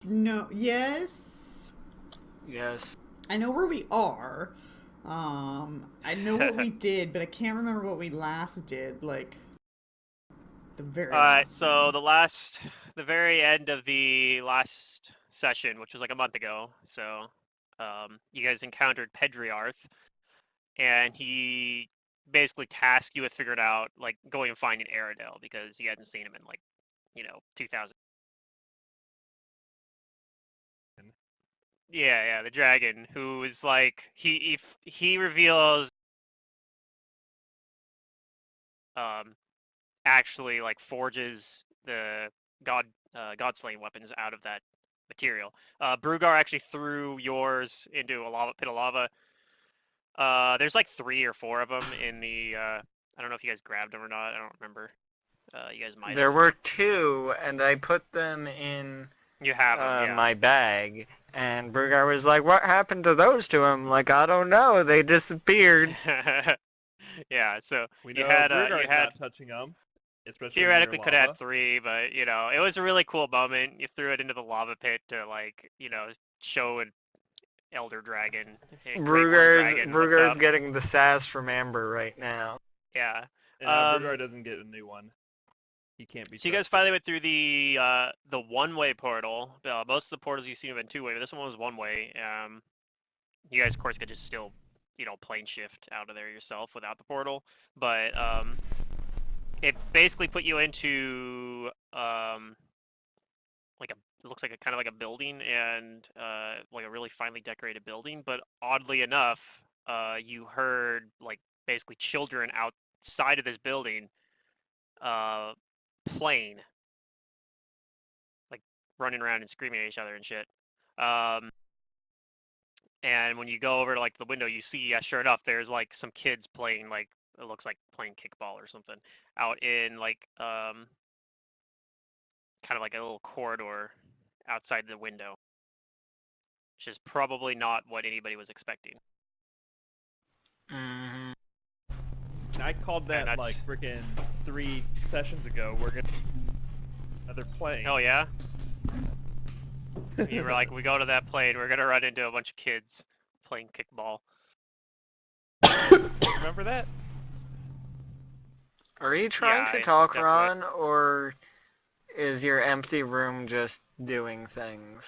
No, yes. Yes. I know where we are. I know what we did, but I can't remember what we last did. Like the very Alright, last so thing. the very end of the last session, which was like a month ago, so you guys encountered Pedriarth, and he basically tasked you with figuring out, like, going and finding Aradel, because he hadn't seen him in, like, 2000. Yeah, the dragon, who is like, he reveals, um, actually, like, forges the god slaying weapons out of that material. Brugar actually threw yours into a pit of lava. There's like 3 or 4 of them in the. I don't know if you guys grabbed them or not. I don't remember. You guys might There have. were two, and I put them in You have them, yeah. my bag. And Brugar was like, "What happened to those two?" I'm like, "I don't know. They disappeared." Yeah. So We you know had Brugar's not touching them, especially near theoretically could have lava. had 3, but it was a really cool moment. You threw it into the lava pit to, like, show an elder dragon, a great horn dragon, what's Brugar's up. getting the sass from Amber right now. Yeah. And now Brugar doesn't get a new one. He can't be So you guys trusted. finally went through the one-way portal. Most of the portals you've seen have been two-way, but this one was one-way. You guys, of course, could just still, plane shift out of there yourself without the portal. But it basically put you into like it looks like a kind of like a building, and like a really finely decorated building. But oddly enough, you heard, like, basically children outside of this building uh, playing, like, running around and screaming at each other and shit. Um, and when you go over to, like, the window, you see, yeah, sure enough, there's, like, some kids playing, like, it looks like playing kickball or something out in, like, kind of like a little corridor outside the window, which is probably not what anybody was expecting. Mm-hmm. I called that like freaking 3 sessions ago. We're gonna another plane. Oh yeah. You were like, we go to that plane, we're gonna run into a bunch of kids playing kickball. Remember that? Are you trying to talk, Ron, or is your empty room just doing things?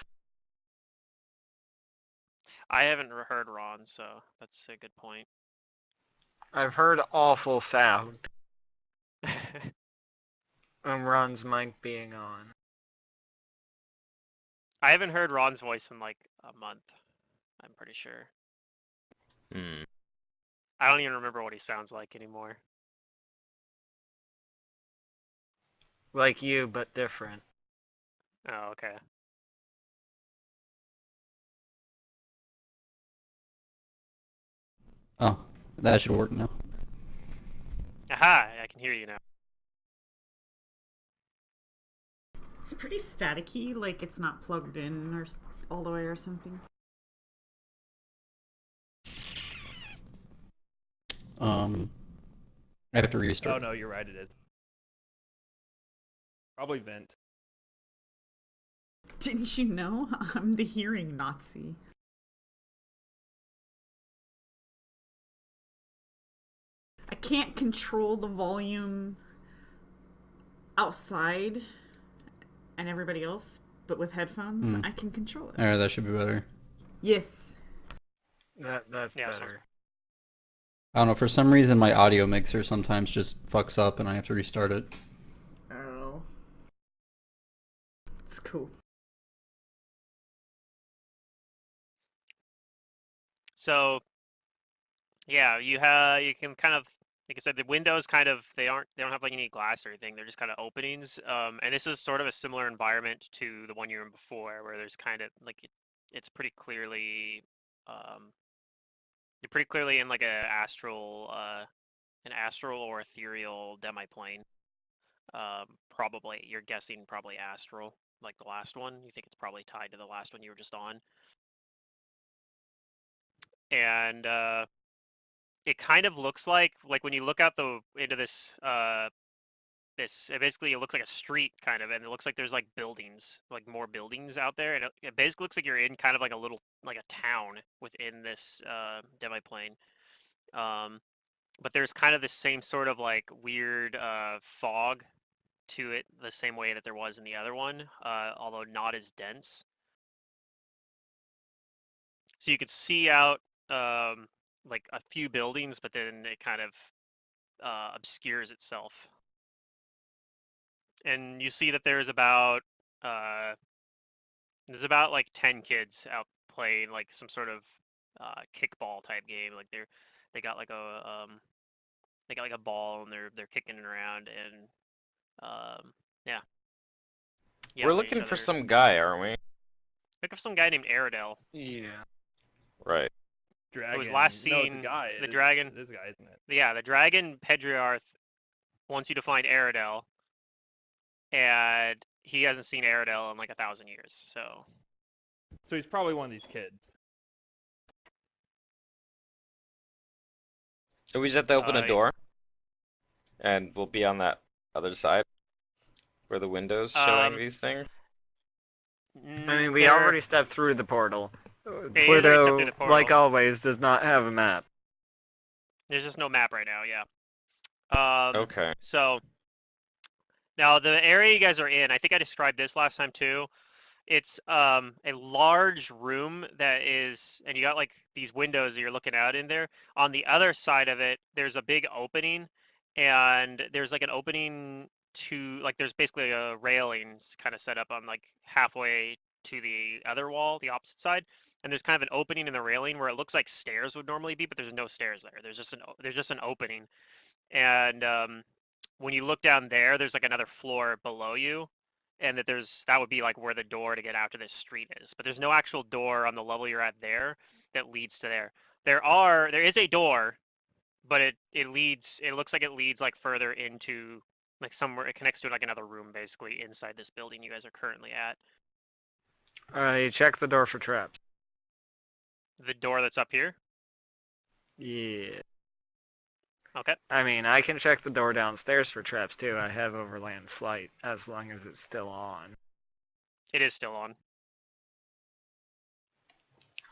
I haven't heard Ron, so that's a good point. I've heard awful sound. And Ron's mic being on. I haven't heard Ron's voice in like a month, I'm pretty sure. I don't even remember what he sounds like anymore. Like you, but different. Oh, okay. Oh, that should work now. Aha! I can hear you now. It's pretty staticky, like it's not plugged in or all the way or something. I have to restart. Oh no, you're right. It is. Probably vent. Didn't you know? I'm the hearing Nazi. I can't control the volume outside and everybody else, but with headphones, I can control it. Alright, that should be better. Yes. That's better. I don't know, for some reason my audio mixer sometimes just fucks up and I have to restart it. Oh. It's cool. So, yeah, you can kind of, like I said, the windows kind of, they don't have like any glass or anything. They're just kind of openings. And this is sort of a similar environment to the one you were in before, where there's kind of like it's pretty clearly, you're pretty clearly in like an astral or ethereal demiplane. Probably, you're guessing probably astral, like the last one. You think it's probably tied to the last one you were just on. And it kind of looks like when you look out into this this. Basically, it looks like a street kind of, and it looks like there's like buildings, like more buildings out there, and it basically looks like you're in kind of like a little like a town within this demi-plane. But there's kind of the same sort of like weird fog to it, the same way that there was in the other one, although not as dense. So you could see out like a few buildings, but then it kind of obscures itself. And you see that there's about like 10 kids out playing like some sort of kickball type game. Like they got like a ball and they're kicking it around and yeah. We're Yelling at each looking for other. some guy, aren't we? Looking for some guy named Aradel. Yeah. Right. Dragon. It was last No, it's seen a guy. the dragon. It is a guy, isn't it? Yeah, the dragon Pedriarth wants you to find Aradel, and he hasn't seen Aradel in like 1,000 years. So he's probably one of these kids. So we just have to open a door, and we'll be on that other side where the window's showing these things. I mean, we already stepped through the portal. Yeah, you already stepped through Pluto, the portal. like always, does not have a map. There's just no map right now. Yeah. Okay. So now the area you guys are in, I think I described this last time too. It's a large room that is, and you got like these windows that you're looking out in there. On the other side of it, there's a big opening, and there's like an opening to like there's basically a railings kind of set up on like halfway to the other wall, the opposite side, and there's kind of an opening in the railing where it looks like stairs would normally be, but there's no stairs there. There's just an opening, and when you look down there, there's like another floor below you, and that would be like where the door to get out to this street is. But there's no actual door on the level you're at there that leads to there. There is a door, but it looks like it leads like further into like somewhere. It connects to like another room basically inside this building you guys are currently at. You check the door for traps. The door that's up here. Yeah. Okay. I mean, I can check the door downstairs for traps too. I have overland flight as long as it's still on. It is still on.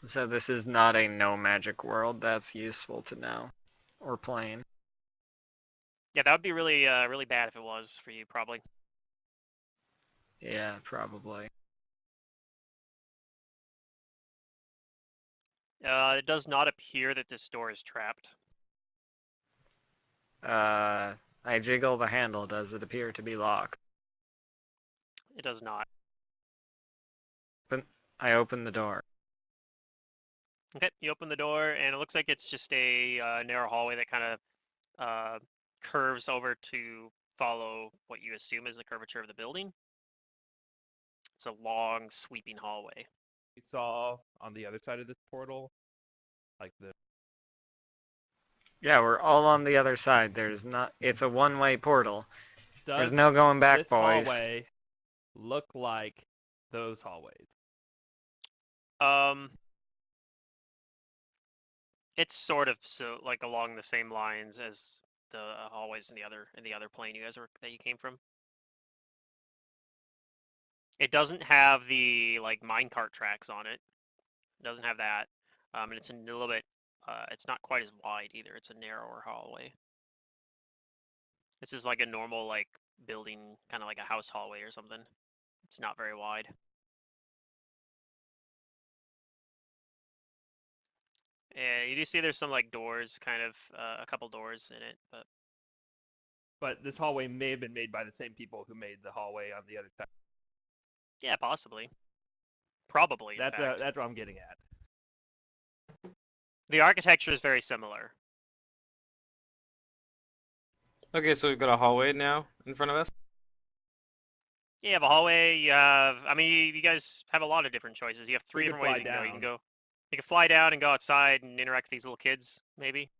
So this is not a no magic world. That's useful to know. Or plain. Yeah, that would be really really bad if it was for you probably. Yeah, probably. It does not appear that this door is trapped. I jiggle the handle. Does it appear to be locked? It does not. But I open the door. Okay, you open the door, and it looks like it's just a narrow hallway that kind of curves over to follow what you assume is the curvature of the building. It's a long, sweeping hallway. We saw on the other side of this portal, like the. Yeah, we're all on the other side. There's not. It's a one-way portal. There's Does no going back, this boys. hallway look like those hallways? It's sort of so like along the same lines as the hallways in the other plane that you came from. It doesn't have the like minecart tracks on it. It doesn't have that, and it's a little bit. It's not quite as wide either. It's a narrower hallway. This is like a normal like building, kind of like a house hallway or something. It's not very wide. Yeah, you do see there's some like doors, kind of a couple doors in it, but. But this hallway may have been made by the same people who made the hallway on the other side. Yeah, possibly. Probably. That's what I'm getting at. The architecture is very similar. Okay, so we've got a hallway now in front of us. Yeah, you have a hallway. You have. I mean, you guys have a lot of different choices. You have three different ways you can go. You can go. You can fly down and go outside and interact with these little kids, maybe.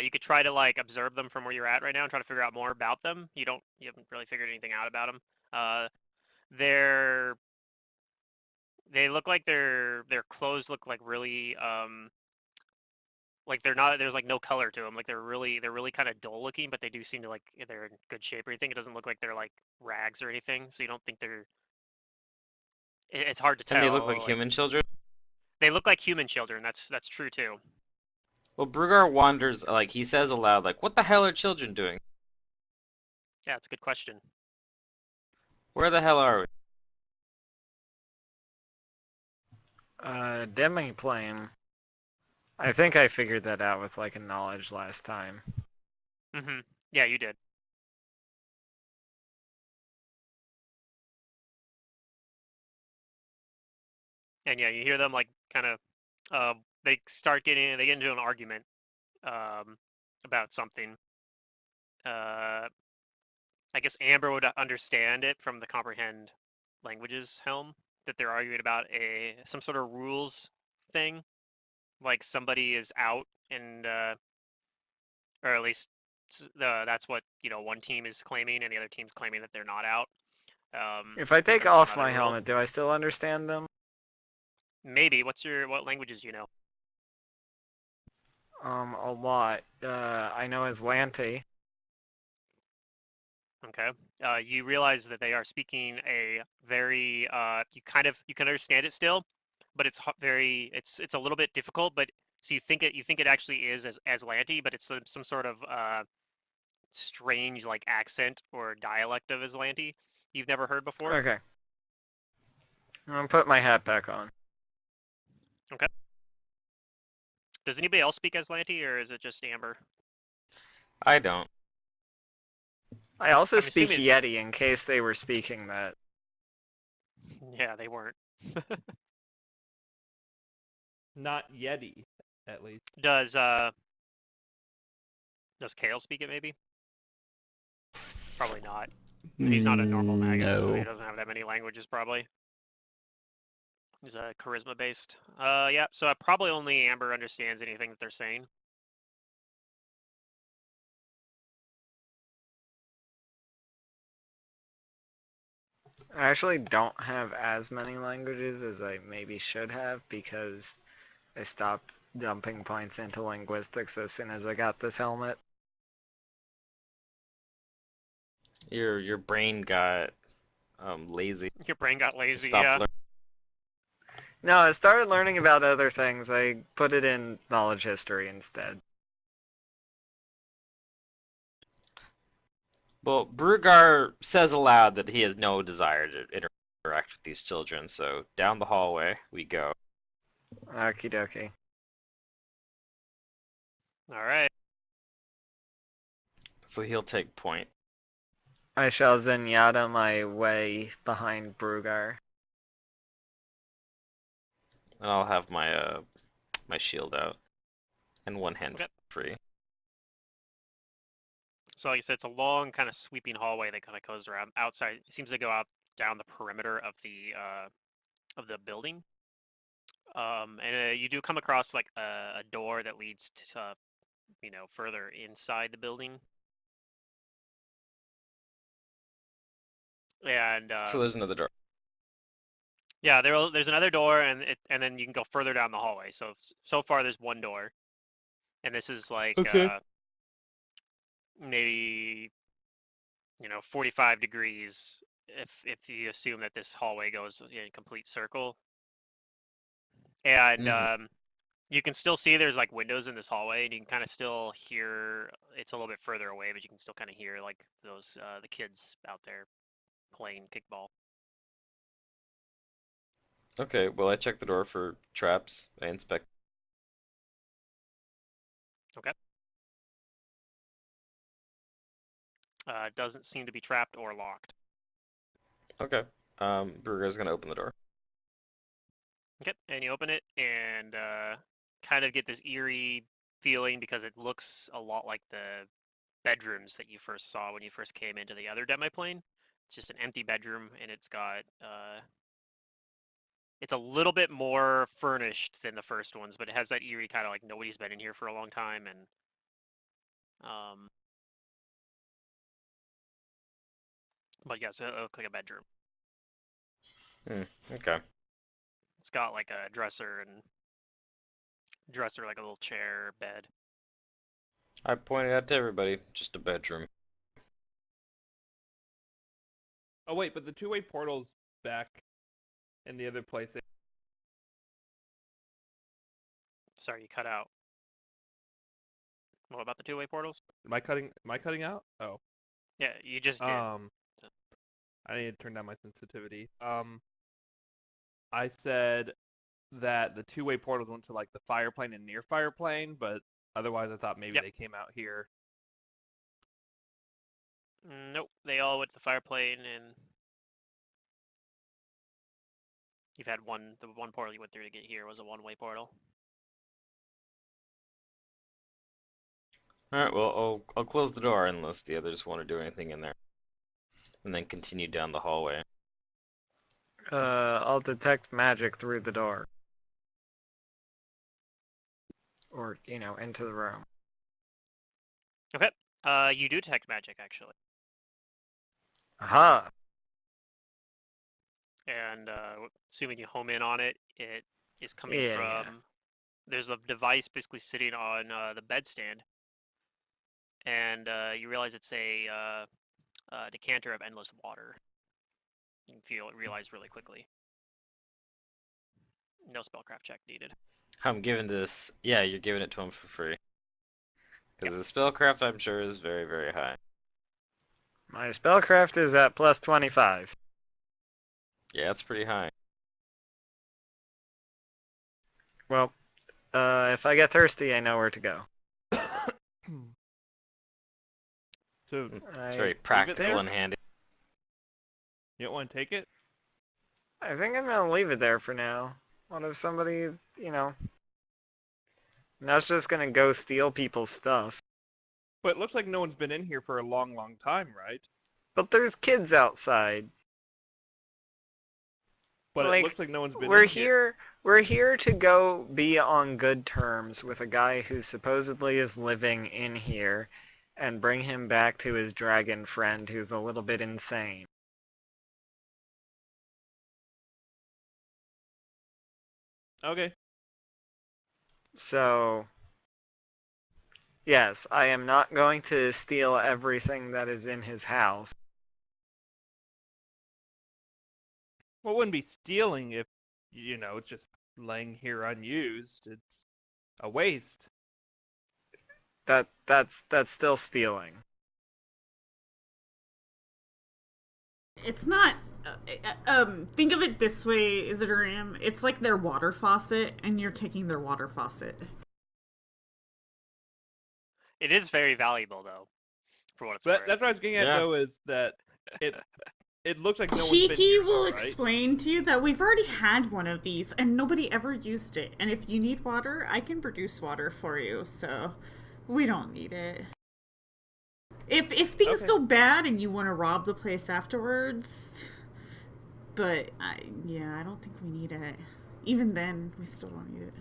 You could try to like observe them from where you're at right now and try to figure out more about them. You haven't really figured anything out about them. They look like their clothes look like really Like they're not. There's like no color to them. Like they're really kind of dull looking, but they do seem to like they're in good shape or anything. It doesn't look like they're like rags or anything. So you don't think they're. It's hard to tell. And they look like like, human children? They look like human children. That's true too. Well, Brugar wanders, like, he says aloud, like, what the hell are children doing? Yeah, it's a good question. Where the hell are we? Demiplane. I think I figured that out with like a knowledge last time. Mm-hmm. Yeah, you did. And yeah, you hear them like kind of. They get into an argument about something. I guess Amber would understand it from the comprehend languages helm that they're arguing about some sort of rules thing, like somebody is out and or at least that's what one team is claiming and the other team's claiming that they're not out. If I take there's off another my rule. helmet, do I still understand them? Maybe. What languages do you know? A lot. I know Aslanti. Okay. You realize that they are speaking a very you can understand it still, but it's very it's a little bit difficult. But so you think it actually is as Aslanti, but it's some sort of strange like accent or dialect of Aslanti you've never heard before. Okay. I'm gonna put my hat back on. Okay. Does anybody else speak Aslanti, or is it just Amber? I don't. I also I'm speak assuming Yeti in case they were speaking that. Yeah, they weren't. Not Yeti, at least. Does Kale speak it? Maybe. Probably not. He's not a normal magus, so he No. doesn't have that many languages. Probably. He's charisma based. Yeah. So probably only Amber understands anything that they're saying. I actually don't have as many languages as I maybe should have because I stopped dumping points into linguistics as soon as I got this helmet. Your brain got lazy. Your brain got lazy. Stopped Yeah. No, I started learning about other things. I put it in knowledge history instead. Well, Brugar says aloud that he has no desire to interact with these children, so down the hallway we go. Okie dokie. All right. So he'll take point. I shall zenyatta my way behind Brugar. And I'll have my my shield out. And one hand Okay. free. So like I said, it's a long kind of sweeping hallway that kind of goes around outside. It seems to go out down the perimeter of the building. And you do come across like a door that leads to further inside the building. And So there's another door. yeah, there's another door, and then you can go further down the hallway. So far there's one door, and this is like maybe 45 degrees if you assume that this hallway goes in a complete circle. And you can still see there's like windows in this hallway, and you can kind of still hear. It's a little bit further away, but you can still kind of hear like those the kids out there playing kickball. Okay, well I check the door for traps. I inspect. Okay. It doesn't seem to be trapped or locked. Okay. Brugar's gonna open the door. Okay, and you open it and kind of get this eerie feeling because it looks a lot like the bedrooms that you first saw when you first came into the other demiplane. It's just an empty bedroom, and it's got it's a little bit more furnished than the first ones, but it has that eerie kind of like nobody's been in here for a long time, and but yes, it looks like a bedroom. Okay. It's got like a dresser and dresser, like a little chair, bed. I pointed out to everybody, just a bedroom. Oh wait, but the two-way portal's back in the other place. Sorry, you cut out. What about the two-way portals? Am I cutting out? Oh. Yeah, you just did. I need to turn down my sensitivity. I said that the two-way portals went to like the fire plane and near fire plane, but otherwise I thought maybe they came out here. Nope, they all went to the fire plane, and you've had one. The one portal you went through to get here was a one-way portal. Alright, well, I'll close the door unless the others want to do anything in there. And then continue down the hallway. I'll detect magic through the door. Or, into the room. Okay. You do detect magic, actually. Aha! And assuming you home in on it, it is coming from... There's a device basically sitting on the bedstand. And you realize it's a decanter of endless water. You realize really quickly. No spellcraft check needed. I'm giving this... Yeah, you're giving it to him for free. Because the spellcraft, I'm sure, is very, very high. My spellcraft is at plus 25. Yeah, it's pretty high. Well, if I get thirsty, I know where to go. So it's very practical and handy. You don't want to take it? I think I'm gonna leave it there for now. What if somebody, not just gonna go steal people's stuff. But it looks like no one's been in here for a long, long time, right? But there's kids outside. But it looks like no one's been in here. here. We're here to go be on good terms with a guy who supposedly is living in here and bring him back to his dragon friend who's a little bit insane. Okay. So, yes, I am not going to steal everything that is in his house. Well, it wouldn't be stealing if, it's just laying here unused. It's a waste. That's still stealing. It's not. Think of it this way, Isidoram. It's like their water faucet, and you're taking their water faucet. It is very valuable, though, for what it's worth. That's what I was getting at, though, is that it looks like no one's been Cheeky here, will right? explain to you that we've already had one of these, and nobody ever used it. And if you need water, I can produce water for you, so we don't need it. If things go bad and you want to rob the place afterwards, but I don't think we need it. Even then, we still don't need it.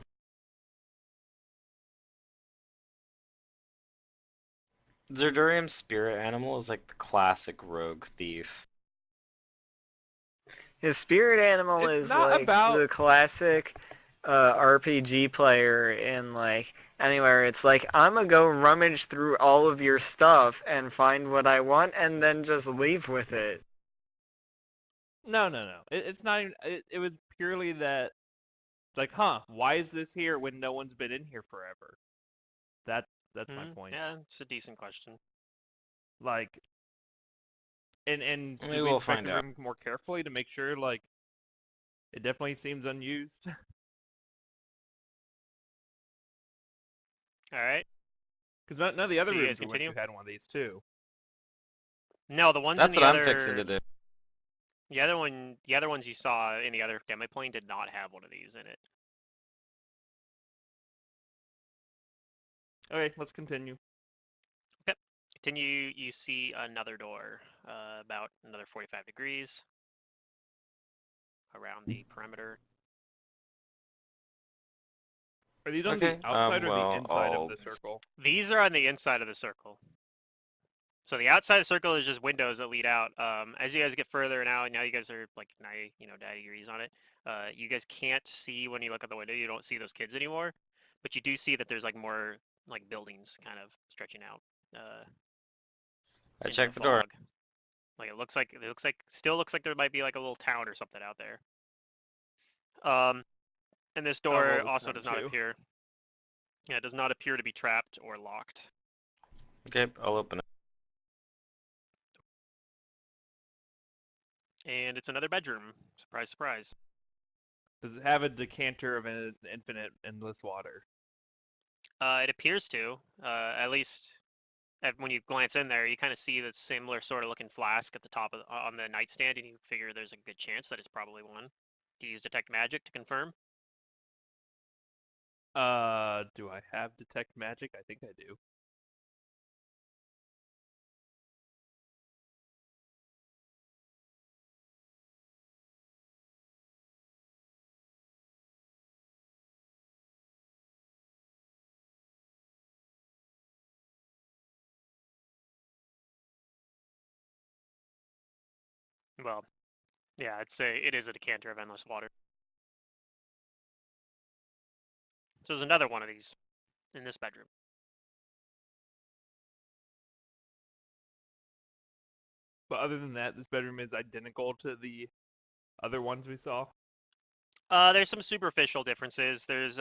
Zerdurium's spirit animal is like the classic rogue thief. His spirit animal is like the classic RPG player in anywhere. It's like, I'm gonna go rummage through all of your stuff and find what I want and then just leave with it. No. It's not even, it was purely that, why is this here when no one's been in here forever? That's my point. Yeah, it's a decent question. And Maybe do we we'll inspect find the out. room more carefully to make sure, it definitely seems unused? All right. Because none of the other So you rooms guys we went continue? to had one of these, too. No, the ones That's in the what other... I'm fixing to do. The other ones you saw in the other demo plane did not have one of these in it. Okay, let's continue. Okay. Continue, you see another door, about another 45 degrees around the perimeter. Are these on the outside or the inside of the circle? These are on the inside of the circle. So the outside of the circle is just windows that lead out. As you guys get further now you guys are 90 degrees on it. You guys can't see when you look at the window. You don't see those kids anymore. but you do see that there's like more like buildings kind of stretching out. I into checked the door. fog. Like still looks like there might be like a little town or something out there. And this door also does not appear. Yeah, it does not appear to be trapped or locked. Okay, I'll open it. And it's another bedroom. Surprise, surprise. Does it have a decanter of an infinite endless water? It appears to. At least when you glance in there, you kind of see the similar sort of looking flask at the top of on the nightstand, and you figure there's a good chance that it's probably one. Do you use detect magic to confirm? Do I have detect magic? I think I do. Well, yeah, I'd say it is a decanter of endless water. So there's another one of these in this bedroom. But other than that, this bedroom is identical to the other ones we saw. There's some superficial differences. There's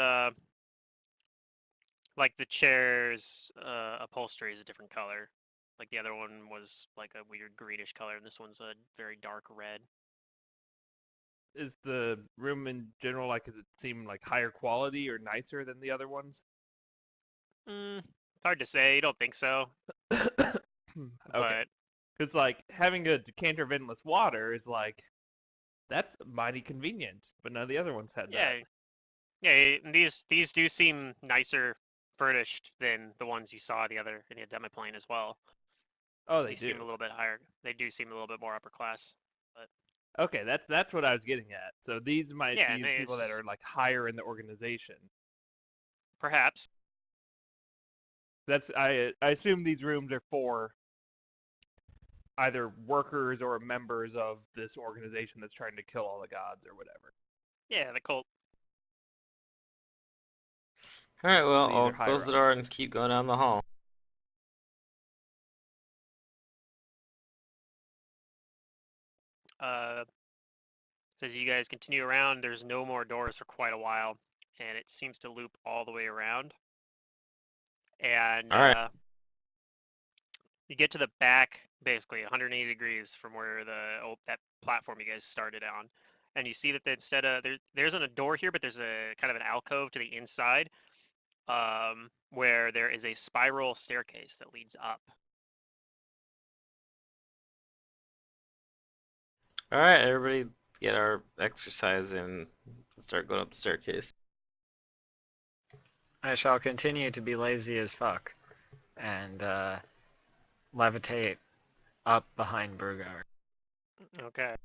like the chair's upholstery is a different color. Like the other one was like a weird greenish color, and this one's a very dark red. Is the room in general like? Does it seem like higher quality or nicer than the other ones? It's hard to say. You don't think so? Okay. But because like having a decanter of endless water is like that's mighty convenient, but none of the other ones had that. Yeah. These do seem nicer furnished than the ones you saw in the demiplane as well. Oh, they These do. seem a little bit higher. They do seem a little bit more upper class. But okay, that's what I was getting at. So these might be people that are like higher in the organization. Perhaps. I assume these rooms are for either workers or members of this organization that's trying to kill all the gods or whatever. Yeah, the cult. Alright, well, I'll close the door and keep going down the hall. Says you guys continue around, there's no more doors for quite a while, and it seems to loop all the way around. And you get to the back, basically 180 degrees from where that platform you guys started on, and you see that instead of there isn't a door here, but there's a kind of an alcove to the inside, where there is a spiral staircase that leads up. Alright, everybody get our exercise in and start going up the staircase. I shall continue to be lazy as fuck and levitate up behind Burgar. Okay.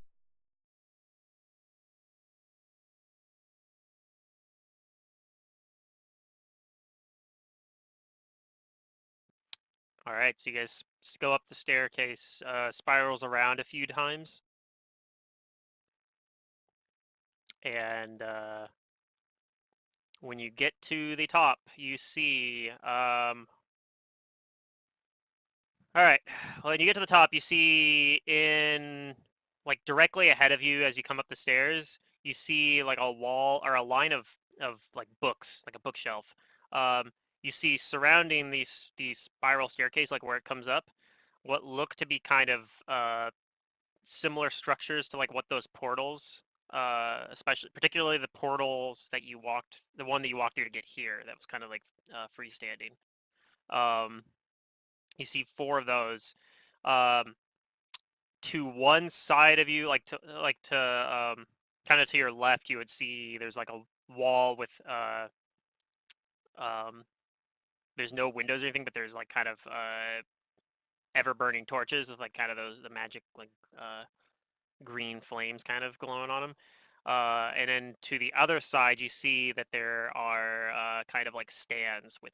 All right, so you guys go up the staircase, spirals around a few times, and when you get to the top, you see. All right, when you get to the top, you see like directly ahead of you as you come up the stairs, you see like a wall or a line of like books, like a bookshelf. You see surrounding these spiral staircase, like where it comes up, what look to be kind of similar structures to like what those portals, particularly the portals that the one that you walked through to get here, that was kind of like freestanding. You see 4 of those. To one side of you, kind of to your left, you would see there's like a wall with there's no windows or anything, but there's like kind of ever burning torches with like kind of the magic like green flames kind of glowing on them. And then to the other side, you see that there are kind of like stands with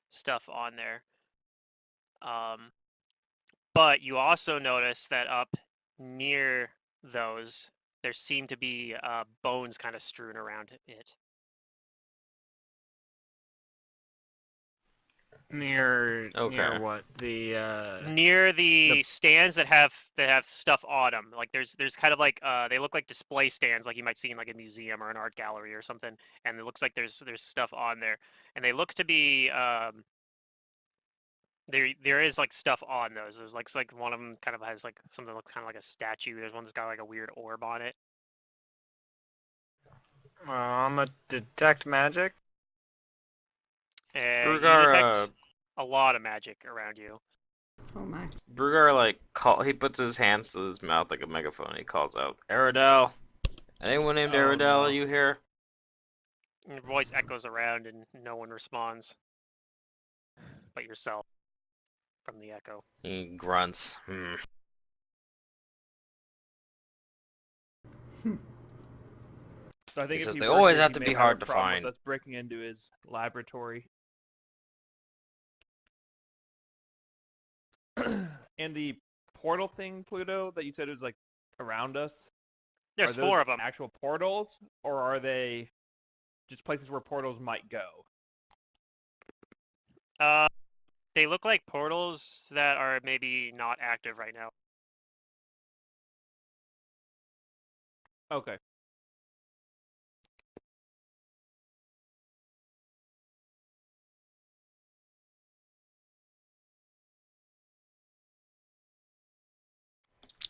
stuff on there. But you also notice that up near those, there seem to be bones kind of strewn around it. Near what? Near the stands that have stuff on them. Like there's kind of like they look like display stands, like you might see in like a museum or an art gallery or something. And it looks like there's stuff on there, and they look to be there is like stuff on those. There's like one of them kind of has like something that looks kind of like a statue. There's one that's got like a weird orb on it. I'm a detect magic. And you detect a lot of magic around you. Oh my. Brugar he puts his hands to his mouth like a megaphone. He calls out, "Aerodel! Anyone named Aerodel? No. Are you here?" And your voice echoes around and no one responds. But yourself from the echo. He grunts. So I think he if says he they were always here, have he to may be have hard a to problem find. with us breaking into his laboratory. And the portal thing, Pluto, that you said was like around us. There's 4 of them. Actual portals, or are they just places where portals might go? They look like portals that are maybe not active right now. Okay.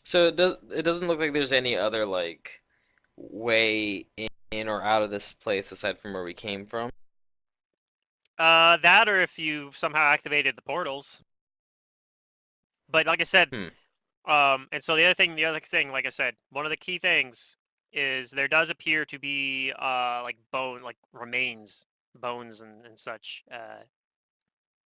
So it doesn't look like there's any other like way in or out of this place aside from where we came from. That or if you somehow activated the portals. But like I said, and so the other thing, like I said, one of the key things is there does appear to be like remains, bones and such,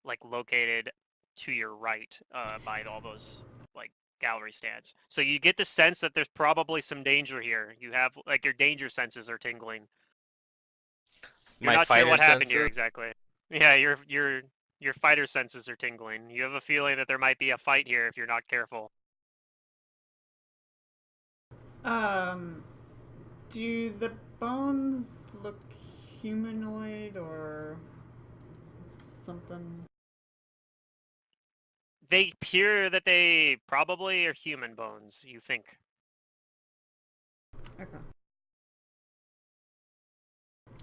like located to your right by all those like gallery stands. So you get the sense that there's probably some danger here. You have like your danger senses are tingling. You're not sure what happened here exactly. Yeah, your fighter senses are tingling. You have a feeling that there might be a fight here if you're not careful. Do the bones look humanoid or something? They appear that they probably are human bones, you think. Okay.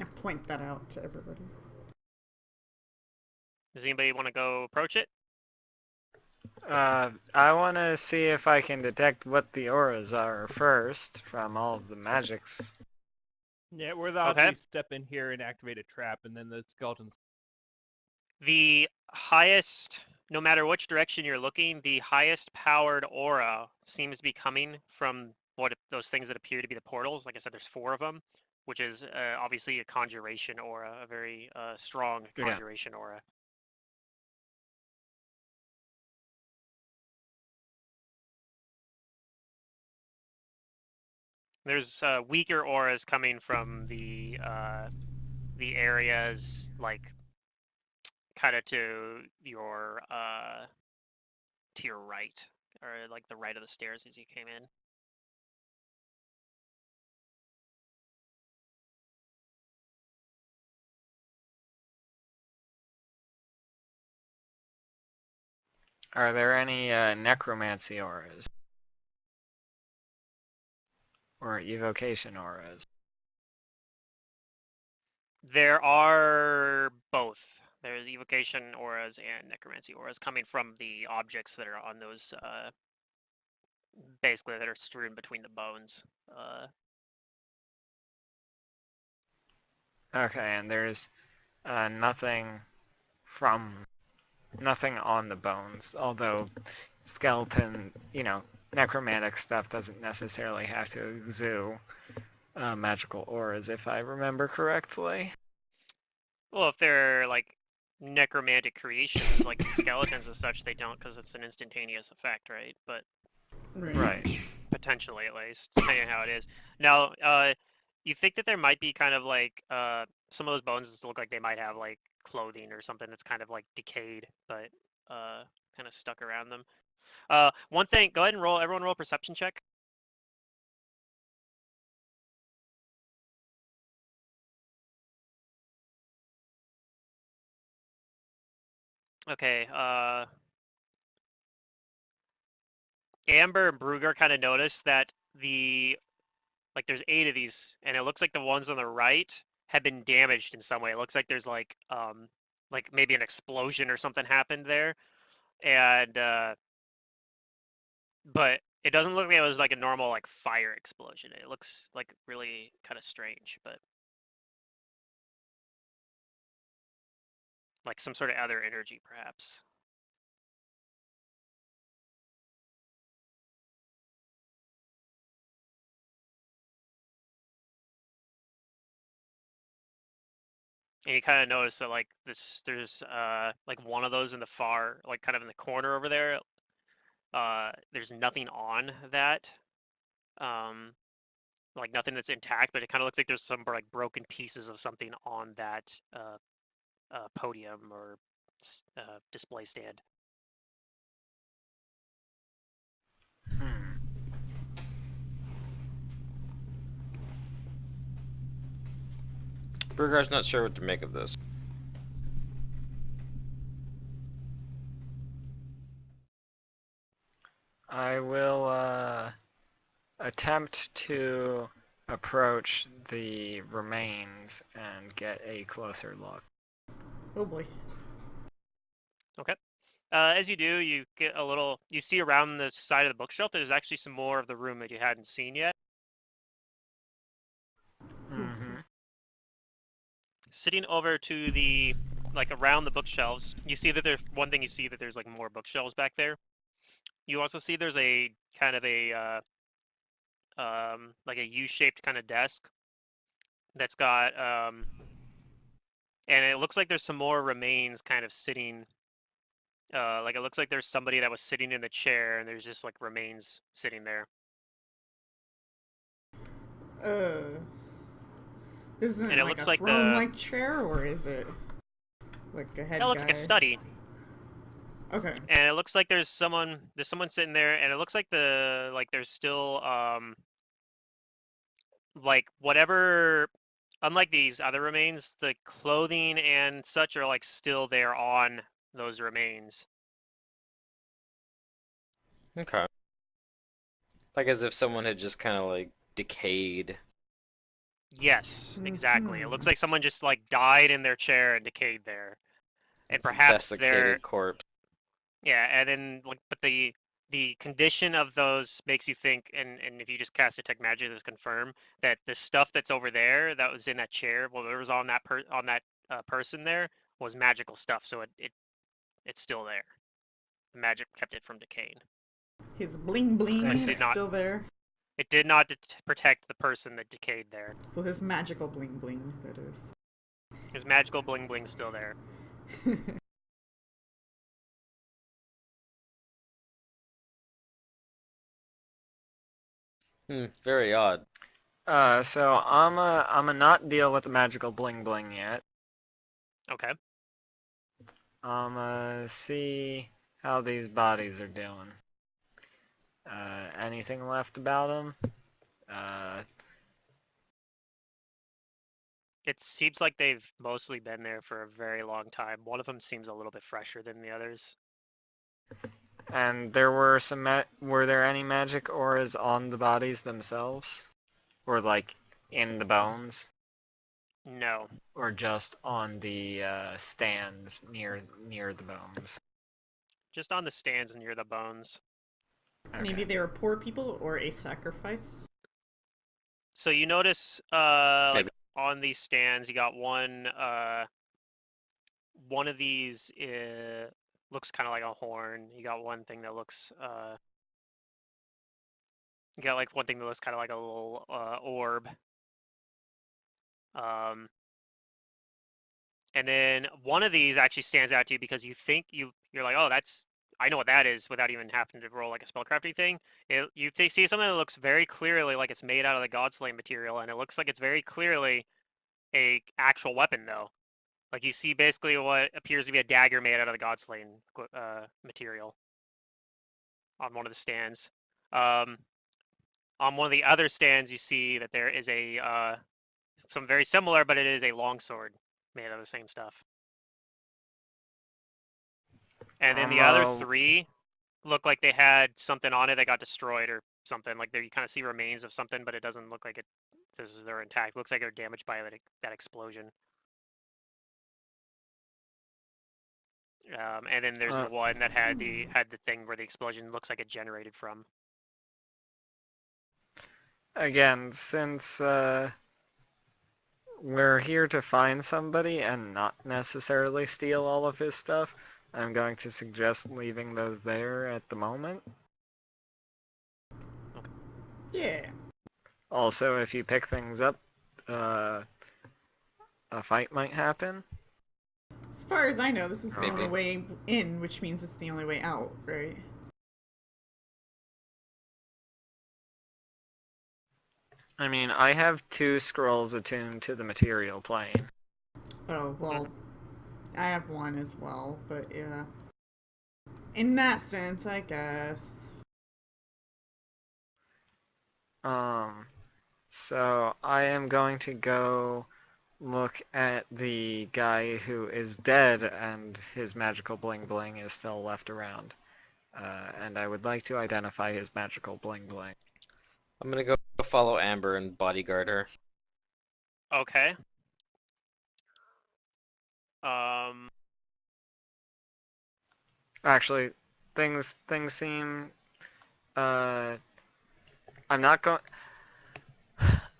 I point that out to everybody. Does anybody want to go approach it? I want to see if I can detect what the auras are first from all of the magics. Yeah, we're allowed to step in here and activate a trap, and then the skeletons. The highest, no matter which direction you're looking, the highest powered aura seems to be coming from those things that appear to be the portals. Like I said, there's 4 of them, which is obviously a conjuration aura, a very strong conjuration aura. There's weaker auras coming from the areas like kind of to your right, or like the right of the stairs as you came in. Are there any necromancy auras? Or evocation auras? There are both. There's evocation auras and necromancy auras coming from the objects that are on those, basically that are strewn between the bones. Okay, and there's nothing on the bones, although skeleton, necromantic stuff doesn't necessarily have to exude magical auras, if I remember correctly. Well, if they're like necromantic creations, like skeletons and such, they don't, because it's an instantaneous effect, right? But right. Potentially, at least, depending on how it is. Now, you think that there might be kind of like some of those bones look like they might have like clothing or something that's kind of like decayed, but kind of stuck around them. One thing, go ahead and everyone roll a perception check. Okay. Amber and Brugger kind of notice that there's 8 of these, and it looks like the ones on the right have been damaged in some way. It looks like there's like maybe an explosion or something happened there, and but it doesn't look like it was like a normal like fire explosion. It looks like really kind of strange, but like some sort of other energy, perhaps. And you kind of notice that like there's like one of those in the far, like kind of in the corner over there. There's nothing on that, like nothing that's intact, but it kind of looks like there's some like broken pieces of something on that podium or display stand. Burgar's not sure what to make of this. I will attempt to approach the remains and get a closer look. Oh boy. Okay. As you do, you get a little. You see around the side of the bookshelf. There's actually some more of the room that you hadn't seen yet. Mm-hmm. Sitting over to the like around the bookshelves, you see that there's one thing. You see that there's like more bookshelves back there. You also see there's a kind of a like a U-shaped kind of desk that's got and it looks like there's some more remains kind of sitting. Like it looks like there's somebody that was sitting in the chair, and there's just like remains sitting there. Isn't And it like looks a like throne-like chair, or is it like a head It looks guy? like a study. Okay. And it looks like there's someone sitting there, and it looks like there's still like whatever, unlike these other remains, the clothing and such are like still there on those remains. Okay. Like as if someone had just kind of like decayed. Yes, exactly. It looks like someone just like died in their chair and decayed there. And It's a perhaps desiccated corpse. Yeah, and then like but the condition of those makes you think, and if you just cast detect magic, to confirm that the stuff that's over there that was in that chair, whatever was on that person there, was magical stuff. So it's still there. The magic kept it from decaying. His bling bling But is still there. It did not protect the person that decayed there. Well, his magical bling bling, that is. His magical bling bling's still there. Very odd. So I'm a not deal with the magical bling bling yet. Okay. See how these bodies are doing. Anything left about them? It seems like they've mostly been there for a very long time. One of them seems a little bit fresher than the others. And there were were there any magic auras on the bodies themselves? Or like in the bones? No. Or just on the stands near the bones? Just on the stands near the bones. Okay. Maybe they were poor people or a sacrifice. So you notice like on these stands, you got one of these looks kind of like a horn. You got one thing that looks you got like one thing that looks kind of like a little orb. And then one of these actually stands out to you because you think you're like, oh, I know what that is without even having to roll like a spellcrafting thing. You see something that looks very clearly like it's made out of the Godslane material, and it looks like it's very clearly a actual weapon though. Like you see basically what appears to be a dagger made out of the Godslane material on one of the stands. On one of the other stands, you see that there is a something very similar, but it is a longsword made out of the same stuff. And then the other 3 look like they had something on it that got destroyed or something. Like there, you kind of see remains of something, but it doesn't look like they're intact. It looks like they're damaged by that explosion. And then there's the one that had the thing where the explosion looks like it generated from. Again, since we're here to find somebody and not necessarily steal all of his stuff, I'm going to suggest leaving those there at the moment. Okay. Yeah. Also, if you pick things up, a fight might happen. As far as I know, this is the only way in, which means it's the only way out, right? I mean, I have 2 scrolls attuned to the material plane. Oh, well, I have 1 as well, but yeah. In that sense, I guess. So I am going to go look at the guy who is dead and his magical bling bling is still left around. And I would like to identify his magical bling bling. I'm gonna go follow Amber and bodyguard her. Okay. Actually, things seem. I'm not going.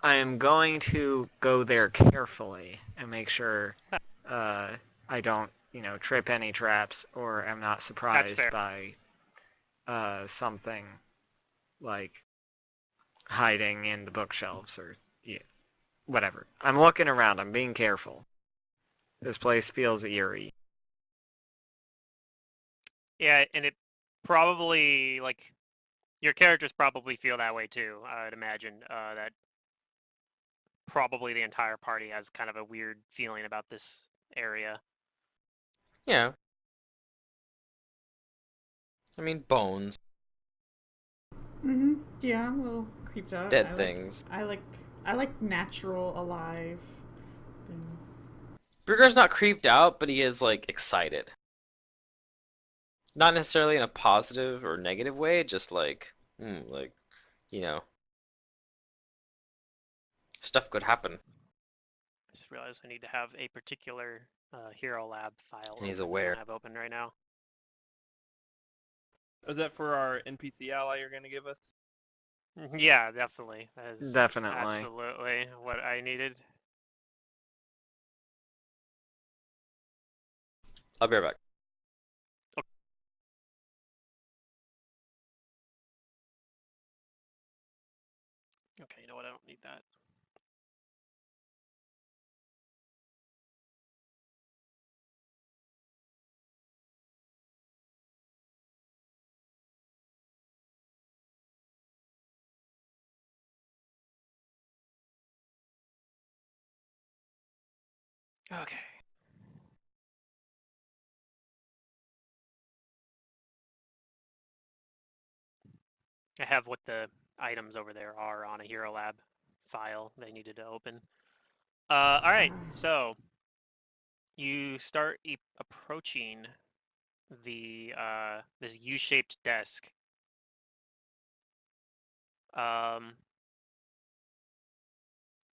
I am going to go there carefully and make sure I don't, trip any traps or am not surprised by something like hiding in the bookshelves or whatever. I'm looking around. I'm being careful. This place feels eerie. Yeah, and it probably, like, your characters probably feel that way too, I'd imagine. That probably the entire party has kind of a weird feeling about this area. Yeah. I mean, bones. Mm-hmm. Yeah, I'm a little creeped out. Dead things. I like natural, alive things. Brugger's not creeped out, but he is, like, excited. Not necessarily in a positive or negative way, just like, stuff could happen. I just realized I need to have a particular Hero Lab file. And he's aware. I have open right now. Is that for our NPC ally you're gonna give us? Yeah, definitely. That is Definitely. Absolutely what I needed. I'll be right back. Okay, you know what? I don't need that. Okay. I have what the items over there are on a Hero Lab file they needed to open. All right, so you start approaching the this U-shaped desk.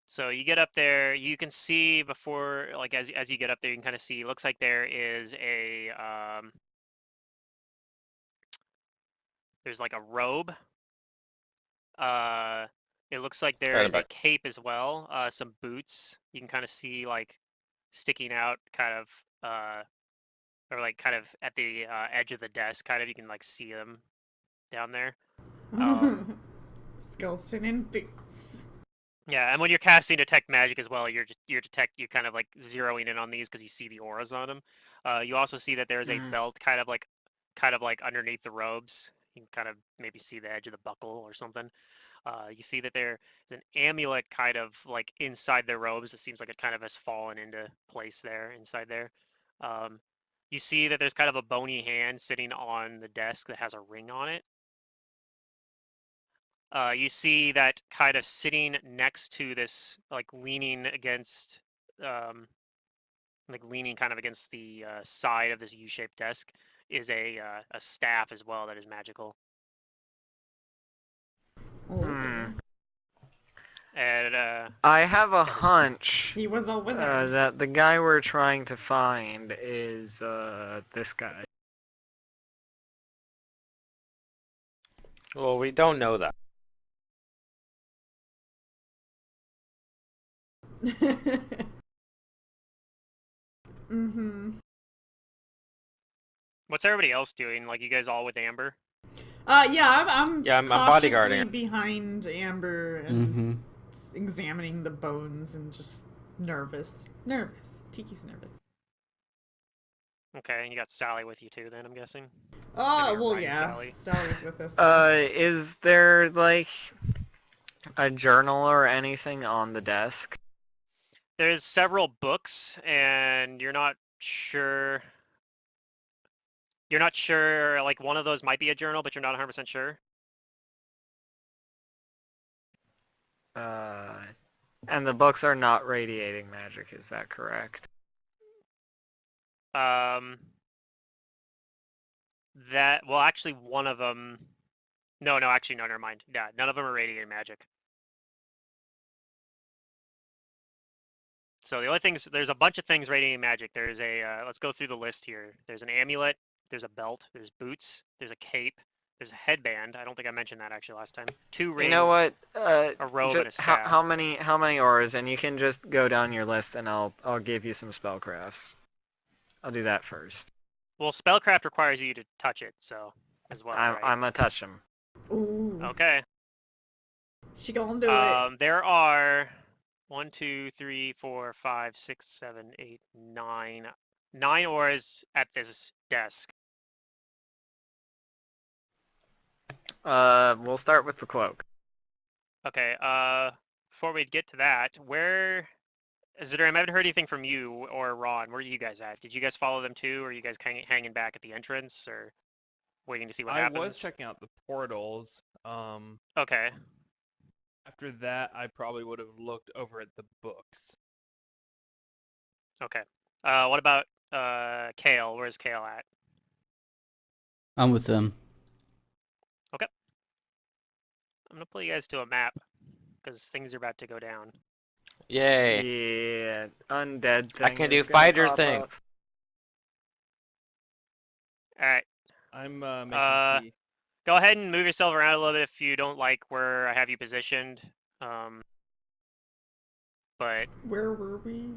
So you get up there, you can see before, like as you get up there, you can kind of see. It looks like there is a there's like a robe. It looks like there is a cape as well. Some boots. You can kind of see like sticking out, kind of, or like kind of at the edge of the desk. Kind of, you can like see them down there. Skeleton and boots. Yeah, and when you're casting detect magic as well, you're kind of like zeroing in on these because you see the auras on them. You also see that there's a belt kind of like underneath the robes. You can kind of maybe see the edge of the buckle or something. You see that there is an amulet kind of like inside the robes. It seems like it kind of has fallen into place there, inside there. You see that there's kind of a bony hand sitting on the desk that has a ring on it. You see that kind of sitting next to this, like leaning against, like leaning kind of against the side of this U-shaped desk, is a staff as well that is magical. And I have a hunch. He was a wizard. That the guy we're trying to find is this guy. Well, we don't know that. Mm-hmm. What's everybody else doing? Like, you guys all with Amber? Yeah, I'm cautiously bodyguarding behind Amber and examining the bones and just nervous. Tiki's nervous. Okay, and you got Sally with you too, then, I'm guessing? Well, yeah. Sally's with us. Is there, like, a journal or anything on the desk? There's several books, and you're not sure... You're not sure, like, one of those might be a journal, but you're not 100% sure? And the books are not radiating magic, is that correct? Well, actually, one of them... No, actually, no, never mind. Yeah, none of them are radiating magic. So the only things... There's a bunch of things radiating magic. There's a... let's go through the list here. There's an amulet. There's a belt. There's boots. There's a cape. There's a headband. I don't think I mentioned that actually last time. 2 rings. You know what? A robe and a staff. How many auras? And you can just go down your list, and I'll give you some spellcrafts. I'll do that first. Well, spellcraft requires you to touch it, so as well. I'm gonna touch him. Ooh. Okay. She gonna do it. There are 1, 2, 3, 4, 5, 6, 7, 8, 9. 9 auras at this desk. We'll start with the cloak. Okay, before we get to that, where... Zidore, I haven't heard anything from you or Ron. Where are you guys at? Did you guys follow them too, or are you guys hanging back at the entrance, or waiting to see what happens? I was checking out the portals. Okay. After that, I probably would have looked over at the books. Okay. What about Kael? Where's Kael at? I'm with them. Okay. I'm gonna pull you guys to a map because things are about to go down. Yay! Yeah, undead thing. I can do fighter thing. All right. I'm making go ahead and move yourself around a little bit if you don't like where I have you positioned. But where were we?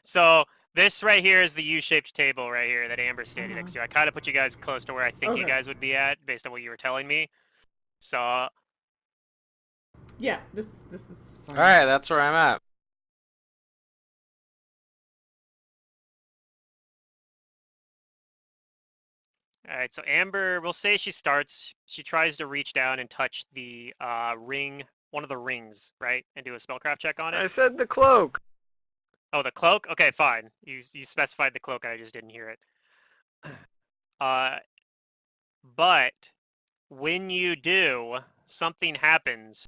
So this right here is the U-shaped table right here that Amber's standing next to. I kind of put you guys close to where I think you guys would be at based on what you were telling me. So yeah, this is fine. All right, that's where I'm at. All right, so Amber, we'll say she tries to reach down and touch the ring, one of the rings, right? And do a spellcraft check on it. I said the cloak. Oh, the cloak? Okay, fine. You specified the cloak, I just didn't hear it. But when you do, something happens.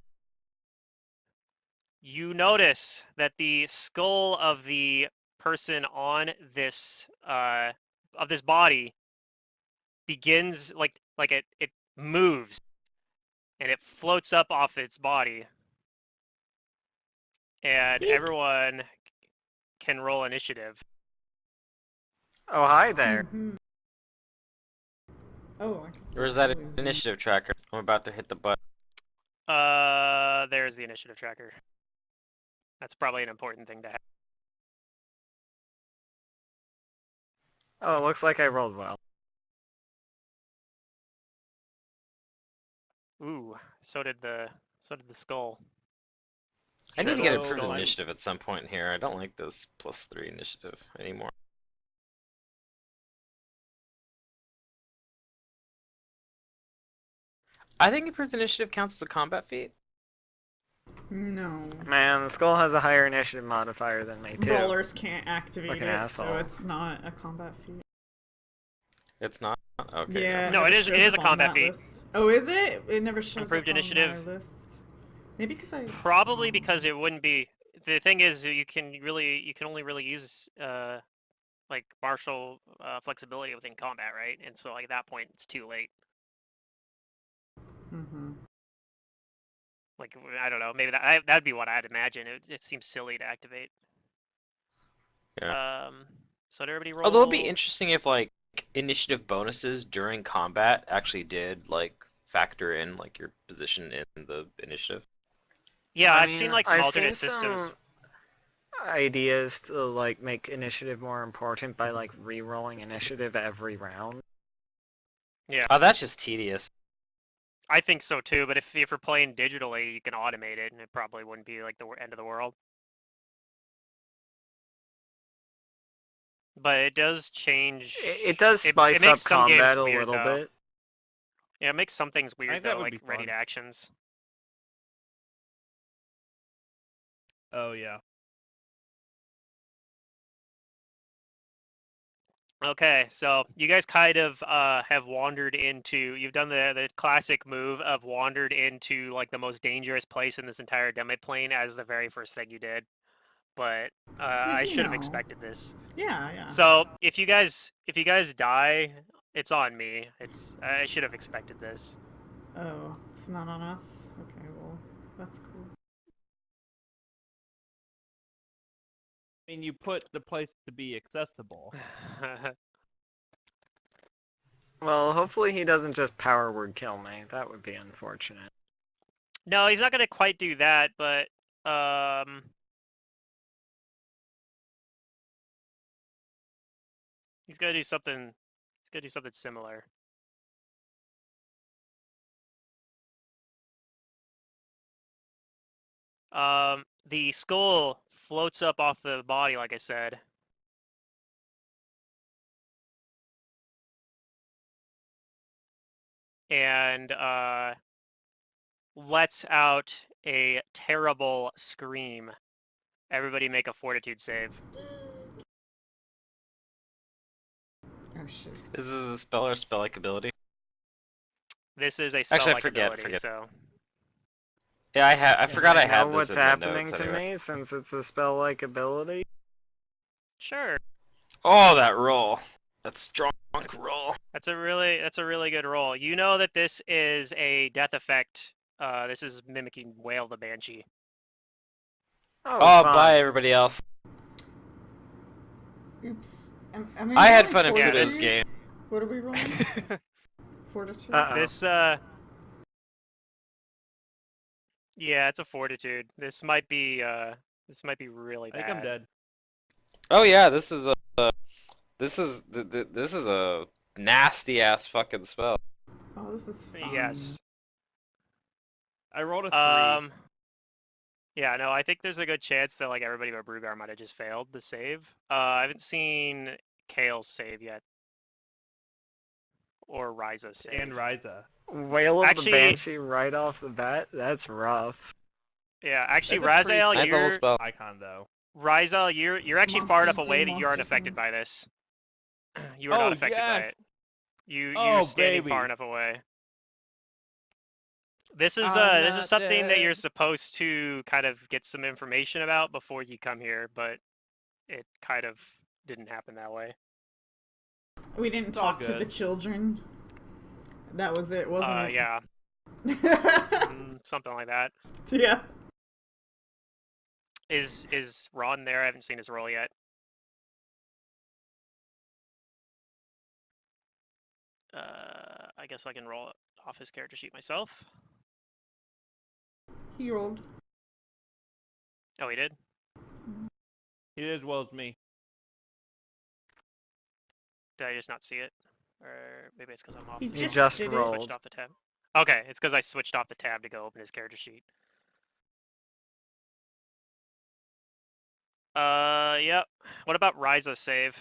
You notice that the skull of the person on this of this body begins like it moves and it floats up off its body, and everyone can roll initiative. Oh, hi there. Mm-hmm. Oh, Where's that initiative tracker? I'm about to hit the button. There's the initiative tracker. That's probably an important thing to have. Oh, it looks like I rolled well. Ooh, so did the skull. I need to get So- improved initiative at some point here. I don't like this +3 initiative anymore. I think improved initiative counts as a combat feat. No. Man, the skull has a higher initiative modifier than me, too. Rollers can't activate Like it, an asshole. so it's not a combat feat. It's not? Okay. Yeah. No, it is shows a up on combat that feat. list. Oh, is it? It never shows Improved up initiative. on my list. Maybe because I... Probably because it wouldn't be. The thing is, you can only really use like martial flexibility within combat, right? And so like at that point, it's too late. Mm-hmm. Like I don't know, maybe that'd be what I'd imagine. It seems silly to activate. Yeah. So did everybody roll? Although it'd be interesting if like initiative bonuses during combat actually did like factor in like your position in the initiative. Yeah, I've seen like some alternate systems. Some ideas to like make initiative more important by like re-rolling initiative every round. Yeah. Oh, that's just tedious. I think so too, but if you're playing digitally, you can automate it, and it probably wouldn't be like the end of the world. But it does change. It does spice up combat a little bit. Yeah, it makes some things weird though, like ready to actions. Oh yeah. Okay, so you guys kind of have wandered into. You've done the classic move of wandered into like the most dangerous place in this entire demo plane as the very first thing you did. But I should have expected this. Yeah, yeah. So if you guys die, it's on me. I should have expected this. Oh, it's not on us? Okay, well, that's cool. I mean, you put the place to be accessible. Well, hopefully he doesn't just power word kill me. That would be unfortunate. No, he's not gonna quite do that, but he's gonna do something. He's gonna do something similar. The skull floats up off the body, like I said. And lets out a terrible scream. Everybody make a fortitude save. Oh shit. Is this a spell or spell-like ability? This is a spell-like ability, forget. So... Yeah, I forgot I had this what's in the happening notes to anyway. me since it's a spell-like ability? Sure. Oh, that roll. That strong roll. That's a really good roll. You know that this is a death effect. This is mimicking Wail the Banshee. Oh, bye everybody else. Oops. I had fun in this game. What are we rolling? Fortitude? This, yeah, it's a fortitude. This might be really bad. I think I'm dead. Oh yeah, this is a nasty ass fucking spell. Oh, this is fun. Yes. I rolled a 3. Yeah, no, I think there's a good chance that like everybody but Brugar might have just failed the save. I haven't seen Kael's save yet. Or Ryza's save. And Ryza. Wail of the Banshee right off the bat? That's rough. Yeah, actually, Raziel, you're spell icon though. Ryza, you're actually far enough away that you aren't affected by this. You are not affected by it. You're standing far enough away. This is something that you're supposed to kind of get some information about before you come here, but it kind of didn't happen that way. We didn't talk to the children. That was it, wasn't it? Yeah. Something like that. Yeah. Is Ron there? I haven't seen his roll yet. I guess I can roll off his character sheet myself. He rolled. Oh, he did? He did as well as me. Did I just not see it? Or maybe it's because I'm off. He just rolled. Switched off the tab. Okay, it's because I switched off the tab to go open his character sheet. Yep. What about Ryza's save?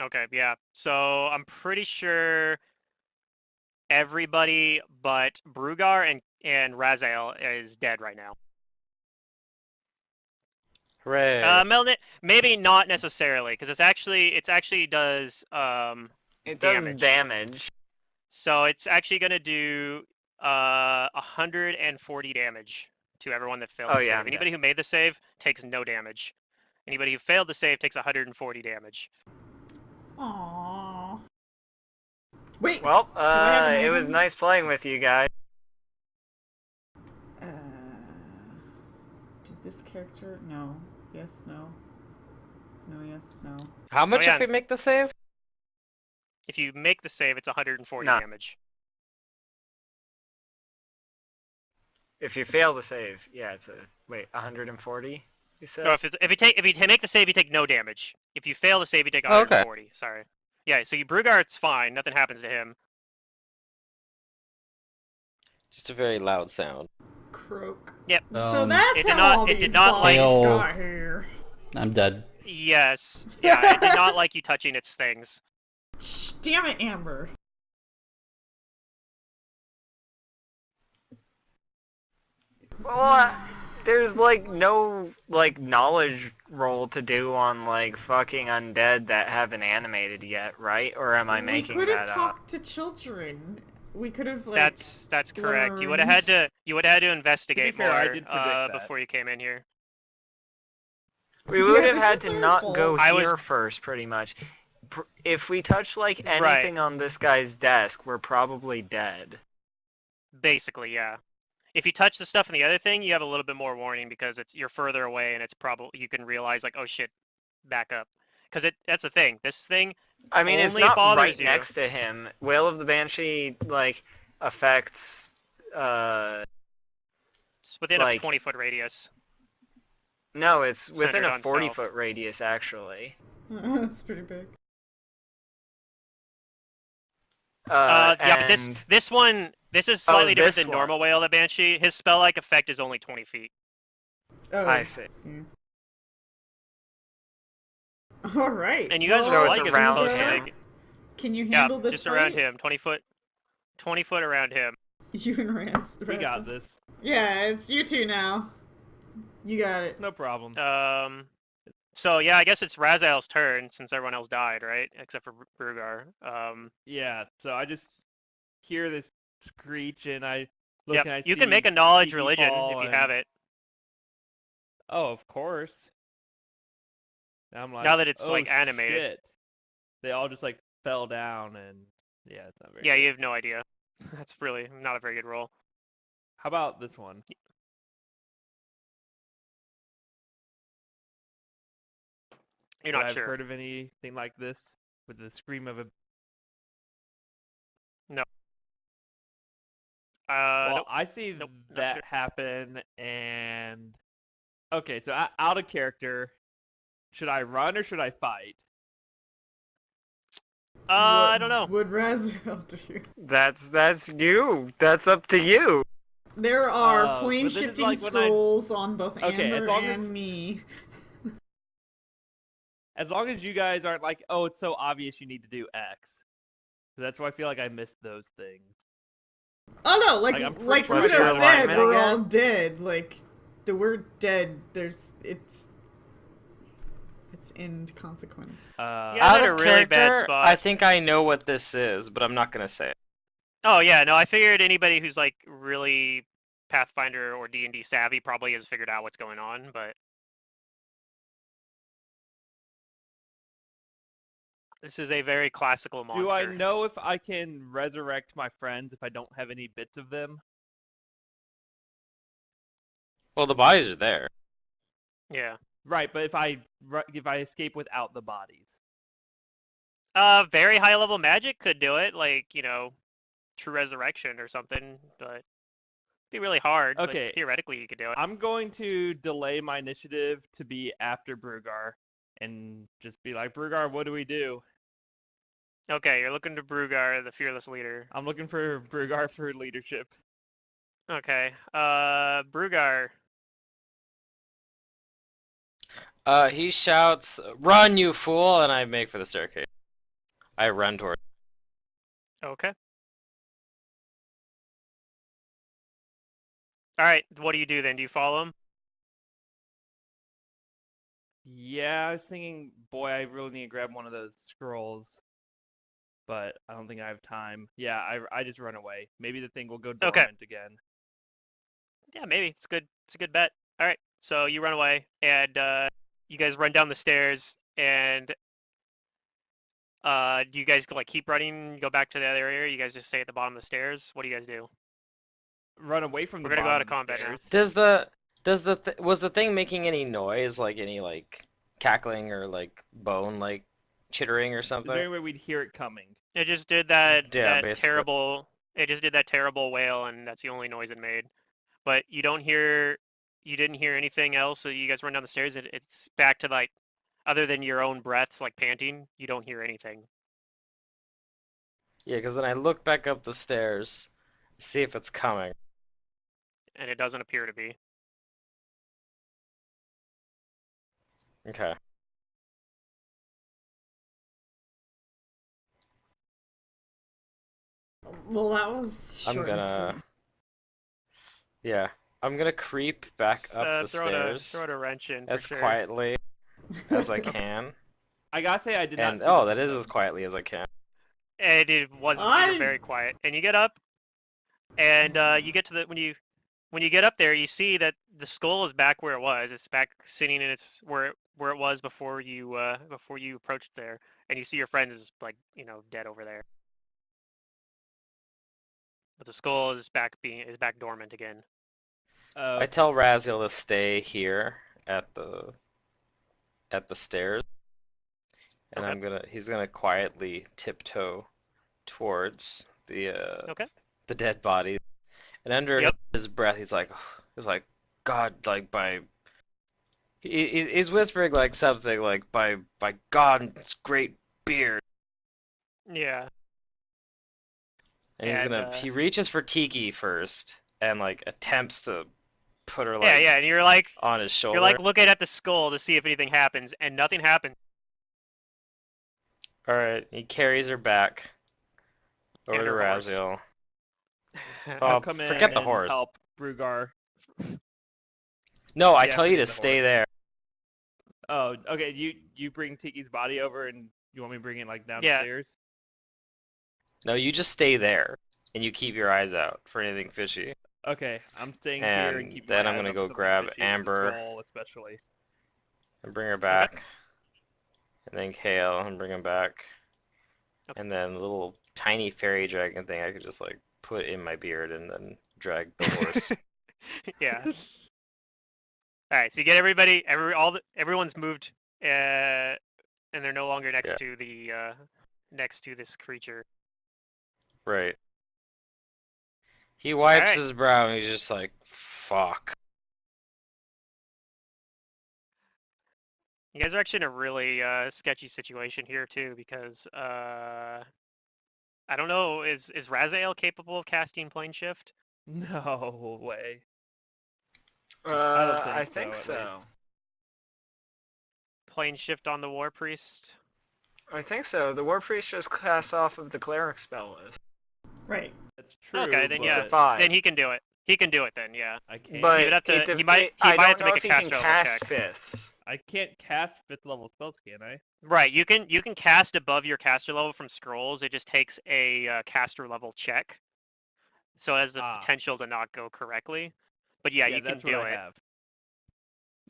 Okay, yeah. So I'm pretty sure everybody but Brugar and Raziel is dead right now. Hooray. Melnit, maybe not necessarily, because it actually does it does damage. So it's actually gonna do 140 damage to everyone that failed Oh, the yeah, save. I'm Anybody dead. who made the save takes no damage. Anybody who failed the save takes 140 damage. Aww. Wait. Well, do I have an it was item? nice playing with you guys. Did this character? No. Yes. No. No. Yes. No. How much yeah. if we make the save? If you make the save, it's 140 Nah. damage. If you fail the save, yeah, it's 140. You said. No, if you make the save, you take no damage. If you fail the save, you take Oh, okay. 140. Sorry. Yeah, so you Brugard's fine. Nothing happens to him. Just a very loud sound. Croak. Yep. So that's it did how not- all it did these not like- bodies got here. I'm dead. Yes. Yeah, it did not like you touching its things. Shh, damn it, Amber. Well, there's like no like knowledge roll to do on like fucking undead that haven't animated yet, right? Or am I making We could have that up? talked to children. We could have like. That's correct. You would have had to investigate fair, I more did predict that. before you came in here. We would Yeah, have had this to is not our go fault. here first, pretty much. If we touch like anything on this guy's desk, we're probably dead. Basically, yeah. If you touch the stuff in the other thing, you have a little bit more warning because you're further away and it's probably you can realize like, oh shit, back up. Because that's the thing. This thing I mean, it's only not bothers right you. next to him. Wail of the Banshee like affects It's within like- a 20-foot radius. no, it's within Centered a on 40-foot self. radius actually. That's pretty big. Yeah, but and this one is slightly different this than normal Wail of the Banshee. His spell-like effect is only 20 feet. Oh. I see. All right. And you guys So are it's like as around close him. big. Can you Yeah, handle this just fight? around him. 20 foot around him. You and Rance. We got this. Yeah, it's you two now. You got it. No problem. So yeah, I guess it's Raziel's turn since everyone else died, right? Except for Brugar. Yeah, so I just hear this screech and I look Yep. and I You see can make a knowledge Kiki religion fall if you and- have it. Oh, of course. Now I'm like, Now that it's oh, like animated. shit. They all just like fell down and yeah, it's not very Yeah, good. you have no idea. That's really not a very good roll. How about this one? You're Would not I have sure. heard of anything like this with the scream of a well, Nope. I see Nope, not that sure. happen, and okay, so out of character, should I run or should I fight? I don't know. What would Raziel do? That's you. That's up to you. There are but plane this is shifting like when I- scrolls on both Okay, as Amber long as- and me. As long as you guys aren't like, oh, it's so obvious you need to do X. So that's why I feel like I missed those things. Oh no, like I'm pretty like sure What's Rudo your said, alignment we're again? all dead. Like the word dead, it's end consequence. Yeah. Out I'm in of a really bad character, spot. I think I know what this is, but I'm not gonna say it. Oh yeah, no, I figured anybody who's like really Pathfinder or D&D savvy probably has figured out what's going on, but this is a very classical monster. Do I know if I can resurrect my friends if I don't have any bits of them? Well, the bodies are there. Yeah. Right, but if I escape without the bodies. Very high level magic could do it, like, True Resurrection or something, but it'd be really hard. Okay. But theoretically, you could do it. I'm going to delay my initiative to be after Brugar and just be like, Brugar, what do we do? Okay, you're looking to Brugar, the fearless leader. I'm looking for Brugar for leadership. Okay. Brugar. He shouts, "Run, you fool!" and I make for the staircase. I run toward. Okay. All right. What do you do then? Do you follow him? Yeah, I was thinking, boy, I really need to grab one of those scrolls. but I don't think I have time. Yeah, I just run away. Maybe the thing will go dormant again. Yeah, maybe it's good. It's a good bet. All right, so you run away, and you guys run down the stairs, and do you guys like keep running? Go back to the other area? You guys just stay at the bottom of the stairs? What do you guys do? Run away from We're the gonna go out of bottom combat now. stairs. Was the thing making any noise, like any like cackling or like bone like chittering or Is something? there any way we'd hear it coming? It just did that Yeah, that basically. terrible. It just did that terrible wail, and that's the only noise it made. But you don't hear. You didn't hear anything else. So you guys run down the stairs. It's back to like, other than your own breaths, like panting. You don't hear anything. Yeah, because then I look back up the stairs, see if it's coming. And it doesn't appear to be. Okay. Well, that was short and sweet. Yeah, I'm gonna creep back up the stairs Throw a wrench in as for sure. quietly as I can. I gotta say, I did not. And see that is as quietly as I can. And it wasn't. You were very quiet. And you get up, and you get to the when you get up there, you see that the skull is back where it was. It's back sitting in its where it was before you approached there, and you see your friend is like dead over there. But the skull is back dormant again. I tell Raziel to stay here at the stairs, and he's gonna quietly tiptoe towards the dead body, and under his breath he's like God, like he's whispering like something like by God's great beard. Yeah. And he reaches for Tiki first and like attempts to put her like and you're like on his shoulder. You're like looking at the skull to see if anything happens, and nothing happens. All right, he carries her back over to Raziel. I'll come in forget the and horse. Help Brugar. No, I tell you to stay there. Oh, okay. You bring Tiki's body over, and you want me to bring it like downstairs? No, you just stay there, and you keep your eyes out for anything fishy. Okay, I'm staying here and keep. Then I'm gonna go grab Amber, skull especially, and bring her back, and then Kael and bring him back, and then the little tiny fairy dragon thing I could just like put in my beard and then drag the horse. Yeah. All right, so you get everyone's moved, and they're no longer next to the next to this creature. Right. He wipes his brow and he's just like, fuck. You guys are actually in a really sketchy situation here too, because I don't know, is Raziel capable of casting plane shift? No way. I think so. Plane shift on the War Priest? I think so. The War Priest just casts off of the cleric spell list. Right. That's true. Okay, then yeah. Then he can do it. He can do it then, yeah. I can't. But he might have to make a caster level check. Fifths. I can't cast 5th level spells, can I? Right, you can cast above your caster level from scrolls. It just takes a caster level check, so it has the potential to not go correctly. But yeah, you can do it.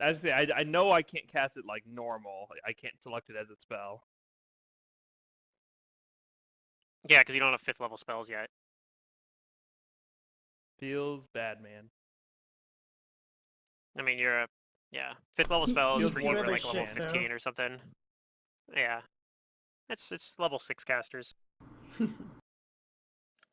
I know I can't cast it like normal. I can't select it as a spell. Yeah, because you don't have 5th level spells yet. Feels bad, man. I mean, you're 5th level spells for you are like level 15 or something. Yeah, it's level 6 casters.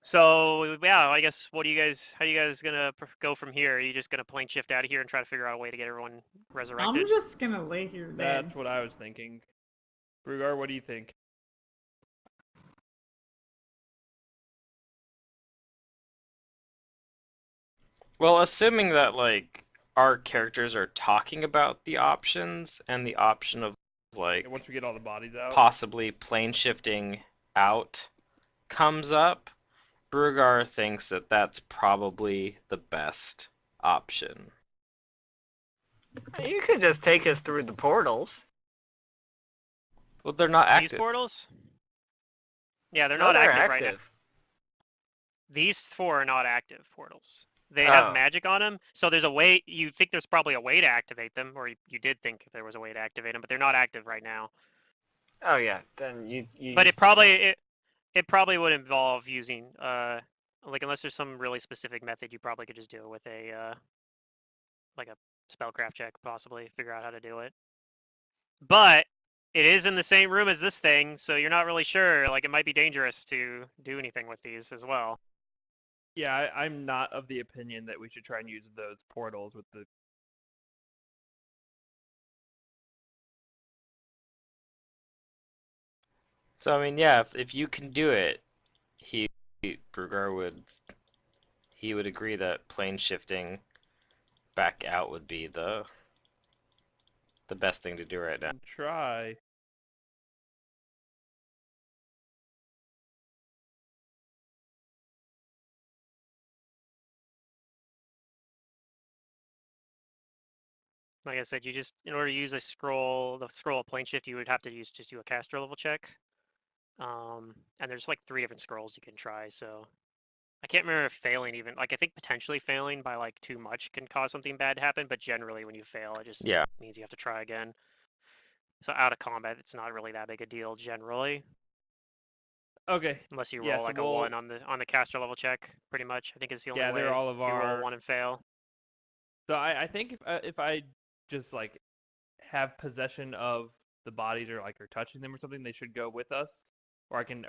So yeah, I guess how are you guys gonna go from here? Are you just gonna plane shift out of here and try to figure out a way to get everyone resurrected? I'm just gonna lay here dead. That's what I was thinking. Brugar, what do you think? Well, assuming that like our characters are talking about the options and the option of like once we get all the bodies out, possibly plane shifting out comes up, Brugar thinks that that's probably the best option. You could just take us through the portals. Well, they're not active. These portals? Yeah, they're No, not they're active right now. active. These 4 are not active portals. They have magic on them, so there's a way. You think there's probably a way to activate them, or you did think there was a way to activate them, but they're not active right now. Oh yeah, then you. But it probably would involve using like unless there's some really specific method, you probably could just do it with a like a spellcraft check, possibly figure out how to do it. But it is in the same room as this thing, so you're not really sure. Like, it might be dangerous to do anything with these as well. Yeah, I'm not of the opinion that we should try and use those portals with the... So, I mean, yeah, if you can do it, Brugar would agree that plane shifting back out would be the best thing to do right now. Try. Like I said, you just, in order to use the scroll of plane shift, you would have to just do a caster level check. And there's like 3 different scrolls you can try, so I can't remember if failing even, like I think potentially failing by like too much can cause something bad to happen, but generally when you fail, it just means you have to try again. So out of combat, it's not really that big a deal generally. Okay. Unless you roll like a 1 on the caster level check, pretty much. I think is the only way. They're all of if you roll 1 and fail. So I think if I just like have possession of the bodies or touching them or something, they should go with us. Or I can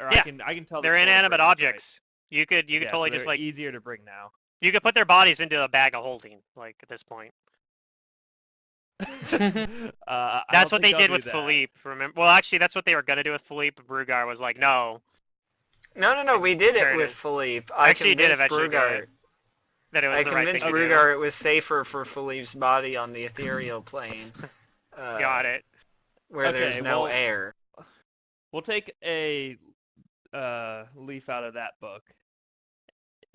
tell they're inanimate objects. Right? You could totally so just like easier to bring now. You could put their bodies into a bag of holding, like at this point. That's what they did with Philippe. Remember? Well, actually, that's what they were gonna do with Philippe. Brugar was like, no. No. We did it with Philippe. Actually, did eventually Brugar that it was the right thing to do. I convinced Brugar it was safer for Philippe's body on the ethereal plane. Got it. Where there's no air. We'll take a leaf out of that book.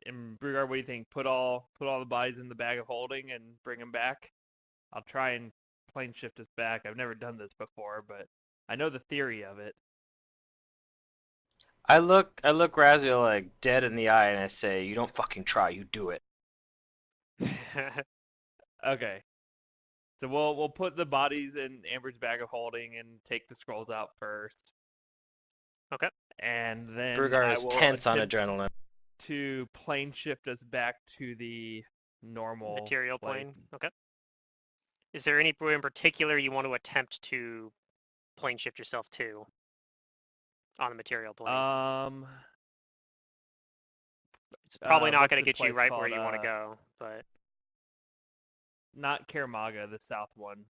And Brugar, what do you think? Put all the bodies in the bag of holding and bring them back. I'll try and plane shift us back. I've never done this before, but I know the theory of it. I look Raziel like dead in the eye and I say, "You don't fucking try, you do it." Okay. So we'll put the bodies in Amber's bag of holding and take the scrolls out first. Okay. And then Brugar is tense on adrenaline. To plane shift us back to the normal material plane. Okay. Is there any in particular you want to attempt to plane shift yourself to on the material plane? It's probably not going to get you right where you want to go, but not Kaer Maga, the south one.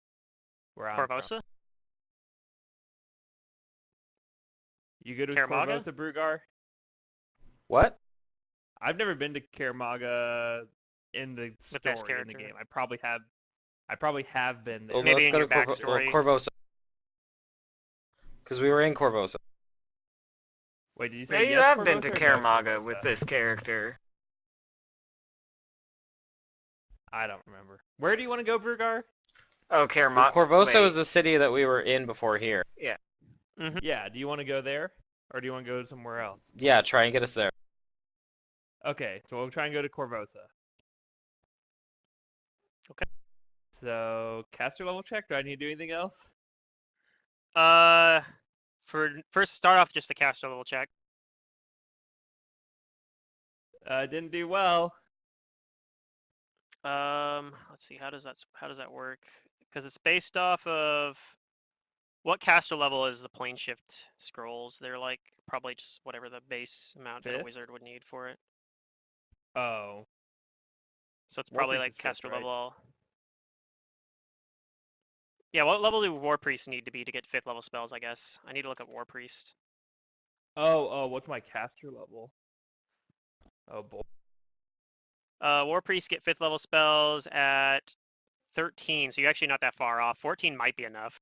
Corvosa? You good with Corvosa, Brugar? What? I've never been to Kaer Maga in the story in the game. I probably have been there. Well, maybe let's in go your to backstory. Corvosa. Because we were in Corvosa. Wait, did you say Maybe yes, you have Corvosa, been to Kaer Maga Corvosa? with this character. I don't remember. Where do you want to go, Brugar? Oh, Kaer Maga. Corvosa was the city that we were in before here. Yeah. Mm-hmm. Yeah, do you want to go there? Or do you want to go somewhere else? Yeah, try and get us there. Okay, so we'll try and go to Corvosa. Okay. So, caster level check? Do I need to do anything else? First start off just the caster level check. Didn't do well. Let's see, how does that work? Because it's based off of what caster level is the plane shift scrolls? They're like probably just whatever the base amount that a wizard would need for it. Oh. So it's probably like caster level. Yeah, what level do War Priests need to be to get 5th level spells, I guess? I need to look up War Priest. Oh, what's my caster level? Oh boy. War Priests get 5th level spells at 13, so you're actually not that far off. 14 might be enough.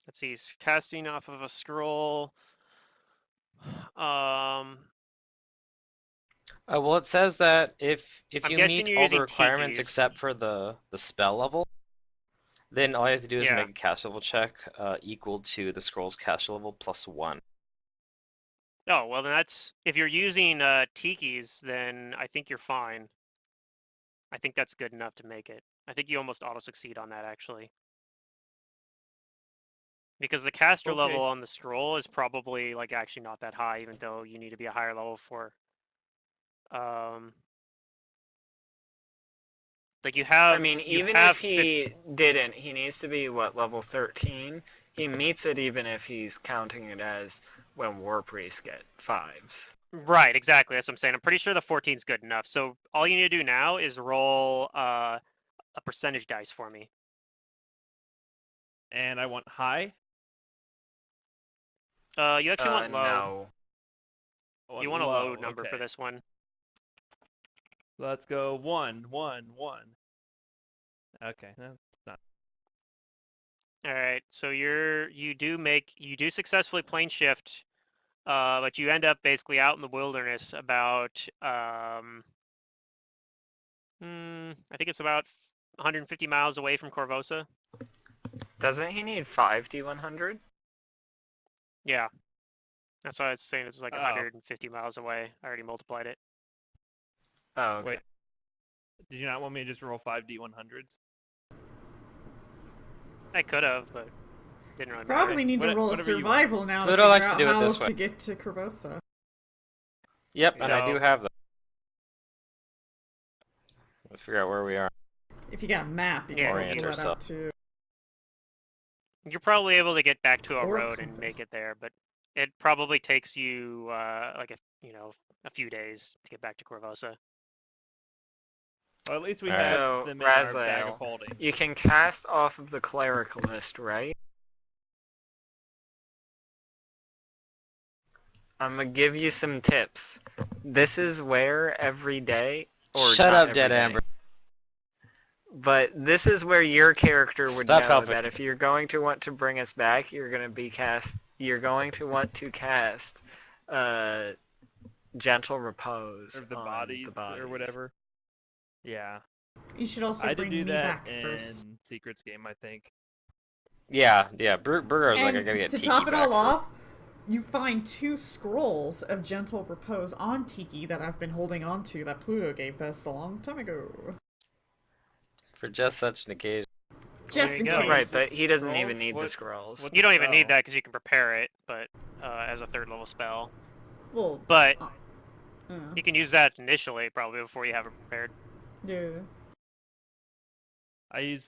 Let's see, he's casting off of a scroll. Well, it says that if I'm you guessing meet you're all the using requirements TGs. except for the spell level, Then all you have to do is make a caster level check equal to the scroll's caster level plus 1. Oh, well then that's, if you're using Tiki's, then I think you're fine. I think that's good enough to make it. I think you almost auto-succeed on that, actually. Because the caster level on the scroll is probably, like, actually not that high, even though you need to be a higher level for... Like, you have... I mean, even if he didn't, he needs to be, what, level 13? He meets it even if he's counting it as when War Priests get 5s. Right, exactly. That's what I'm saying. I'm pretty sure the 14 is good enough. So all you need to do now is roll a percentage dice for me. And I want high? You actually want No. low. You want a low number for this one. Let's go 1, 1, 1. Okay, that's not. All right, so you do successfully plane shift, but you end up basically out in the wilderness about I think it's about 150 miles away from Corvosa. Doesn't he need 5 D100? Yeah, that's why I was saying it's like 150 miles away. I already multiplied it. Oh, okay. Wait. Did you not want me to just roll 5 D100s? I could have, but didn't really Probably matter. need to roll a survival now to Pluto figure likes to out do it how this way. to get to Corvosa. Yep, and I do have that. Let's figure out where we are. If you got a map, you can orient pull that yourself. out too. You're probably able to get back to a Or road and make it there, but it probably takes you like a few days to get back to Corvosa. Well, at least we have them in our bag of holding. You can cast off of the cleric list, right? I'm gonna give you some tips. This is where every day, or shut not up, Dead day, Amber. But this is where your character would Stop know helping. that if you're going to want to bring us back, you're going to want to cast Gentle Repose or the on bodies, the bodies or whatever. Yeah. You should also bring me back in first. Secrets game, I think. Yeah. Burger was like, I And gotta get to Tiki top it back all for... off, you find 2 scrolls of Gentle Repose on Tiki that I've been holding on to that Pluto gave us a long time ago. For just such an occasion. Just in case. Right, but he doesn't even need the scrolls. You don't even need that because you can prepare it, but as a 3rd level spell. Well, but you can use that initially, probably before you have it prepared. Yeah. I use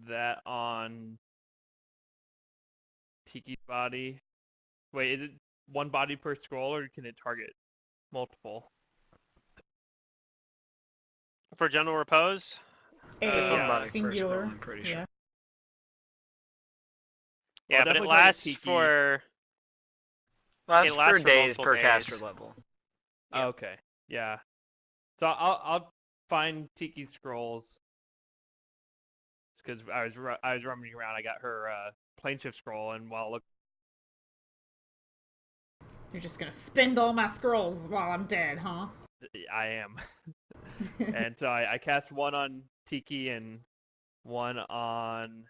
that on Tiki's body. Wait, is it one body per scroll, or can it target multiple? For Gentle Repose? Singular. I'm pretty sure. Yeah, but it lasts for... Lasts for days per caster level. Yeah. Oh, okay, yeah. So I'll find Tiki scrolls because I was rummaging around. I got her plane shift scroll, and You're just gonna spend all my scrolls while I'm dead, huh? I am. And so I cast one on Tiki and one on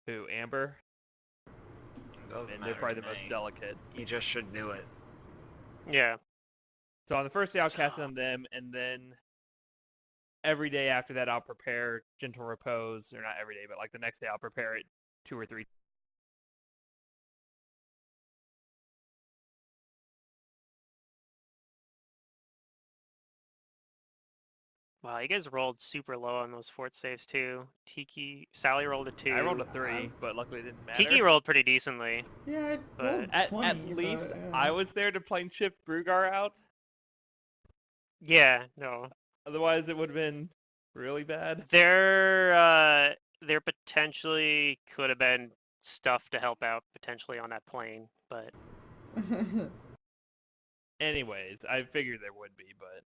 Amber. And they're probably the most delicate. You just should do it. Yeah. So on the first day I'll cast it on them, and then every day after that I'll prepare Gentle Repose, or not every day, but like the next day I'll prepare it 2 or 3. Wow, you guys rolled super low on those fort saves too. Sally rolled a 2. I rolled a 3, but luckily it didn't matter. Tiki rolled pretty decently. Yeah, I rolled 20. At least I was there to plane shift Brugar out. Yeah, no. Otherwise it would have been really bad. There potentially could have been stuff to help out potentially on that plane, but... Anyways, I figured there would be, but...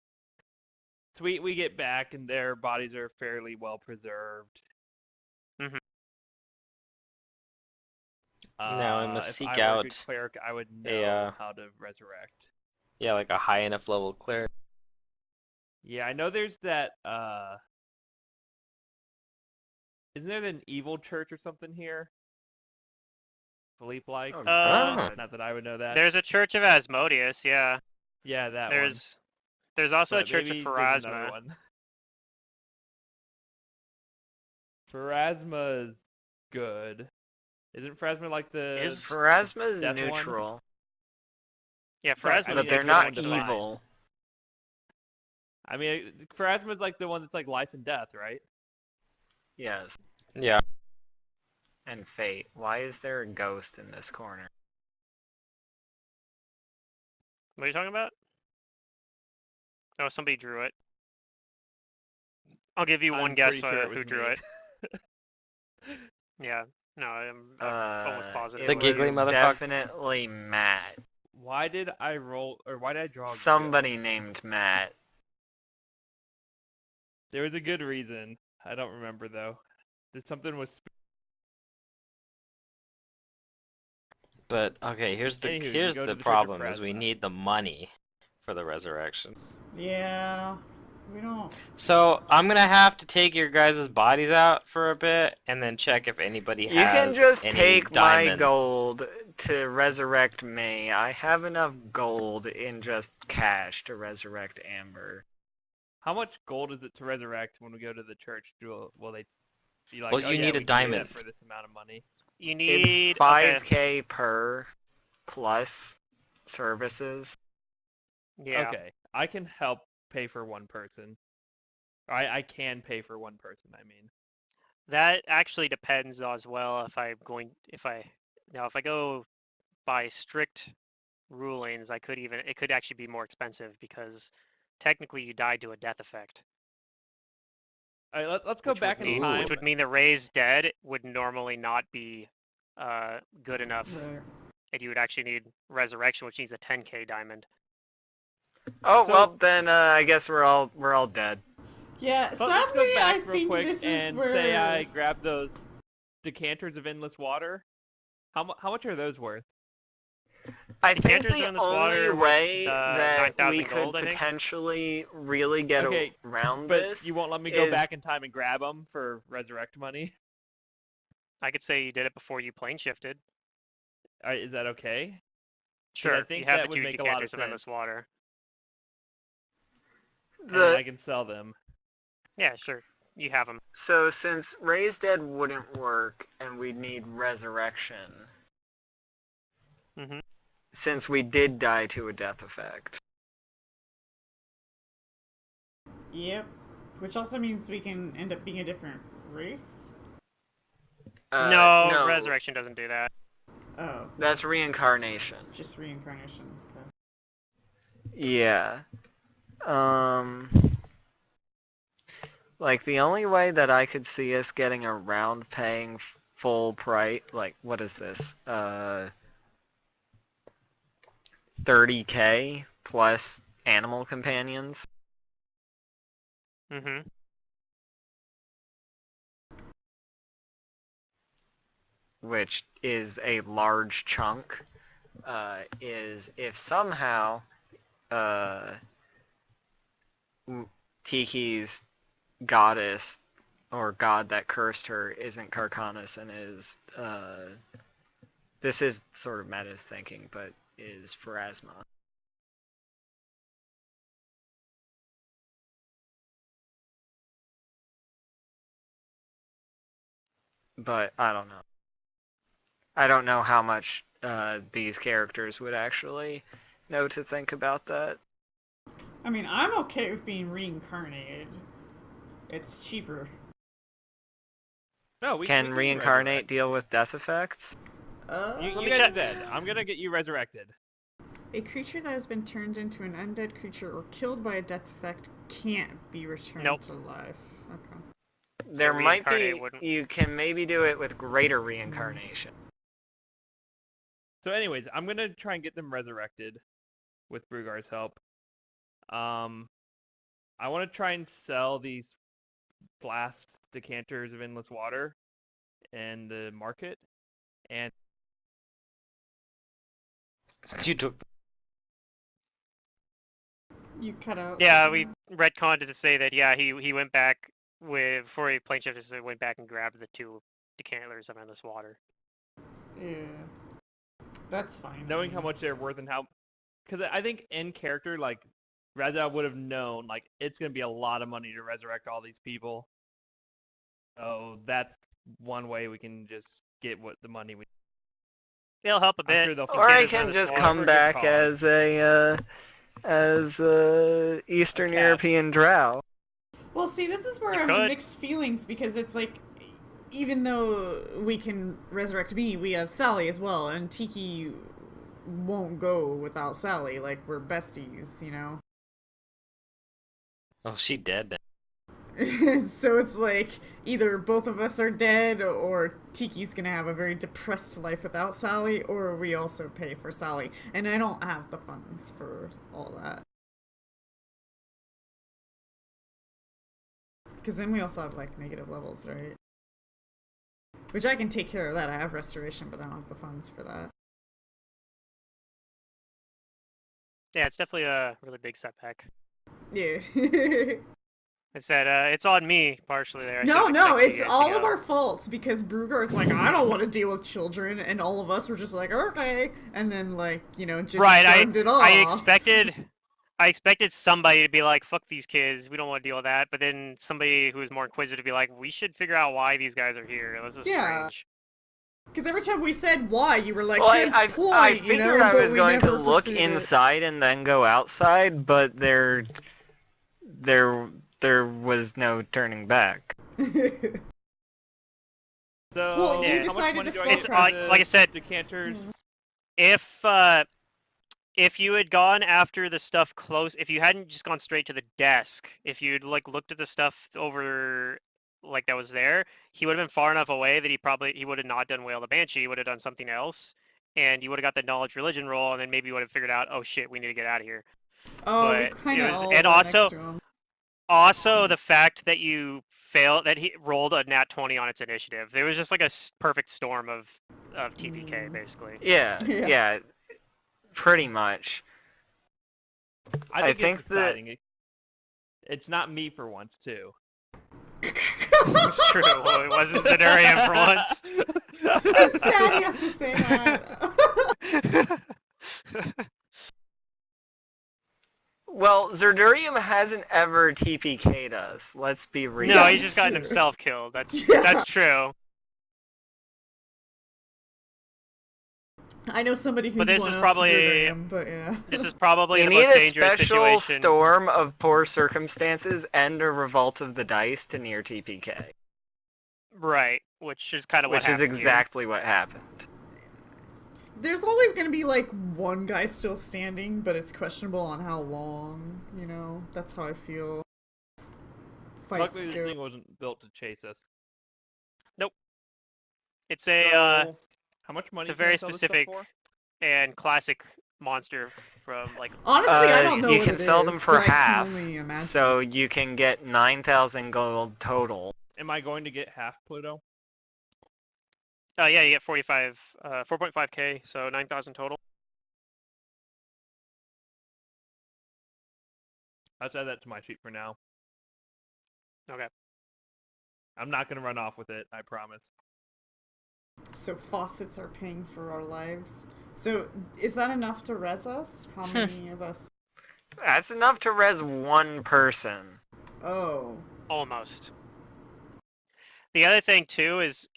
So we get back, and their bodies are fairly well preserved. Mm-hmm. Now I must if seek I were a out good cleric, I would know how to resurrect. Yeah, like a high enough level cleric. Yeah, I know there's that Isn't there an evil church or something here? Philippe like? Oh, Not that I would know that. There's a Church of Asmodeus, yeah. Yeah, that There's one. also a But Church of maybe there's another Pharasma. one. Pharasma's good. Isn't Pharasma like the Pharasma's death neutral. one? Yeah, Sorry, Pharasma's But they're neutral not and divine. evil. I mean, Pharasma's like the one that's like life and death, right? Yes. Yeah. And fate. Why is there a ghost in this corner? What are you talking about? Oh, somebody drew it. I'll give you one I'm guess pretty sure it who was drew me. it. Yeah. No, I'm almost positive. The It was giggly motherfucker. definitely Matt. Why did I roll, or why did I draw? Somebody ghosts? named Matt. There was a good reason. I don't remember though. Did something with? But okay, here's Anywho, you the go to the Church of problem is we Pharasma. need the money for the resurrection. Yeah, we don't. So I'm gonna have to take your guys' bodies out for a bit and then check if anybody You can has just any take diamond. my gold to resurrect me. I have enough gold in just cash to resurrect Amber. How much gold is it to resurrect when we go to the church? Will they be like, Well, oh you yeah, need a we can do that diamond. for this amount of money? You need It's 5k per plus services. Yeah. Okay, I can help pay for one person. I can pay for one person. I mean, That actually depends as well if I go by strict rulings, it could actually be more expensive because technically you died to a death effect. all right, let's go back in time. Which would mean the raised dead would normally not be good enough, Right. and you would actually need resurrection, which needs a 10k diamond. Oh So- well, then I guess we're all dead. Yeah, But let's sadly, go back I real think quick this is and where. say I grab those decanters of endless water. How much are those worth? I think Decanters the of endless only water way worth, that 9,000 we could gold, I think. potentially really get Okay, around But this you won't let me go is- back in time and grab them for resurrect money. I could say you did it before you plane shifted. All right, is that okay? Sure, think you have that the would two make a lot of decanters of endless sense. water. And I can sell them. Yeah, sure, you have them. So since Raised Dead wouldn't work and we'd need resurrection, Mm-hmm. since we did die to a death effect. Yep. Which also means we can end up being a different race. No, resurrection doesn't do that. Oh, That's reincarnation. just reincarnation. Okay. Yeah. Like the only way that I could see us getting around paying full price, like what is this? 30k plus animal companions. Mm-hmm. Which is a large chunk, is if somehow Tiki's goddess or god that cursed her isn't Carcanus and is this is sort of meta thinking, but is Pharasma. But I don't know. I don't know how much these characters would actually know to think about that. I mean, I'm okay with being reincarnated. It's cheaper. No, we Can can reincarnate resurrect. deal with death effects? You me guys check. are dead. I'm gonna get you resurrected. A creature that has been turned into an undead creature or killed by a death effect can't be returned to life. Okay. There might be. reincarnate wouldn't- You can maybe do it with greater reincarnation. So, anyways, I'm gonna try and get them resurrected with Brugar's help. I want to try and sell these flask decanters of endless water in the market, and You took. You cut out. Yeah, we retconned it to say that he went back before he plane shifted, so went back and grabbed the 2 decanters of endless water. Yeah, that's fine. Knowing how much they're worth and how, because I think in character, like Raziel would have known, like it's gonna be a lot of money to resurrect all these people. So that's one way we can just get what the money we. It'll help a bit. Sure or I can just come back as a Eastern European drow. Well, see, this is where I have mixed feelings, because it's like, even though we can resurrect me, we have Sally as well, and Tiki won't go without Sally. Like, we're besties, you know? Oh, she dead then. So it's like, either both of us are dead, or Tiki's gonna have a very depressed life without Sally, or we also pay for Sally. And I don't have the funds for all that. Because then we also have, like, negative levels, right? Which I can take care of that. I have restoration, but I don't have the funds for that. Yeah, it's definitely a really big setback. Yeah. I said, it's on me, partially there. No, it's all of our faults, because Brugger's like, I don't want to deal with children, and all of us were just like, okay, and then, like, you know, just shrugged it off. I expected somebody to be like, fuck these kids, we don't want to deal with that, but then somebody who was more inquisitive to be like, we should figure out why these guys are here. This is strange. Because every time we said why, you were like, well, good point, I figured I was going to look pursued inside and then go outside, but there was no turning back. So, well, you yeah. decided to It's like I said, decanters. If you had gone after the stuff close, if you hadn't just gone straight to the desk, if you'd like looked at the stuff over like that was there, he would have been far enough away that he would have not done Whale the Banshee, he would have done something else, and you would have got the knowledge religion roll, and then maybe you would have figured out, oh shit, we need to get out of here. Oh, we kind of all and were next to him. Also the fact that he rolled a nat 20 on its initiative. There was just like a perfect storm of TPK basically. Yeah. Pretty much. I think that it's not me for once too. It's true. Well, it wasn't Zenurium for once. It's sad you have to say that. Well, Zerdurium hasn't ever TPK'd us. Let's be real. No, he's just gotten himself killed. That's true. I know somebody who's but this is probably Zerdurium, but yeah. This is probably the most dangerous situation. You need a special storm of poor circumstances and a revolt of the dice to near TPK. Right, which is kind of what happened. Which is exactly what happened. There's always going to be, like, one guy still standing, but it's questionable on how long, you know? That's how I feel. Luckily, this thing wasn't built to chase us. Nope. It's a, how much money? It's a very specific and classic monster from, like... Honestly, I don't know you what can it sell is, them for half, so you can get 9,000 gold total. Am I going to get half Pluto? Yeah, you get 4.5k, so 9,000 total. I'll add that to my sheet for now. Okay. I'm not going to run off with it, I promise. So faucets are paying for our lives. So is that enough to res us? How many of us? That's enough to res one person. Oh. Almost. The other thing too is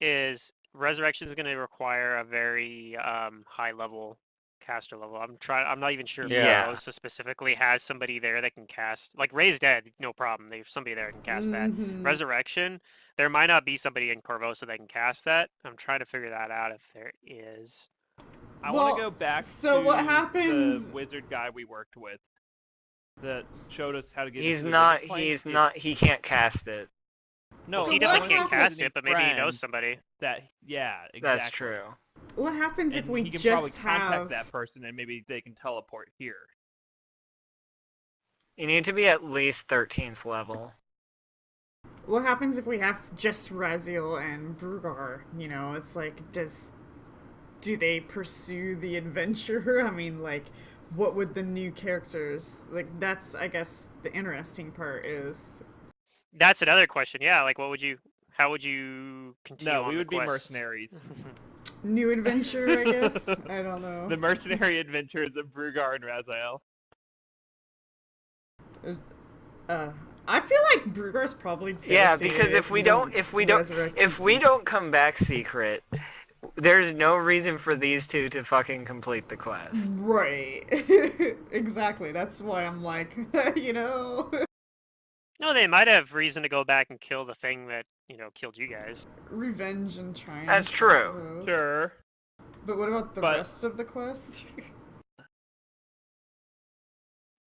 Resurrection is going to require a very high level caster level. I'm not even sure if Corvosa specifically has somebody there that can cast. Like Ray's dead, no problem. There's somebody there that can cast that. Resurrection, there might not be somebody in Corvosa that can cast that. I'm trying to figure that out if there is. I want to go back to what happens... the wizard guy we worked with that showed us how to get. He can't cast it. No, he definitely can't cast it, but maybe he knows somebody. Exactly. That's true. What happens if we he can just probably contact that person and maybe they can teleport here? You need to be at least 13th level. What happens if we have just Raziel and Brugar? You know, it's like, do they pursue the adventure? I mean, like, what would the new characters... Like, that's, I guess, the interesting part is... That's another question. Yeah, like how would you continue on we the would be quest? mercenaries. New adventure, I guess. I don't know. The mercenary adventures of Brugar and Raziel. I feel like Brugar's probably because if we don't come back secret, there's no reason for these two to fucking complete the quest. Right. Exactly. That's why I'm like, No, they might have reason to go back and kill the thing that, killed you guys. Revenge and triumph. That's true. Sure. But what about the rest of the quest?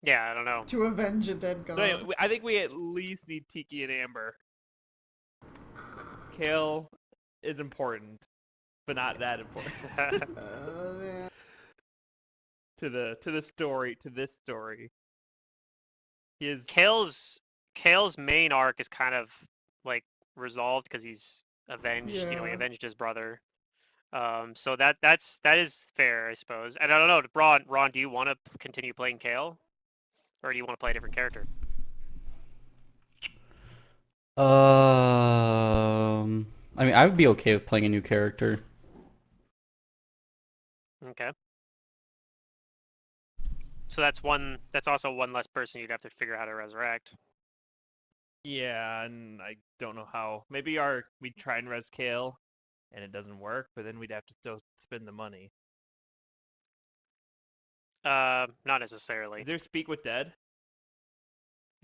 Yeah, I don't know. To avenge a dead god. So anyway, I think we at least need Tiki and Amber. Kael is important, but not that important. Man. To this story. Kael's main arc is kind of like resolved because he's avenged. He avenged his brother. So that is fair, I suppose. And I don't know, Ron, do you want to continue playing Kael, or do you want to play a different character? I mean, I would be okay with playing a new character. Okay. So that's also one less person you'd have to figure out how to resurrect. Yeah, and I don't know how. Maybe we try and res Kael, and it doesn't work, but then we'd have to still spend the money. Not necessarily. Is there Speak with Dead?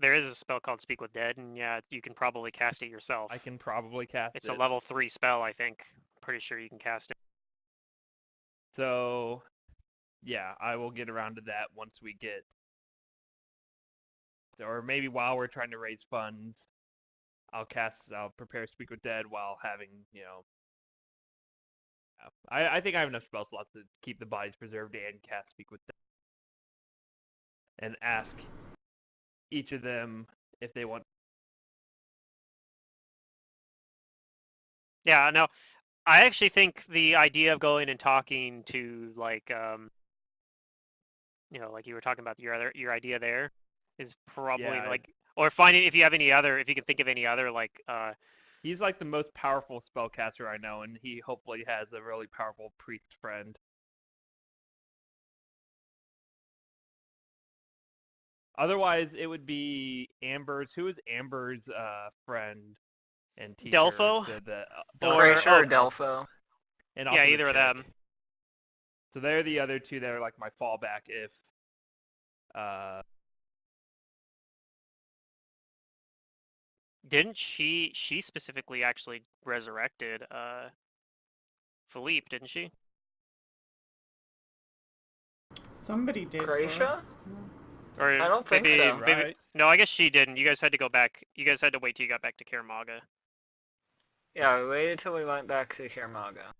There is a spell called Speak with Dead, and yeah, you can probably cast it yourself. I can probably cast it. It's a level 3 spell, I think. Pretty sure you can cast it. So, yeah, I will get around to that once we get... Or maybe while we're trying to raise funds, I'll prepare Speak with Dead while having, I think I have enough spell slots to keep the bodies preserved and cast Speak with Dead. And ask each of them if they want. Yeah, no, I actually think the idea of going and talking to like like you were talking about your idea there is probably or finding if you can think of any other like he's like the most powerful spellcaster I know, and he hopefully has a really powerful priest friend. Otherwise, it would be Amber's. Who is Amber's friend and teacher? Delpho? Or Delpho. And yeah, either of them. So they're the other two that are like my fallback if... Didn't she specifically actually resurrected Philippe, didn't she? Somebody did. Croatia? Or I don't think so. Maybe, no, I guess she didn't. You guys had to go back. You guys had to wait till you got back to Kaer Maga. Yeah, we waited till we went back to Kaer Maga.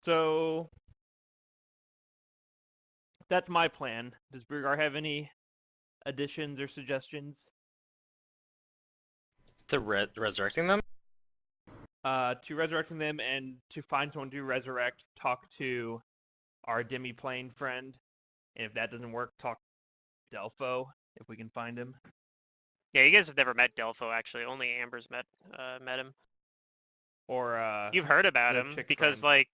So that's my plan. Does Brugar have any additions or suggestions? To resurrecting them? To resurrecting them and to find someone to resurrect, talk to our demi-plane friend, and if that doesn't work, talk to Delpho, if we can find him. Yeah, you guys have never met Delpho, actually. Only Amber's met him. Or you've heard about him because friend.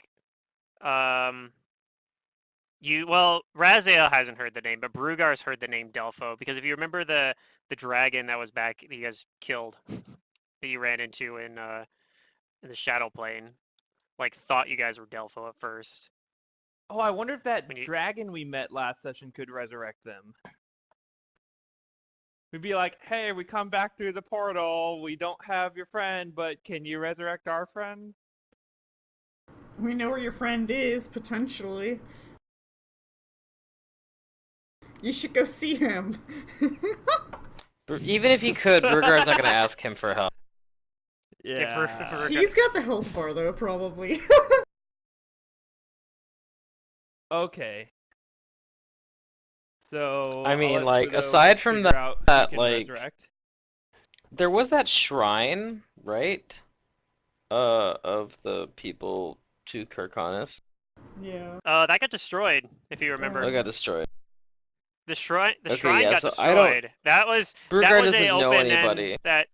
Raziel hasn't heard the name, but Brugar's heard the name Delpho because if you remember the dragon that was back that you guys killed, that you ran into in the Shadow Plane, like thought you guys were Delpho at first. Oh, I wonder if that dragon we met last session could resurrect them. We'd be like, hey, we come back through the portal, we don't have your friend, but can you resurrect our friend? We know where your friend is, potentially. You should go see him. Even if he could, Brugar's not gonna ask him for help. Yeah. He's got the health bar, though, probably. Okay. So I mean, like, aside from that, like, resurrect. There was that shrine, right? Of the people to Kirkonis. Yeah. That got destroyed, if you remember. It got destroyed. The shrine Okay, yeah, got so destroyed. That was Brugar a doesn't know open anybody. end that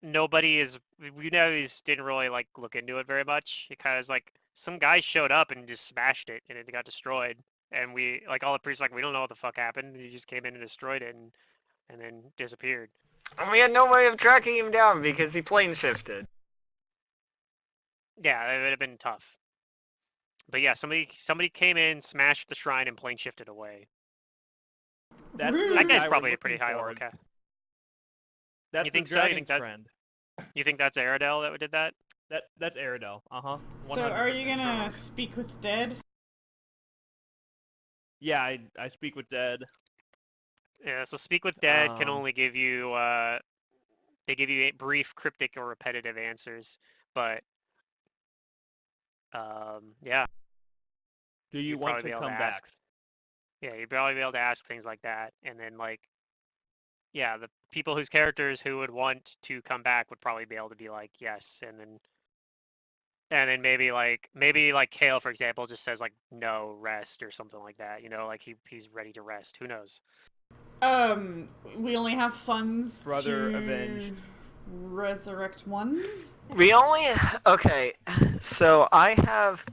nobody is. We didn't really like look into it very much because like some guy showed up and just smashed it and it got destroyed. And we like all the priests like we don't know what the fuck happened. He just came in and destroyed it and then disappeared. And we had no way of tracking him down because he plane shifted. Yeah, it would have been tough. But yeah, somebody came in, smashed the shrine, and plane shifted away. That's That guy's guy probably we're a pretty looking high for. level cat. That's You think the so? You dragon's think that? friend. You think that's Aradel that did that? That's Aradel. So are you 100%. gonna speak with Dead? Yeah, I speak with Dead. Yeah. So speak with dead can only give you they give you brief, cryptic, or repetitive answers. But yeah. Do you You'd want probably to be able come to back? ask. Yeah, you'd probably be able to ask things like that, and then like, yeah, the people whose characters who would want to come back would probably be able to be like yes, and then maybe like Kael, for example, just says like no, rest or something like that. You know, like he's ready to rest. Who knows? We only have funds Brother to avenged. resurrect one. We only okay. So I have.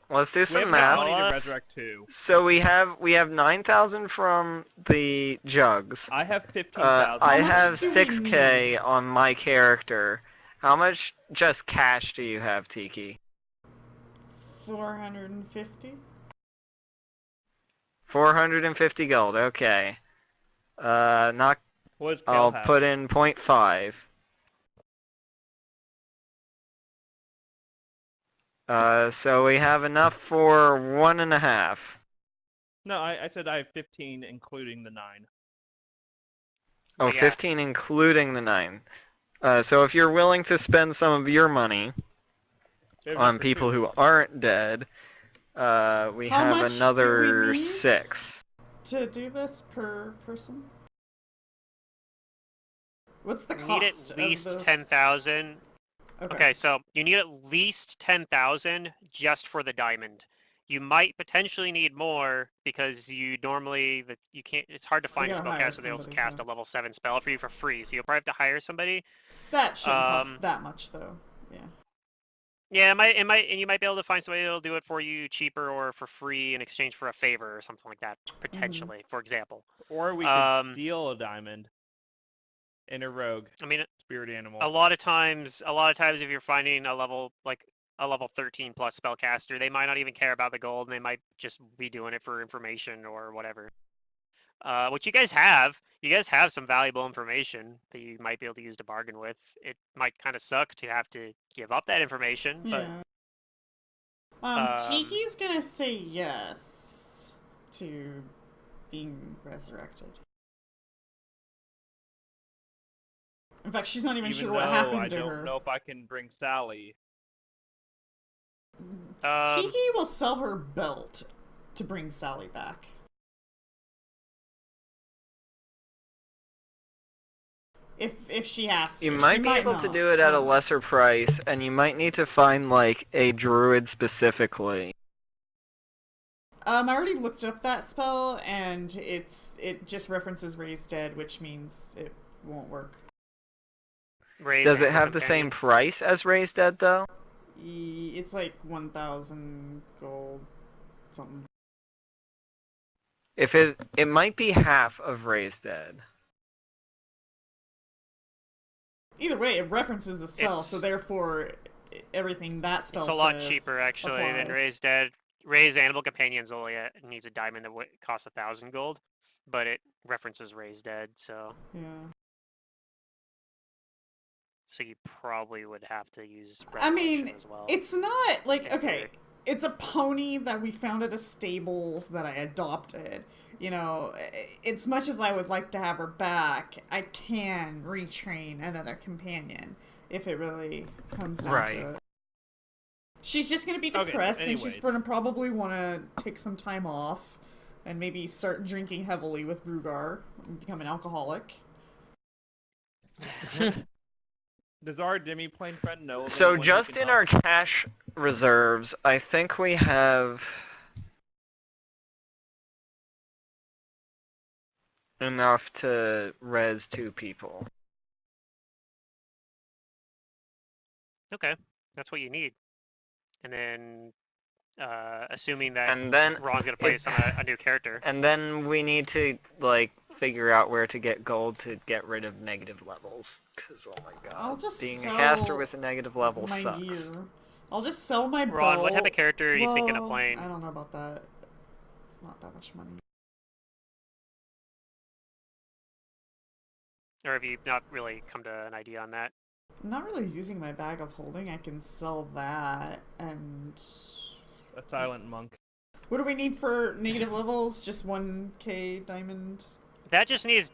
Let's do We some have math. enough money to resurrect 2. So we have 9,000 from the jugs. I have 15,000. I much have do we 6K need? on my character. How much just cash do you have, Tiki? 450. 450 gold. Okay. Not. What does Kael I'll have? put in 0.5. So we have enough for 1.5. No, I said I have 15, including the 9. Oh, Yeah. 15 including the 9. So if you're willing to spend some of your money on people who aren't dead, we How have much another do we need 6. to do this per person? What's the You cost? need at least of this? 10,000. Okay. Okay, so you need at least 10,000 just for the diamond. You might potentially need more because you normally you can't. It's hard to find a gotta hire spellcaster that will somebody, cast yeah. a level 7 spell for you for free. So you'll probably have to hire somebody. That shouldn't cost that much, though. Yeah. Yeah, and you might be able to find somebody that'll do it for you cheaper or for free in exchange for a favor or something like that. Potentially, for example. Or we could steal a diamond in a rogue. I mean, spirit animal. a lot of times, if you're finding a level 13 plus spellcaster, they might not even care about the gold, and they might just be doing it for information or whatever. What you guys have some valuable information that you might be able to use to bargain with. It might kind of suck to have to give up that information, but Tiki's gonna say yes to being resurrected. In fact, she's not even sure what happened to her. I don't know if I can bring Sally. Tiki will sell her belt to bring Sally back. If she has to. You might be able to do it at a lesser price, and you might need to find, like, a druid specifically. I already looked up that spell, and it just references Raise Dead, which means it won't work. Does it have the same price as Raise Dead, though? It's like 1,000 gold, something. If it might be half of Raise Dead. Either way, it references the spell, so therefore everything that spell says. It's a lot cheaper actually than Raise Dead. Raise Animal Companions only needs a diamond that costs 1,000 gold, but it references Raise Dead, so. Yeah. So you probably would have to use Revelation as well. It's not like okay. It's a pony that we found at a stables that I adopted. You know, as much as I would like to have her back, I can retrain another companion if it really comes down to it. She's just going to be depressed, and she's going to probably want to take some time off and maybe start drinking heavily with Brugar and become an alcoholic. Does our demi-plane friend know? So just in our cash reserves, I think we have enough to res 2 people. Okay, that's what you need. And then, assuming that And then Ron's gonna play a new character. And then we need to like figure out where to get gold to get rid of negative levels. Cause oh my god, being a caster with a negative level sucks. Gear. I'll just sell my Ron, bow. what type of character are you thinking of playing? I don't know about that. It's not that much money. Or have you not really come to an idea on that? I'm not really using my bag of holding. I can sell that and... A silent monk. What do we need for negative levels? Just 1k diamond? That just needs...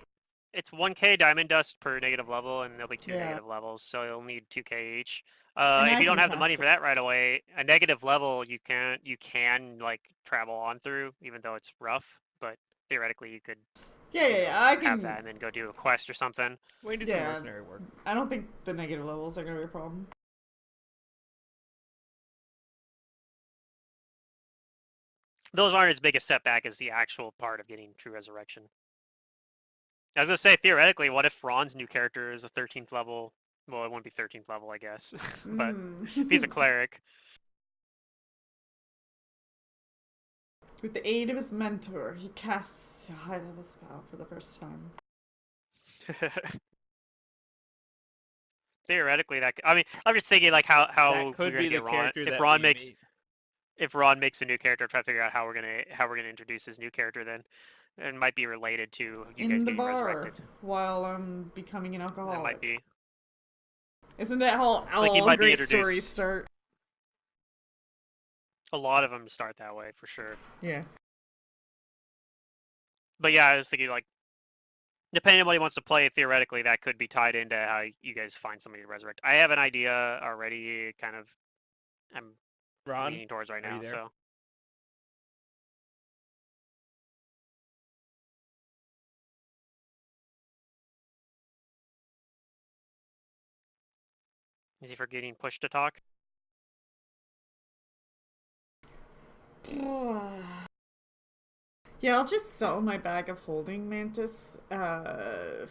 It's 1k diamond dust per negative level, and there'll be 2 negative levels, so you'll need 2k each. If you don't have the money for that right away, a negative level you can like travel on through, even though it's rough, but theoretically you could I can have that and then go do a quest or something. We can do some mercenary work. I don't think the negative levels are gonna be a problem. Those aren't as big a setback as the actual part of getting true resurrection. I was gonna say, theoretically, what if Ron's new character is a 13th level? Well, it wouldn't be 13th level, I guess, but if he's a cleric. With the aid of his mentor, he casts a high-level spell for the first time. Theoretically, I mean, I'm just thinking like how that could we're be gonna the get Ron. character If that Ron we makes meet. If Ron makes a new character, try to figure out how we're gonna introduce his new character. Then it might be related to you guys getting resurrected. While I'm becoming an alcoholic. That might be. Isn't that how all great stories start? A lot of them start that way, for sure. Yeah. But yeah, I was thinking, like, depending on what he wants to play, theoretically, that could be tied into how you guys find somebody to resurrect. I have an idea already, kind of, I'm leaning towards right now, so. Is he forgetting push to talk? Yeah, I'll just sell my bag of holding, Mantis, to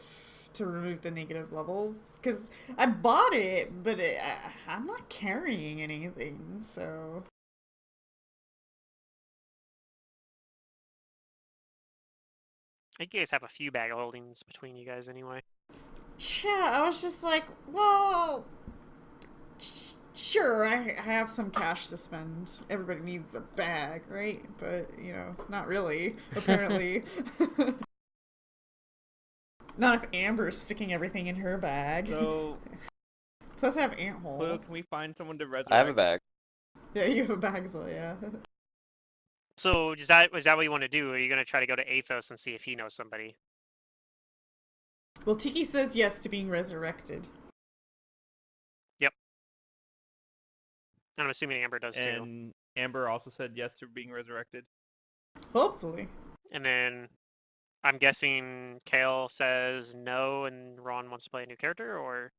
remove the negative levels. Because I bought it, but I'm not carrying anything, so... I think you guys have a few bag of holdings between you guys anyway. Yeah, I was just like, well... Sure, I have some cash to spend. Everybody needs a bag, right? But, you know, not really, apparently. Not if Amber's sticking everything in her bag. So... Plus I have ant hole. Will, can we find someone to resurrect? I have a bag. Yeah, you have a bag as well, yeah. So, is that what you want to do? Or are you going to try to go to Athos and see if he knows somebody? Well, Tiki says yes to being resurrected. Yep. And I'm assuming Amber does too. And Amber also said yes to being resurrected. Hopefully. And then I'm guessing Kael says no and Ron wants to play a new character, or?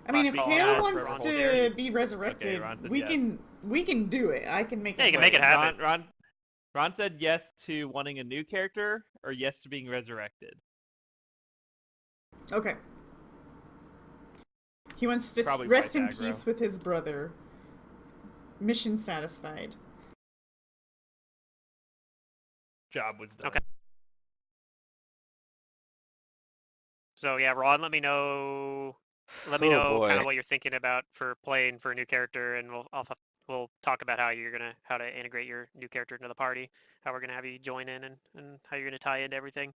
I mean, if Kael wants to be resurrected, okay, we can do it. I can make it. Yeah, you can make it happen. Ron said yes to wanting a new character, or yes to being resurrected. Okay. He wants to rest in peace with his brother. Mission satisfied. Job was done. Okay. So yeah, Ron, let me know. Let me know kind of what you're thinking about for playing for a new character, and we'll talk about how to integrate your new character into the party, how we're gonna have you join in, and how you're gonna tie into everything.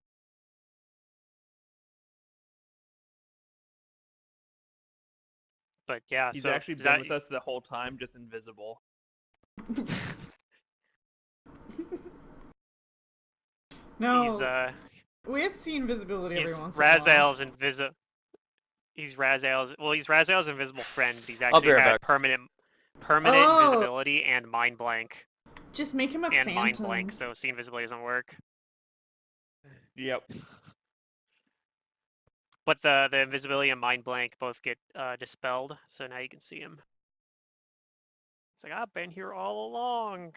But yeah, he's actually been with us the whole time, just invisible. No, we have seen visibility every once in a while. He's Raziel's invisible friend. He's actually had permanent invisibility and mind blank. Just make him a phantom. Mind blank, so see invisibility doesn't work. Yep. But the invisibility and mind blank both get dispelled, so now you can see him. It's like, I've been here all along.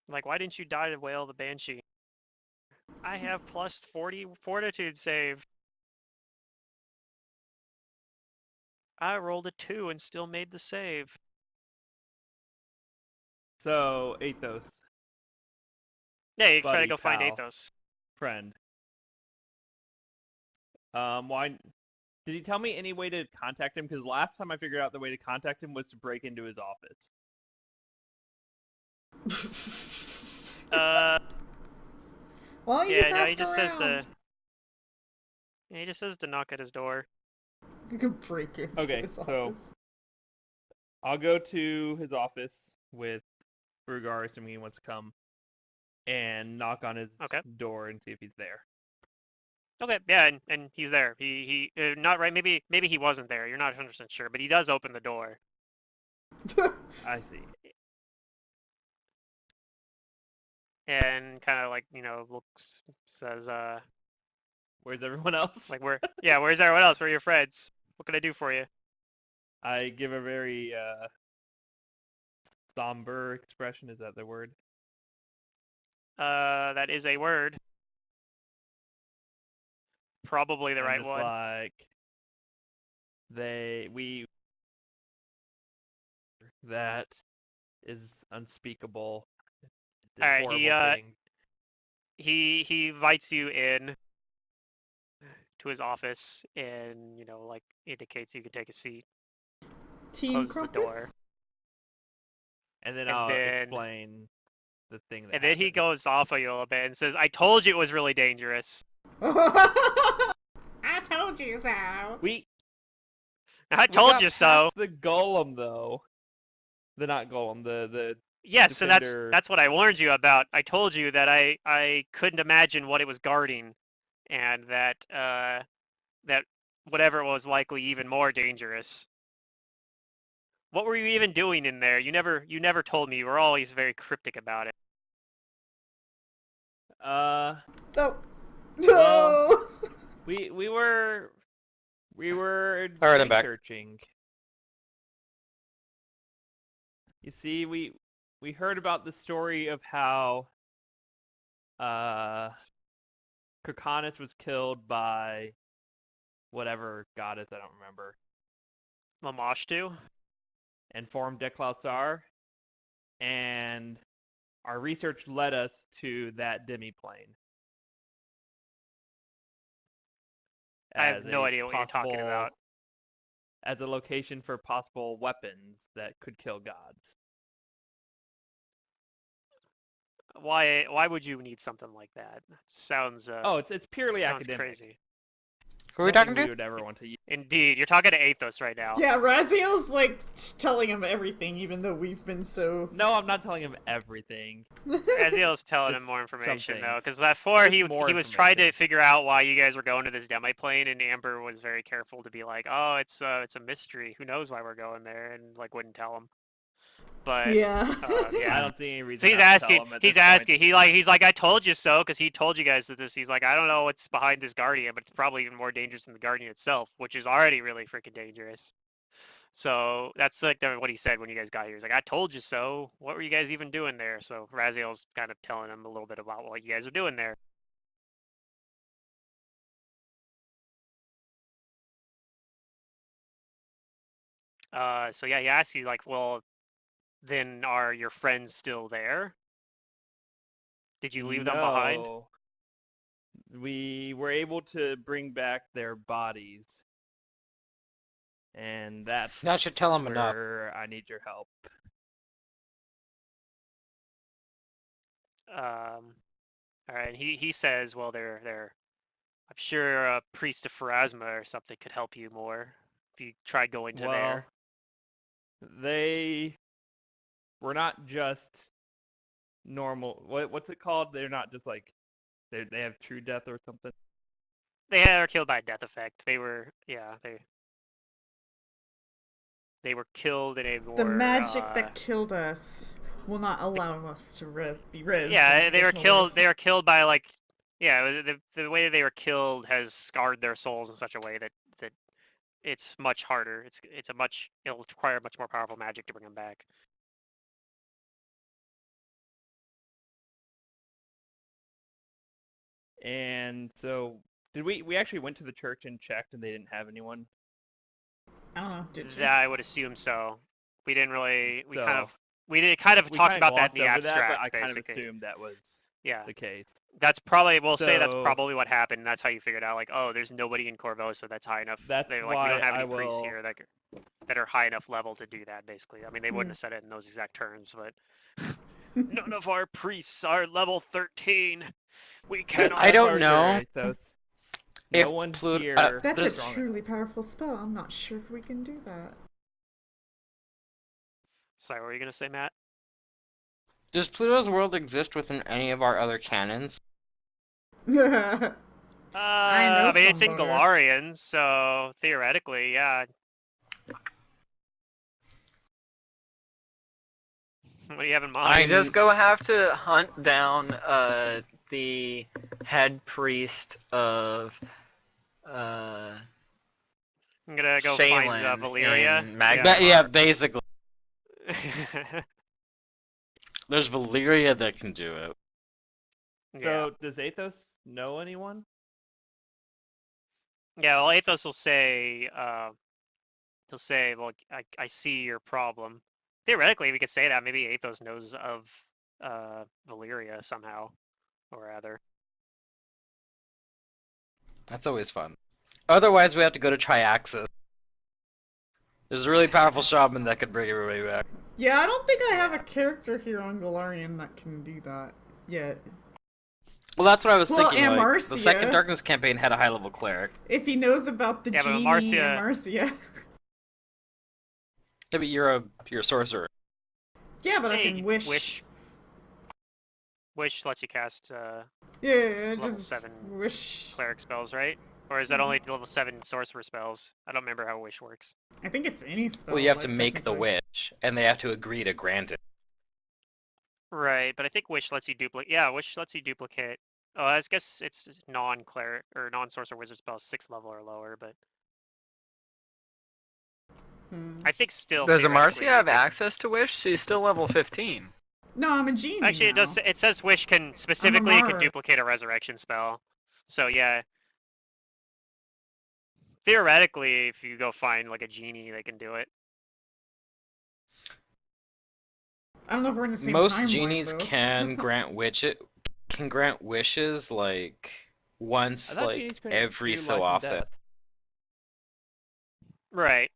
Like, why didn't you die to Whale the Banshee? I have plus 40 fortitude save. I rolled a 2 and still made the save. So, Athos. Yeah, you try to Buddy, go find pal, Athos. Friend. Why? Did he tell me any way to contact him? Because last time I figured out the way to contact him was to break into his office. Well, you Yeah, just no, ask he just around. says to. Yeah, he just says to knock at his door. You can break into his office. I'll go to his office with Brugar, assuming he wants to come, and knock on his door and see if he's there. Okay, yeah, and he's there. He not right. Maybe he wasn't there. You're not 100% sure, but he does open the door. I see. And kind of like looks, says, "Where's everyone else?" Like where's everyone else? Where are your friends? What can I do for you? I give a very somber expression. Is that the word? That is a word. Probably the right one. Like that is unspeakable. All right, he invites you in to his office and like indicates you can take a seat. Closes the door. And then I'll explain the thing that And then he goes off on you a little bit and says, "I told you it was really dangerous." I told you so. I told you so. The golem, though. Not golem. The yes, defender. And that's what I warned you about. I told you that I couldn't imagine what it was guarding, and that that whatever it was likely even more dangerous. What were you even doing in there? You never told me. You were always very cryptic about it. No. Well, we were researching. You see, we heard about the story of how Kirkanis was killed by whatever goddess, I don't remember. Lamashtu? And formed Deklausar. And our research led us to that demiplane. I have no idea what you're talking about. As a location for possible weapons that could kill gods. Why would you need something like that? It sounds it's purely academic. Crazy. Who are we talking to? Would ever want to use. Indeed, you're talking to Athos right now. Yeah, Raziel's like telling him everything, even though we've been so. No, I'm not telling him everything. Raziel's telling him more information though, because before he was trying to figure out why you guys were going to this demiplane, and Amber was very careful to be like, "Oh, it's a mystery. Who knows why we're going there?" And like wouldn't tell him. But yeah, yeah. I don't see any reason. So he's asking. He's asking. He's like, I told you so, because he told you guys that this. He's like, I don't know what's behind this Guardian, but it's probably even more dangerous than the Guardian itself, which is already really freaking dangerous. So that's like what he said when you guys got here. He's like, I told you so. What were you guys even doing there? So Raziel's kind of telling him a little bit about what you guys are doing there. So yeah, he asks you like, well, then are your friends still there? Did you leave them behind? We were able to bring back their bodies. And that's I should tell him enough. I need your help. All right. He says, well, they're. I'm sure a priest of Pharasma or something could help you more if you tried going to there. They were not just normal. What's it called? They're not just like they have true death or something. They are killed by a death effect. They were they were killed in a more. The magic that killed us will not allow us to be rezzed. Yeah, they were killed. They were killed by like. Yeah, the way they were killed has scarred their souls in such a way that it's much harder. It'll require much more powerful magic to bring them back. And so, did we actually went to the church and checked, and they didn't have anyone? I don't know. Did you? Yeah, I would assume so. We didn't really. We So, kind of talked about that in the glossed over abstract, that, but I basically. kind of assumed that was the case. That's probably, we'll say that's probably what happened. That's how you figured out, like, oh, there's nobody in Corvosa that's high enough. That's They're why like, we don't have any I priests will... here that are high enough level to do that, basically. I mean, they wouldn't have said it in those exact terms, but none of our priests are level 13. We cannot. I don't know. No one here. That's a truly powerful spell. I'm not sure if we can do that. Sorry, what were you going to say, Matt? Does Pluto's world exist within any of our other canons? I mean, it's in Galarian, so theoretically, yeah. What do you have in mind? I just have to hunt down the head priest of I'm gonna go Shaylin find Valyria. Maga. Yeah, basically. There's Valyria that can do it. Yeah. So, does Athos know anyone? Yeah, well, Athos will say, well, I see your problem. Theoretically, we could say that. Maybe Athos knows of Valyria somehow, or rather. That's always fun. Otherwise, we have to go to Triaxis. There's a really powerful shaman that could bring everybody back. Yeah, I don't think I have a character here on Galarian that can do that yet. Well, that's what I was thinking. And like, Marcia, the second Darkness campaign had a high-level cleric. If he knows about the genie and Marcia. Yeah, but you're a sorcerer. Yeah, but I can wish. Wish lets you cast level just 7 wish cleric spells, right? Or is that only level 7 sorcerer spells? I don't remember how wish works. I think it's any spell. Well, you have to make the wish, and they have to agree to grant it. Right, but I think wish lets you duplicate. Yeah, wish lets you duplicate. Oh, I guess it's non-cleric or non-sorcerer wizard spells 6th level or lower, but I think still. Does Marcia have access to wish? She's still level 15. No, I'm a genie. Actually, now. it says wish can specifically it can duplicate a resurrection spell. So yeah. Theoretically, if you go find like a genie, they can do it. I don't know if we're in the same Most timeline, genies though. can grant wishes like once like every so often. Right.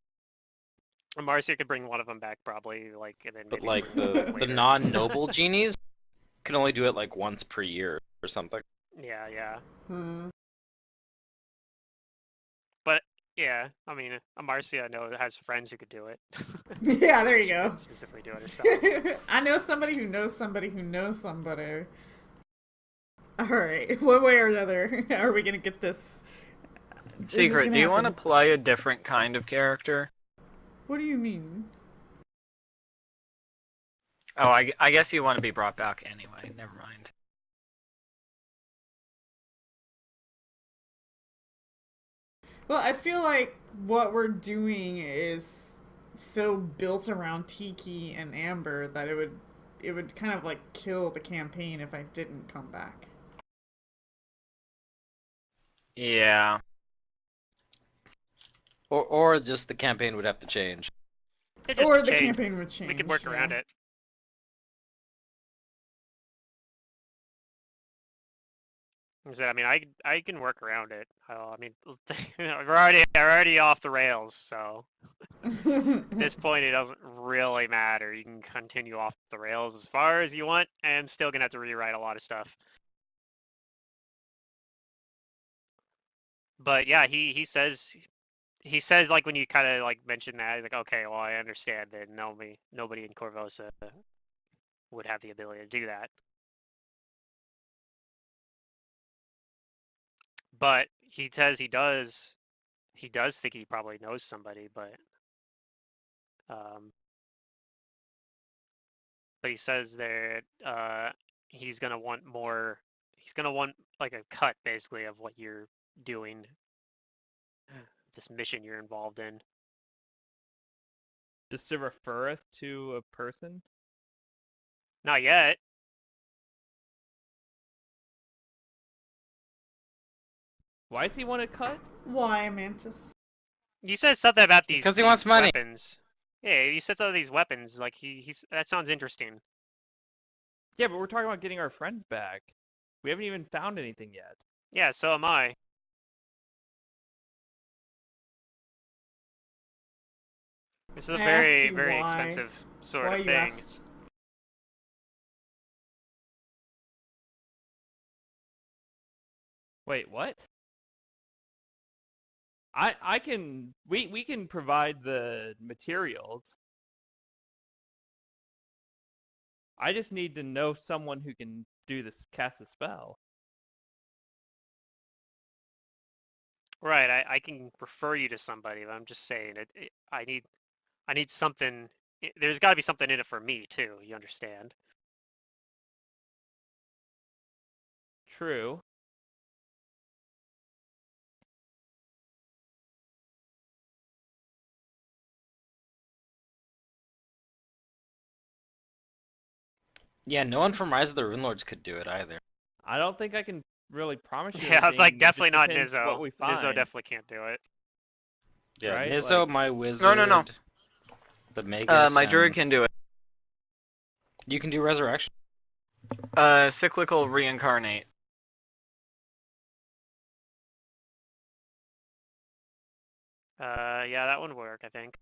Marcia could bring one of them back probably, like, and then. But like the non-noble genies can only do it like once per year or something. Yeah. But yeah, I mean, Marcia I know has friends who could do it. Yeah, there you go. Specifically do it herself. I know somebody who knows somebody who knows somebody. All right, one way or another, are we gonna get this? Secret, do you want to play a different kind of character? What do you mean? Oh, I guess you want to be brought back anyway. Never mind. Well, I feel like what we're doing is so built around Tiki and Amber that it would kind of like kill the campaign if I didn't come back. Yeah. Or just the campaign would have to change. Or the campaign would change. We could work around it. I mean, I can work around it. I mean, we're already off the rails, so at this point it doesn't really matter. You can continue off the rails as far as you want, and I'm still gonna have to rewrite a lot of stuff. But yeah, he says like when you kind of like mention that, he's like, okay, well I understand that nobody in Corvosa would have the ability to do that. But he says he does think he probably knows somebody, but he says that he's gonna want more. He's gonna want like a cut basically of what you're doing, this mission you're involved in. Just to refer us to a person? Not yet. Why does he want to cut? Why, Mantis? You said something about these. Because he wants money. Weapons. Yeah, you said something about these weapons. Like he's. That sounds interesting. Yeah, but we're talking about getting our friends back. We haven't even found anything yet. Yeah, so am I. This is a very, very expensive sort of thing. Asked? Wait, what? I can we can provide the materials. I just need to know someone who can cast a spell. Right, I can refer you to somebody, but I'm just saying I need something. There's got to be something in it for me too. You understand? True. Yeah, no one from Rise of the Runelords could do it either. I don't think I can really promise you. Yeah, I was like, anything. definitely not Nizzo. What we find. Nizzo definitely can't do it. Yeah, right? Nizzo, Like... my wizard. No. The Maga. My druid can do it. You can do resurrection. Cyclical reincarnate. Yeah, that would work, I think.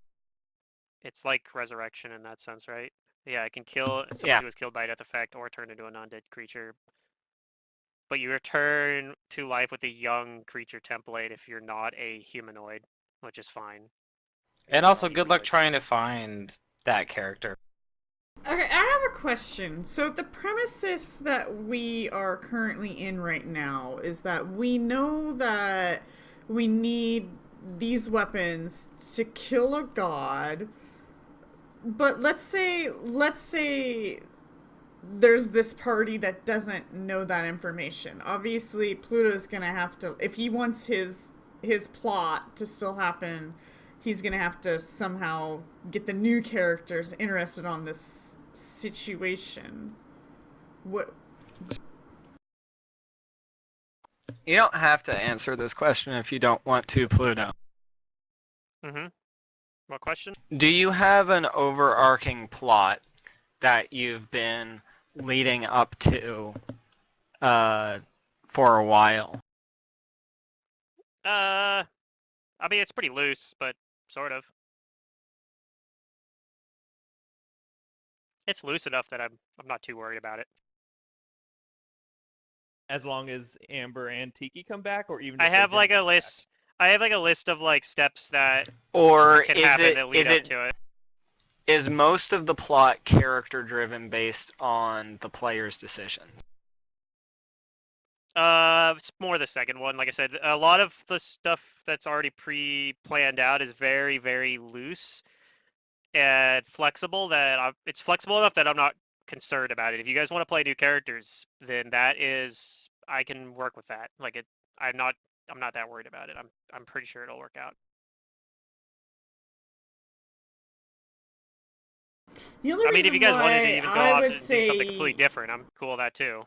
It's like resurrection in that sense, right? Yeah, I can kill somebody who was killed by a death effect or turn into a non-dead creature. But you return to life with a young creature template if you're not a humanoid, which is fine. And also, good luck trying to find that character. Okay, I have a question. So the premises that we are currently in right now is that we know that we need these weapons to kill a god, but let's say there's this party that doesn't know that information. Obviously, Pluto's gonna have to, if he wants his plot to still happen, he's gonna have to somehow get the new characters interested on this situation. What? You don't have to answer this question if you don't want to, Pluto. Mm-hmm. What question? Do you have an overarching plot that you've been leading up to for a while? I mean, it's pretty loose, but sort of. It's loose enough that I'm not too worried about it. As long as Amber and Tiki come back, or even I have like a list. I have like a list of like steps that can happen that lead up to it. Is most of the plot character driven based on the player's decisions? It's more the second one. Like I said, a lot of the stuff that's already pre-planned out is very, very loose and flexible. It's flexible enough that I'm not concerned about it. If you guys want to play new characters, then I can work with that. Like I'm not that worried about it. I'm pretty sure it'll work out. The only reason if you guys wanted to even go off and do something completely different, I'm cool with that too.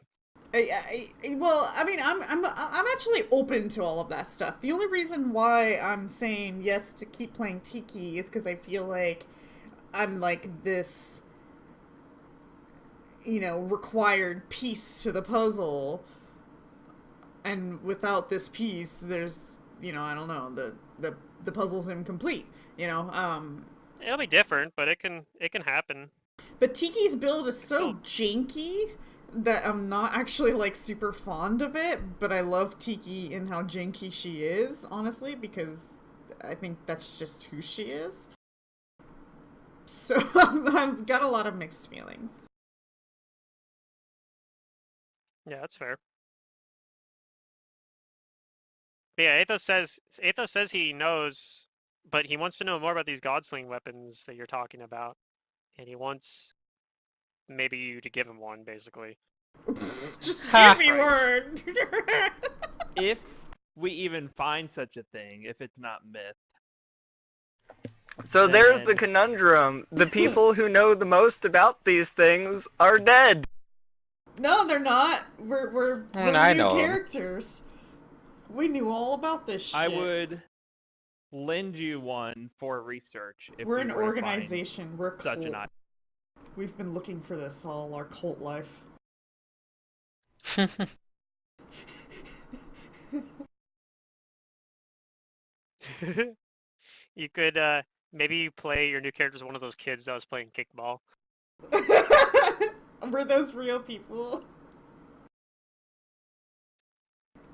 Well, I mean, I'm actually open to all of that stuff. The only reason why I'm saying yes to keep playing Tiki is because I feel like I'm like this, required piece to the puzzle, and without this piece, there's, I don't know, the puzzle's incomplete. It'll be different, but it can happen. But Tiki's build is so janky that I'm not actually like super fond of it, but I love Tiki and how janky she is, honestly, because I think that's just who she is. So I've got a lot of mixed feelings. Yeah, that's fair. But yeah, Athos says he knows, but he wants to know more about these godsling weapons that you're talking about, and he wants maybe you to give him one, basically. Just give me one. If we even find such a thing, if it's not myth. So there's the conundrum. The people who know the most about these things are dead. No, they're not. We're new characters. We knew all about this shit. I would lend you one for research. If We're we an were to organization. We're a such cult. an item. We've been looking for this all our cult life. You could maybe play your new character as one of those kids that was playing kickball. Were those real people?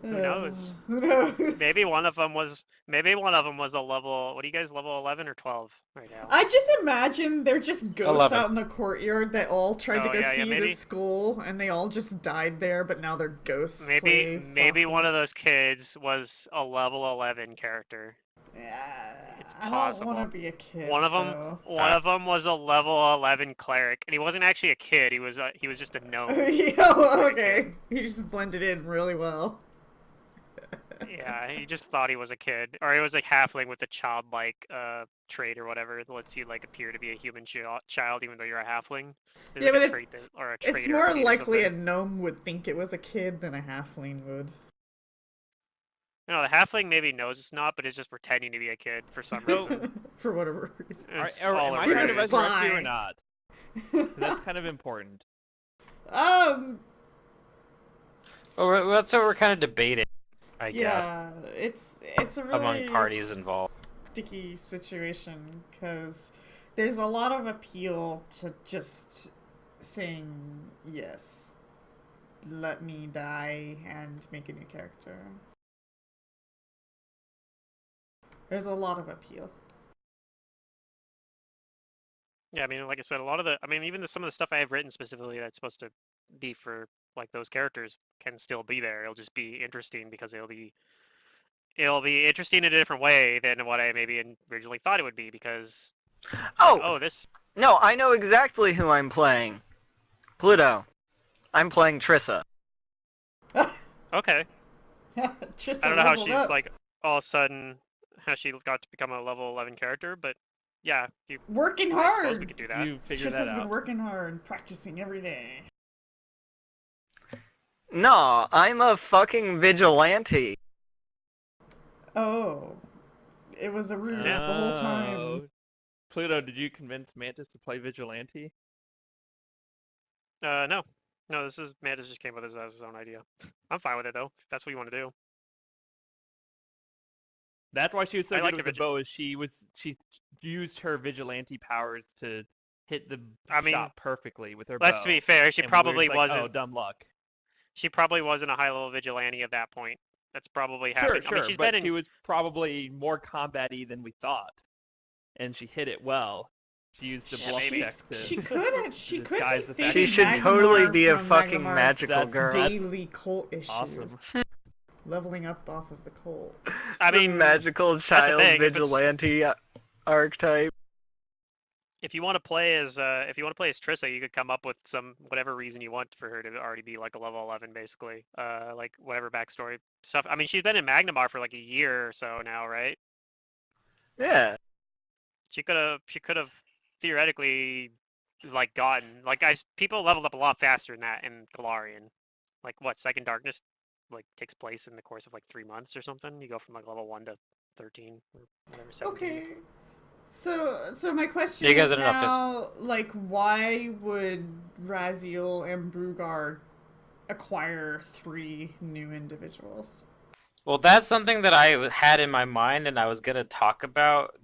Who knows? Who knows? Maybe one of them was a level. What are you guys, level 11 or 12 right now? I just imagine they're just ghosts 11. out in the courtyard that all tried to go see the maybe. school, and they all just died there, but now they're ghosts. Maybe one of those kids was a level 11 character. Yeah, It's I possible. don't want to be a kid. One of them was a level 11 cleric, and he wasn't actually a kid. He was just a gnome. Okay, he just blended in really well. Yeah, he just thought he was a kid, or he was like halfling with a childlike trait or whatever that lets you like appear to be a human child even though you're a halfling. There's Yeah, like but it's or more trait or likely a something. gnome would think it was a kid than a halfling would. No, the halfling maybe knows it's not, but it's just pretending to be a kid for some reason. For whatever reason. It's Am all I over trying to the place. resurrect you or not? That's kind of important. Well, that's what we're kind of debating, I guess, Yeah, it's a really among parties involved. sticky situation because there's a lot of appeal to just saying yes, let me die and make a new character. There's a lot of appeal. Yeah, I mean, like I said, even some of the stuff I have written specifically that's supposed to be for like those characters can still be there. It'll just be interesting because it'll be interesting in a different way than what I maybe originally thought it would be because No, I know exactly who I'm playing. Pluto. I'm playing Trissa. Okay. Trissa I don't know how leveled she's up. like all of a sudden how she got to become a level 11 character, but yeah, Working I suppose hard. we could do that. You figured Trissa's that been out. working hard, practicing every day. No, I'm a fucking vigilante. Oh, it was a ruse the whole time. Oh. Pluto, did you convince Mantis to play Vigilante? No, Mantis just came with as his own idea. I'm fine with it though. If that's what you want to do. That's why she was so I good like with the the bow. She used her vigilante powers to hit the shot perfectly with her bow. Let's be fair, she probably wasn't. Oh, dumb luck. She probably wasn't a high-level vigilante at that point. That's probably Sure, happened. sure, I mean, but she was probably more combat-y than we thought, and she hit it well. She used the bluff maybe. check to She could disguise be the fact saving She should Magmar totally be a from fucking Magmar's magical girl. daily cult issues. Awesome. Leveling up off of the cult. I The mean, magical child thing, if vigilante archetype. if you want to play as Trissa, you could come up with some whatever reason you want for her to already be like a level 11, basically. Like whatever backstory stuff. I mean, she's been in Magnamar for like a year or so now, right? Yeah. She could have theoretically like gotten people leveled up a lot faster than that in Galarian. Like what, Second Darkness like takes place in the course of like 3 months or something. You go from like level 1 to 13 or whatever. 17. Okay. So my question You guys is are enough now, like, why would Raziel and Brugard acquire 3 new individuals? Well, that's something that I had in my mind and I was gonna talk about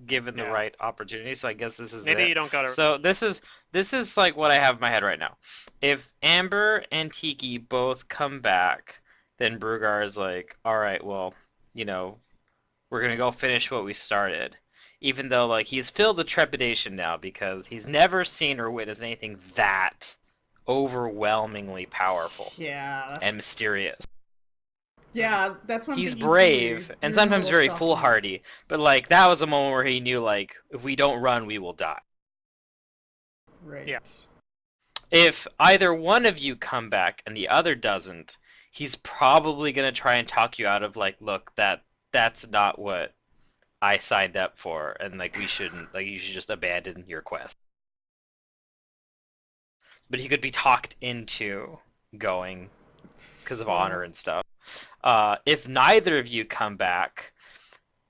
given the right opportunity. So I guess this is Maybe it. you don't gotta. So this is like what I have in my head right now. If Amber and Tiki both come back, then Brugar is like, all right, well, we're gonna go finish what we started. Even though like he's filled with trepidation now because he's never seen or witnessed anything that overwhelmingly powerful and mysterious. Yeah, that's what I'm He's thinking brave too. and You're sometimes a very little foolhardy, but like that was a moment where he knew like if we don't run, we will die. Right. Yeah. If either one of you come back and the other doesn't, he's probably gonna try and talk you out of like, look, that's not what I signed up for, and like we shouldn't, like you should just abandon your quest. But he could be talked into going because of honor and stuff. If neither of you come back,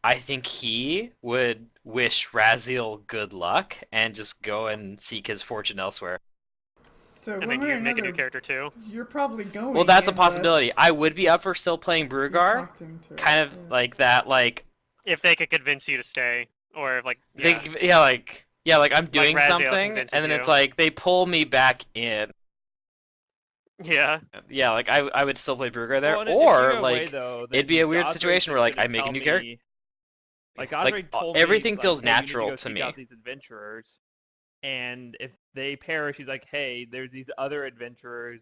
I think he would wish Raziel good luck and just go and seek his fortune elsewhere. So and then you make a new character too. You're probably going. Well, that's a possibility. I would be up for still playing Brugar. Kind of like that, like if they could convince you to stay, or like like I'm doing like something, and then it's like they pull me back in. Yeah. Yeah, like I would still play Brugar there, well, or away, like though, it'd be a weird Gosrick situation where like I make a new character. Like Gosrick told everything me, feels like, hey, natural to me. Out these adventurers, and if they perish, he's like, hey, there's these other adventurers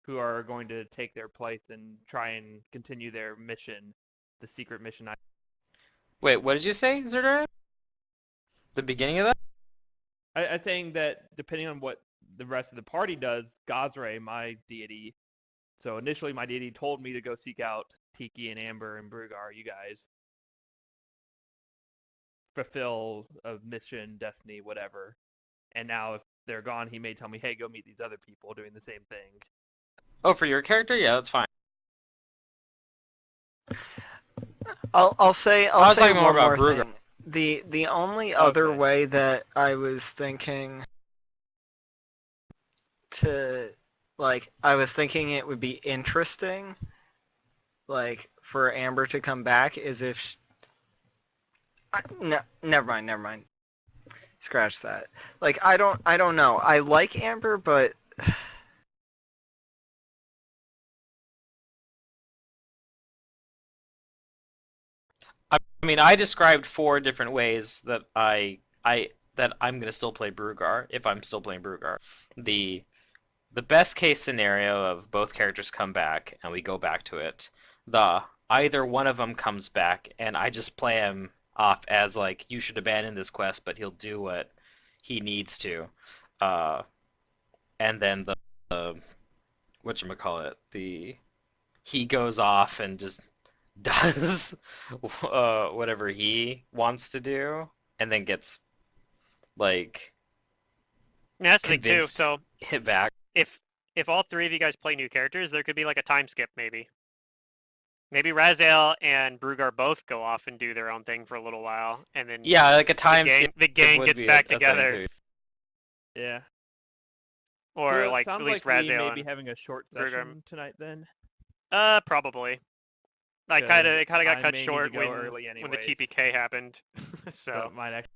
who are going to take their place and try and continue their mission, the secret mission. Wait, what did you say, Zerdar? The beginning of that? I'm saying that depending on what the rest of the party does, Gosray, my deity. So initially, my deity told me to go seek out Tiki and Amber and Brugar, you guys. Fulfill a mission, destiny, whatever. And now if they're gone, he may tell me, hey, go meet these other people doing the same thing. Oh, for your character? Yeah, that's fine. I'll say more about Brugar. The only other way that I was thinking to, like, I was thinking it would be interesting, like, for Amber to come back is if no, never mind. Scratch that. Like, I don't know. I like Amber, but I mean, I described 4 different ways that that I'm gonna still play Brugar if I'm still playing Brugar. The best case scenario of both characters come back and we go back to it. Either one of them comes back and I just play him off as like, you should abandon this quest, but he'll do what he needs to. And then the whatchamacallit, he goes off and just does whatever he wants to do and then gets like that's the thing too. So hit back. If all 3 of you guys play new characters, there could be like a time skip maybe. Maybe Raziel and Brugar both go off and do their own thing for a little while, and then like a time skip. The gang gets back together. Yeah. Or like at least like Raziel maybe having a short session tonight then. Probably. It kind of got cut short when the TPK happened. So it might actually...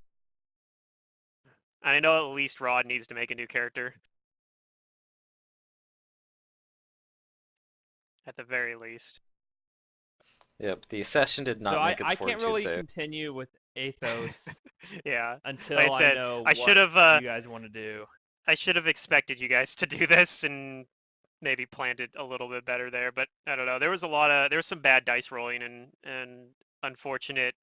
I know at least Rod needs to make a new character. At the very least. Yep, the session did not make its fortune. I can't really continue with Athos. Yeah. Until like I said, I know what you guys want to do. I should have expected you guys to do this and maybe planned it a little bit better there, but I don't know. There was some bad dice rolling and unfortunate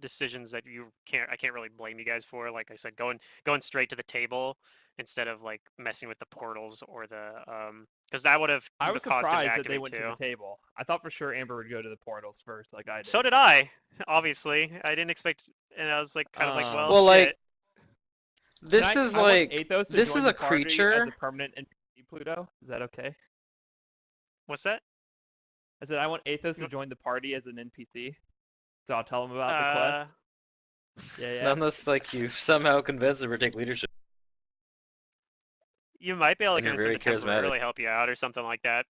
decisions that I can't really blame you guys for. Like I said, going straight to the table instead of like messing with the portals or the because that would have I was caused surprised him to that they went too. to the table. I thought for sure Amber would go to the portals first, like I did. So did I. Obviously, I didn't expect, and I was like kind of like, well, shit. Like this is like this is a creature as a permanent NPC, Pluto. Is that okay? What's that? I said I want Athos to join the party as an NPC, so I'll tell him about the quest. Yeah. Unless like you somehow convince him to take leadership. You might be able to convince him to temporarily help you out or something like that,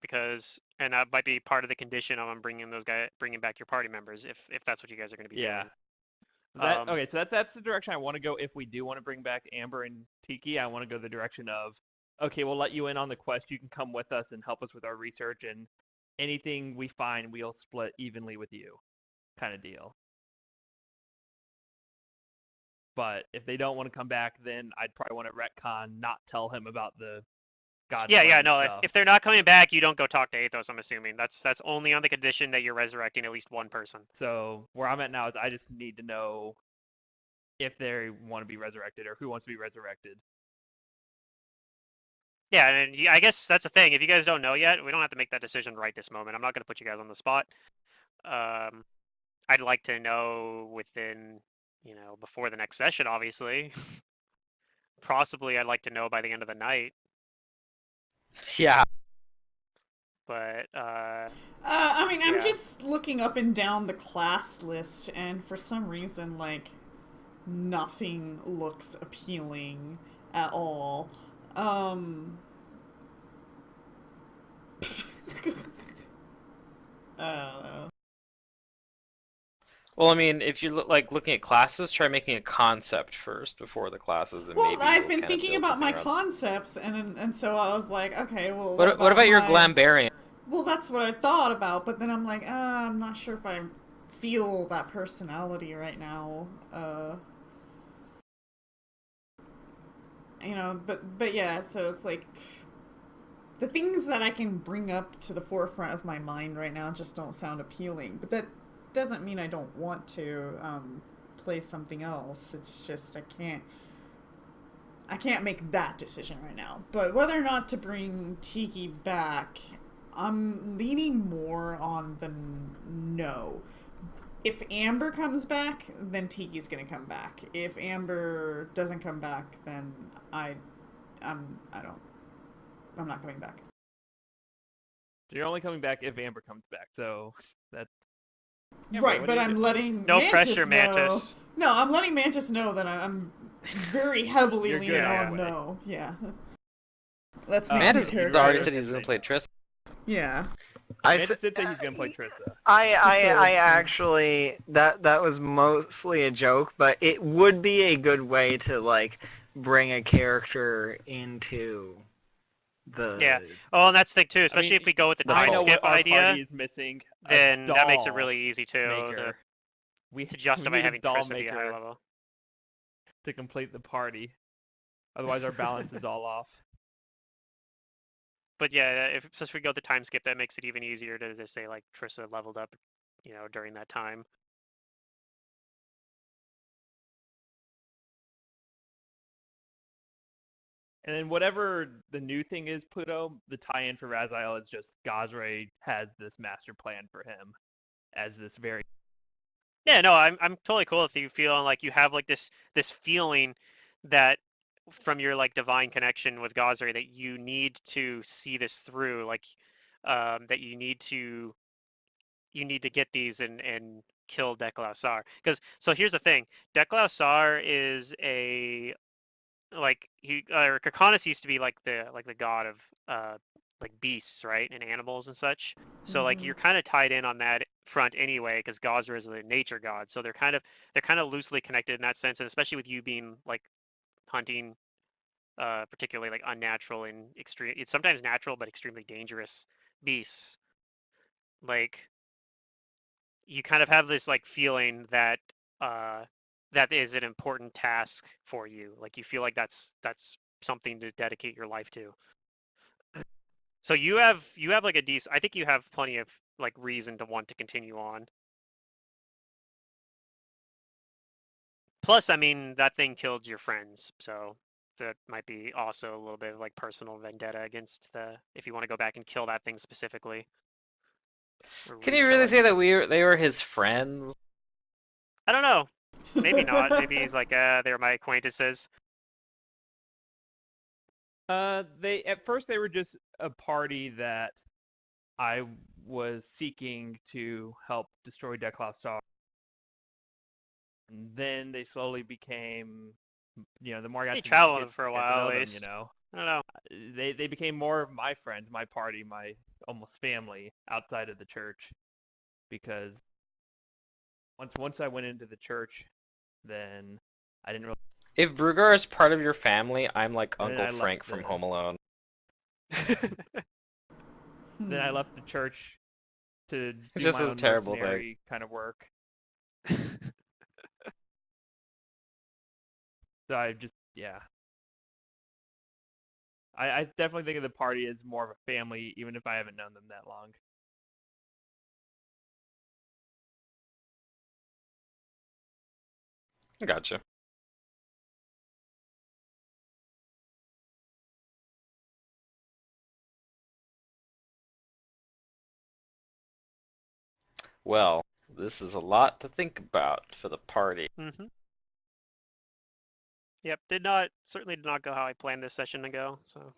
and that might be part of the condition of bringing back your party members if that's what you guys are going to be doing. Okay, so that's the direction I want to go. If we do want to bring back Amber and Tiki, I want to go the direction of, okay, we'll let you in on the quest. You can come with us and help us with our research, and anything we find, we'll split evenly with you, kind of deal. But if they don't want to come back, then I'd probably want to retcon, not tell him about the God. No. If they're not coming back, you don't go talk to Athos. I'm assuming that's only on the condition that you're resurrecting at least one person. So where I'm at now is I just need to know if they want to be resurrected or who wants to be resurrected. Yeah, and I guess that's the thing. If you guys don't know yet, we don't have to make that decision right this moment. I'm not going to put you guys on the spot. I'd like to know within, before the next session, obviously. Possibly, I'd like to know by the end of the night. Yeah. but I mean, I'm yeah. just looking up and down the class list, and for some reason, like, nothing looks appealing at all. I don't know. Well, I mean, if you like looking at classes, try making a concept first before the classes, and Well, maybe I've you'll been kind of thinking build about my something around. concepts, and so I was like, okay, well, What about your my... Glambarian? Well, that's what I thought about, but then I'm like, I'm not sure if I feel that personality right now. You know, but yeah, so it's like the things that I can bring up to the forefront of my mind right now just don't sound appealing. But that doesn't mean I don't want to play something else. It's just I can't make that decision right now. But whether or not to bring Tiki back, I'm leaning more on the no. If Amber comes back, then Tiki's gonna come back. If Amber doesn't come back, then I'm not coming back. So you're only coming back if Amber comes back. So that's Amber, right. But I'm letting no Mantis pressure, know. Mantis. No, I'm letting Mantis know that I'm very heavily leaning on way. no. Yeah. Let's make Mantis already said he's gonna play Triss. Yeah. Mantis did say he's gonna play Trissa. I actually that was mostly a joke, but it would be a good way to like bring a character into the... Yeah. Oh, and that's the thing too, especially if we go with the time skip idea. Is missing, then that makes it really easy too to justify we having doll Trissa be a high level to complete the party. Otherwise, our balance is all off. But yeah, since we go the time skip, that makes it even easier to just say like Trissa leveled up, you know, during that time. And then whatever the new thing is, Pluto, the tie-in for Raziel is just Gazray has this master plan for him as this very... Yeah, no, I'm totally cool with you feeling like you have like this feeling that from your like divine connection with Gazray that you need to see this through, like that you need to get these and kill Deklausar. Because so here's the thing, Deklausar is a like Kakonis used to be like the god of like beasts, right, and animals and such. So like you're kind of tied in on that front anyway, because Gazra is a nature god. So they're kind of loosely connected in that sense, and especially with you being like hunting, particularly like unnatural and extreme. It's sometimes natural but extremely dangerous beasts. Like you kind of have this like feeling that that is an important task for you. Like you feel like that's something to dedicate your life to. So you have like a decent. I think you have plenty of like reason to want to continue on. Plus, I mean, that thing killed your friends, so that might be also a little bit of like personal vendetta against the. If you want to go back and kill that thing specifically. Can you really say that they were his friends? I don't know. Maybe not. Maybe he's like, they're my acquaintances. At first they were just a party that I was seeking to help destroy Deklausar. And then they slowly became, you know, the more I got to traveled them for a while, at least. You know, I don't know. They became more of my friends, my party, my almost family outside of the church, because once I went into the church, then I didn't really. If Brugar is part of your family, I'm like Uncle Frank from Home Alone. Then I left the church to do just my as own terrible mercenary kind of work. So I just, yeah. I definitely think of the party as more of a family, even if I haven't known them that long. Gotcha. Well, this is a lot to think about for the party. Mm-hmm. Yep, certainly did not go how I planned this session to go, so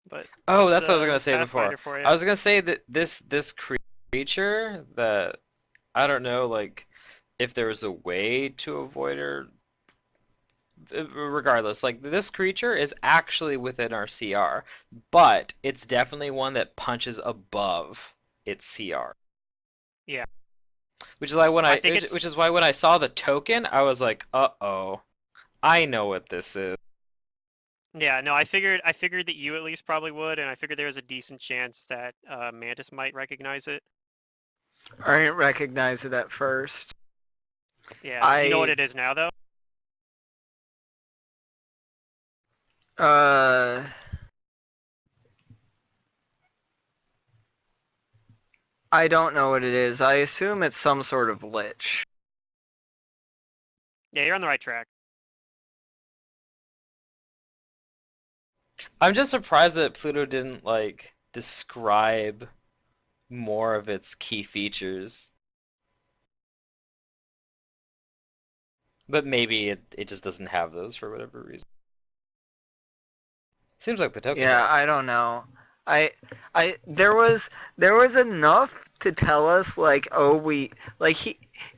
But oh, that's what I was gonna say Pathfinder before. for you. I was gonna say that this creature that I don't know, like if there was a way to avoid her. Regardless, like this creature is actually within our CR, but it's definitely one that punches above its CR. Yeah. Which is why when I think it's... which is why when I saw the token, I was like, uh-oh, I know what this is. Yeah, no, I figured that you at least probably would, and I figured there was a decent chance that Mantis might recognize it. I didn't recognize it at first. Yeah, you know what it is now, though? I don't know what it is. I assume it's some sort of lich. Yeah, you're on the right track. I'm just surprised that Pluto didn't like describe more of its key features. But maybe it just doesn't have those for whatever reason. Seems like the token Yeah, does. I don't know. There was enough to tell us like, oh,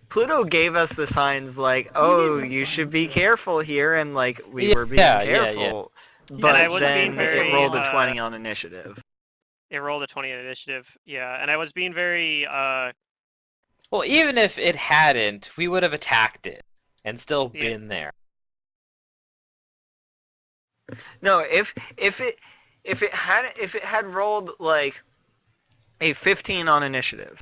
Pluto gave us the signs like, oh, you should be careful here, and like we were being careful. But I was then being very, it rolled a 20 on initiative. It rolled a 20 on initiative, yeah, and I was being very Well, even if it hadn't, we would have attacked it and still been there. No, if it had rolled like a 15 on initiative,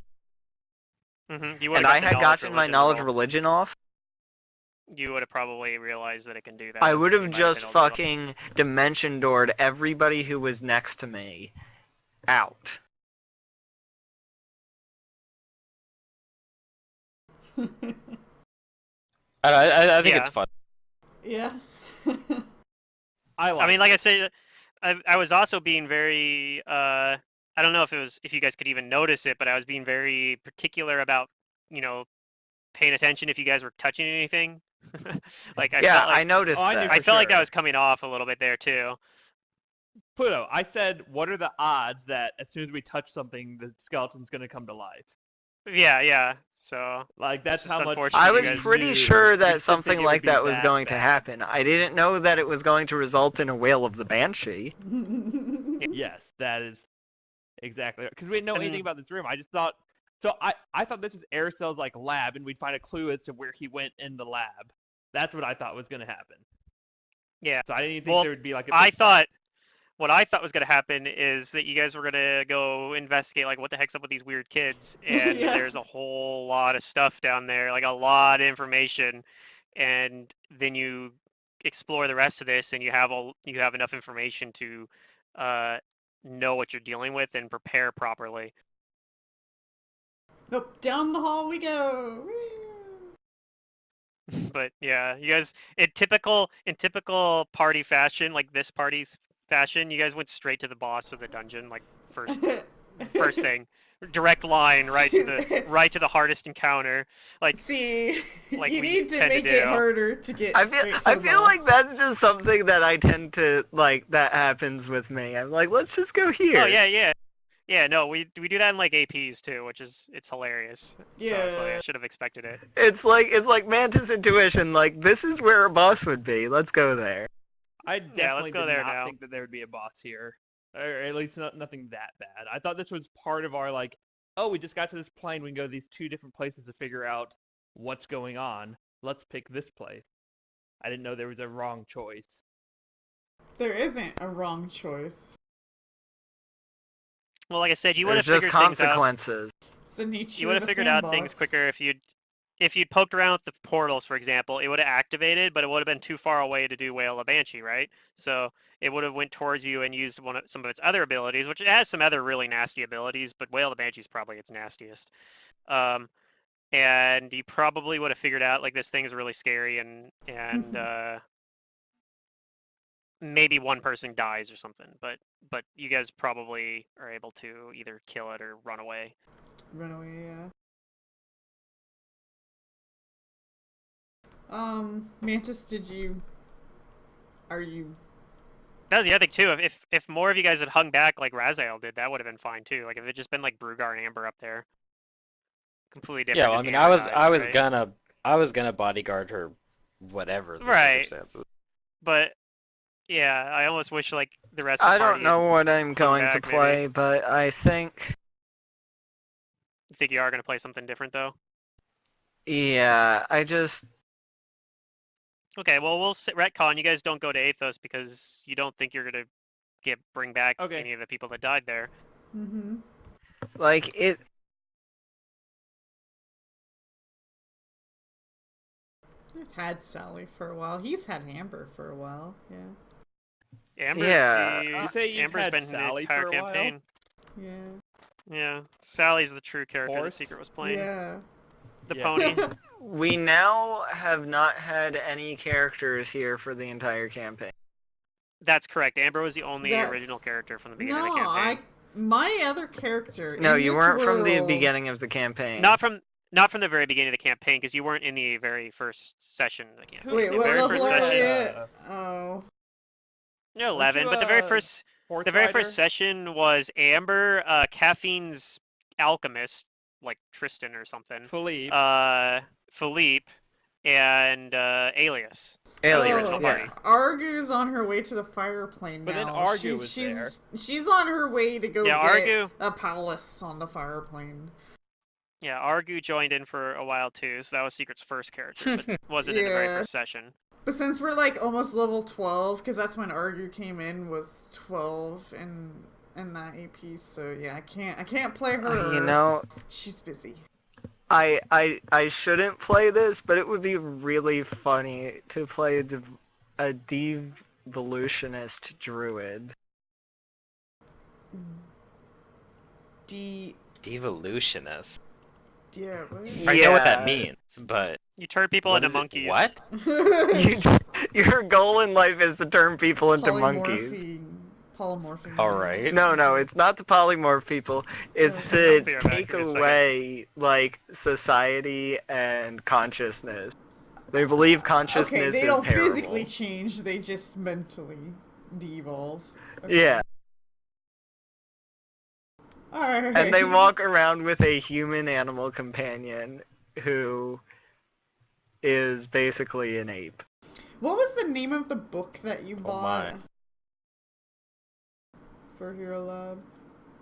you and I had gotten my knowledge religion off, you would have probably realized that it can do that. I would have just fucking dimension doored everybody who was next to me out. I think it's fun. Yeah. I mean, like I said, I was also being very I don't know if you guys could even notice it, but I was being very particular about, paying attention if you guys were touching anything. Like I noticed that. I felt like that was coming off a little bit there too. Pluto, I said, what are the odds that as soon as we touch something, the skeleton's going to come to life? Yeah. So like that's how much I was pretty sure that something like that was going to happen. I didn't know that it was going to result in a Wail of the Banshee. Yes, that is exactly because we didn't know anything about this room. I just thought I thought this was Aircell's like lab, and we'd find a clue as to where he went in the lab. That's what I thought was going to happen. Yeah. So I didn't think there would be like. What I thought was going to happen is that you guys were going to go investigate, like, what the heck's up with these weird kids, and there's a whole lot of stuff down there, like a lot of information, and then you explore the rest of this, and you have enough information to know what you're dealing with and prepare properly. Nope, down the hall we go. But yeah, you guys, in typical party fashion, like this party's fashion, you guys went straight to the boss of the dungeon, like first thing, direct line right to the hardest encounter. Like, see, like you need to make it harder to get. I feel like that's just something that I tend to like. That happens with me. I'm like, let's just go here. Oh yeah. No, we do that in like APs too, which it's hilarious. Yeah, so it's like, I should have expected it. It's like Mantis intuition. Like, this is where a boss would be. Let's go there. I definitely did not think that there would be a boss here, or at least nothing that bad. I thought this was part of our like, oh, we just got to this plane. We can go to these two different places to figure out what's going on. Let's pick this place. I didn't know there was a wrong choice. There isn't a wrong choice. Well, like I said, you would have figured things out. You would have figured out things quicker if you'd poked around with the portals, for example. It would have activated, but it would have been too far away to do Wail of Banshee, right? So it would have went towards you and used some of its other abilities, which it has some other really nasty abilities, but Wail of Banshee is probably its nastiest. And you probably would have figured out like this thing is really scary and maybe one person dies or something, but you guys probably are able to either kill it or run away. Yeah. Mantis, are you That was the other thing too. If more of you guys had hung back like Raziel did, that would have been fine too. Like if it just been like Brugar and Amber up there, completely different. Yeah, well, I just mean, Amber dies, right? I was gonna bodyguard her, whatever the Right, circumstances. but yeah, I almost wish like the rest of I the party don't know what I'm hung going to back, play, maybe. but I think, You think you are gonna play something different though? yeah, I just, Okay, well we'll retcon. You guys don't go to Athos because you don't think you're gonna bring back any of the people that died there. Mm-hmm. like, it, I've had Sally for a while. He's had Amber for a while. Yeah. Amber's had been Sally the entire for a campaign. While? Yeah. Yeah, Sally's the true character Horse? the Secret was playing. Yeah. The pony. we now have not had any characters here for the entire campaign. That's correct. Amber was the only original character from the beginning of the campaign. My other character. No, in you this weren't from the world- beginning of the campaign. Not from the very beginning of the campaign, because you weren't in the very first session of the campaign. Wait, the what very level first are we session. at? Oh. You're 11, but the very first session was Amber, Caffeine's alchemist, like Tristan or something. Philippe, and Alias. Alias, Oh, yeah. Argu's on her way to the fire plane now. But then Argu was there. She's on her way to go get Argu, a palace on the fire plane. Yeah, Argu joined in for a while too, so that was Secret's first character, but wasn't in the very first session. But since we're like almost level 12, because that's when Argu came in, was 12 in that AP. So yeah, I can't play her. You know, she's busy. I shouldn't play this, but it would be really funny to play a devolutionist druid. Devolutionist. Yeah, what? I know what that means, but you turn people into monkeys. What? Your goal in life is to turn people into monkeys. Polymorphing. All right. No, it's not to polymorph people. It's to take away like society and consciousness. They believe consciousness is terrible. Okay, they don't physically change; they just mentally de-evolve. Okay. Yeah. Alright. And they walk around with a human animal companion who is basically an ape. What was the name of the book that you bought? My. For Hero Lab?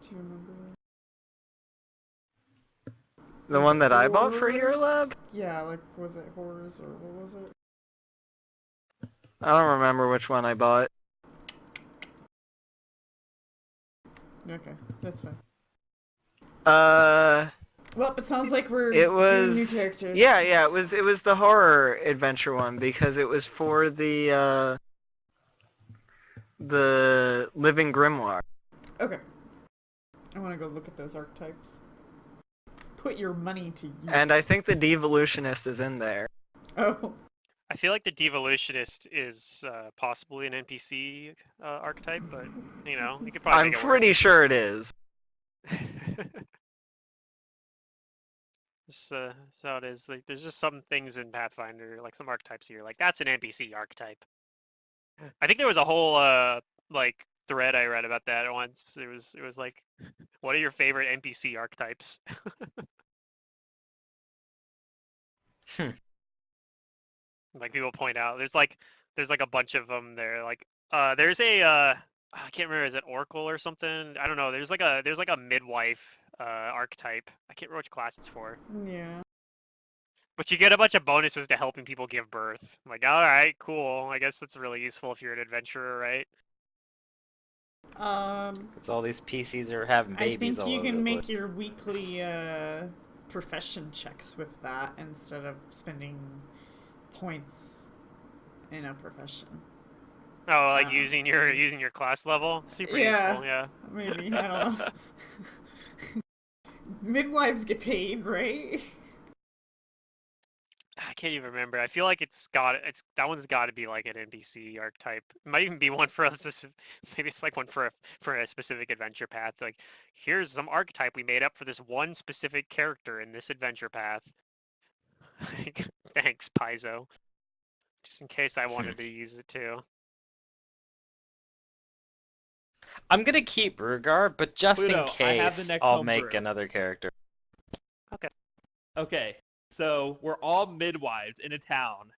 Do you remember? The one that I bought for Hero Lab? Yeah, like, was it Horrors or what was it? I don't remember which one I bought. Okay, that's fine. Well, it sounds like we're doing new characters. Yeah, it was the horror adventure one because it was for the Living Grimoire. Okay. I want to go look at those archetypes. Put your money to use. And I think the Devolutionist is in there. Oh. I feel like the Devolutionist is possibly an NPC archetype, but you know, you could probably. I'm pretty sure it is. So it is. Like, there's just some things in Pathfinder, like some archetypes here, like that's an NPC archetype. I think there was a whole like thread I read about that once. It was like, what are your favorite NPC archetypes? Like people point out, there's like a bunch of them there. Like there's a I can't remember, is it Oracle or something? I don't know. There's like a midwife archetype. I can't remember which class it's for. Yeah. But you get a bunch of bonuses to helping people give birth. I'm like, all right, cool. I guess it's really useful if you're an adventurer, right? Because all these PCs are having babies. I think you can make your weekly profession checks with that instead of spending points in a profession. Oh, like using your class level? Super useful, yeah. Maybe, I don't know. Midwives get paid, right? I can't even remember. I feel like that one's got to be like an NPC archetype. It might even be one for us. Maybe it's like one for a specific adventure path. Like, here's some archetype we made up for this one specific character in this adventure path. Thanks, Paizo. Just in case I wanted to use it too. I'm gonna keep Rugar, but just Pluto, in I have the case, next I'll home make brew. another character. Okay, so we're all midwives in a town,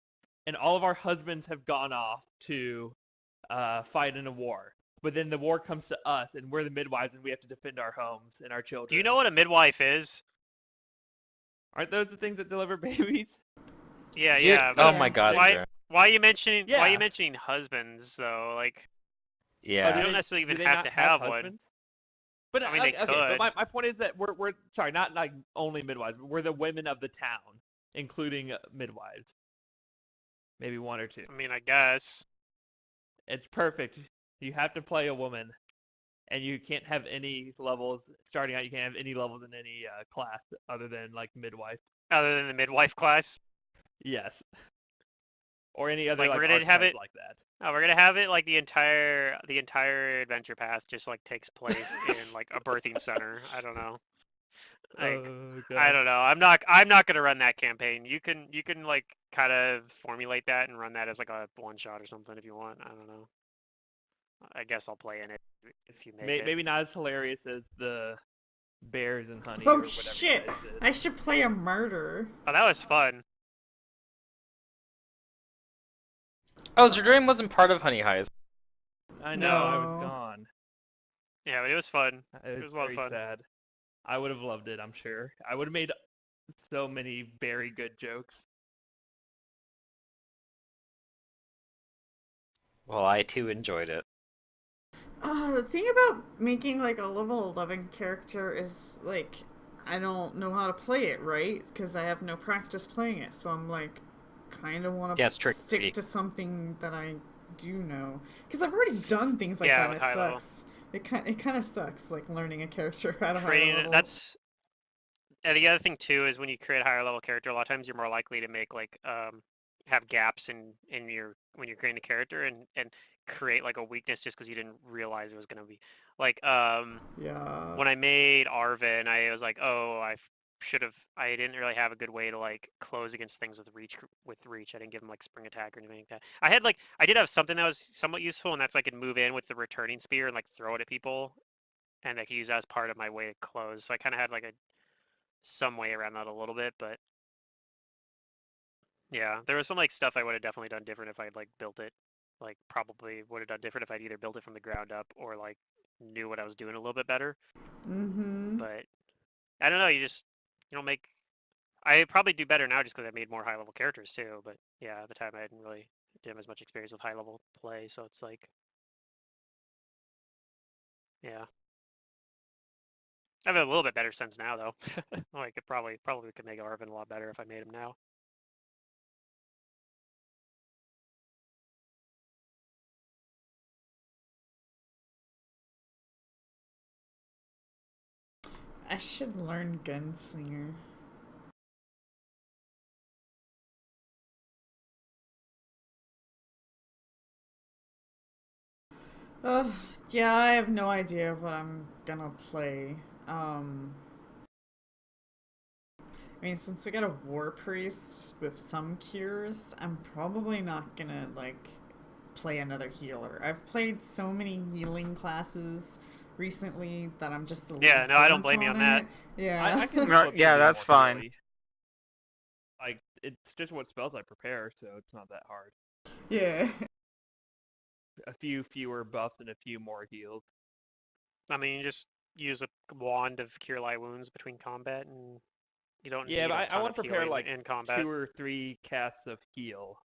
and all of our husbands have gone off to fight in a war. But then the war comes to us, and we're the midwives, and we have to defend our homes and our children. Do you know what a midwife is? Aren't those the things that deliver babies? Yeah, yeah. Oh my God. Why are you mentioning? Yeah. Why are you mentioning husbands though? Like, Yeah. you don't necessarily even do they have not to have one. husbands? But I mean, they okay, could. but my point is that we're sorry, not like only midwives, but we're the women of the town, including midwives. Maybe one or two. I mean, I guess. It's perfect. You have to play a woman, and you can't have any levels starting out. You can't have any levels in any class other than like midwife. Other than the midwife class. Yes. Or any other Like, like we're gonna have it like that. Oh, we're gonna have it like the entire adventure path just like takes place in like a birthing center. I don't know. Like, I don't know. I'm not gonna run that campaign. You can like kind of formulate that and run that as like a one shot or something if you want. I don't know. I guess I'll play in it if you make it. Maybe not as hilarious as the bears and honey. Oh or whatever shit! I should play a murder. Oh, that was fun. Oh, so Dream wasn't part of Honey Heist. I know, No. I was gone. Yeah, but it was fun. It was a lot of fun. Sad. I would have loved it, I'm sure. I would have made so many very good jokes. Well, I too enjoyed it. The thing about making like a level 11 character is like I don't know how to play it, right? Because I have no practice playing it, so I'm like kind of want to stick to something that I do know. Because I've already done things like that, and it sucks. It kind of sucks, like learning a character at a higher level. And the other thing too is when you create a higher level character, a lot of times you're more likely to make like have gaps in your when you're creating a character and create like a weakness just because you didn't realize it was gonna be like yeah. When I made Arvin, I was like, oh, I didn't really have a good way to like close against things with reach. I didn't give him like spring attack or anything like that. I did have something that was somewhat useful, and that's I could move in with the returning spear and like throw it at people, and I could use that as part of my way to close. So I kind of had like some way around that a little bit, but yeah, there was some like stuff I would have definitely done different if I'd like built it. Like probably would have done different if I'd either built it from the ground up or like knew what I was doing a little bit better. Mm-hmm. But I don't know. You don't make. I probably do better now just because I made more high level characters too. But yeah, at the time I didn't really have as much experience with high level play, so it's like, yeah. I have a little bit better sense now though. I could probably could make Arvin a lot better if I made him now. I should learn Gunslinger. Yeah, I have no idea what I'm gonna play. I mean, since we got a war priest with some cures, I'm probably not gonna, like, play another healer. I've played so many healing classes recently that I'm just a little Yeah, no, I don't blame you on that. Yeah. I can yeah, that's fine. Really. Like, it's just what spells I prepare, so it's not that hard. Yeah. A few fewer buffs and a few more heals. I mean, you just use a wand of Cure Light Wounds between combat, and you don't need but I want to prepare like in combat. 2 or 3 casts of heal.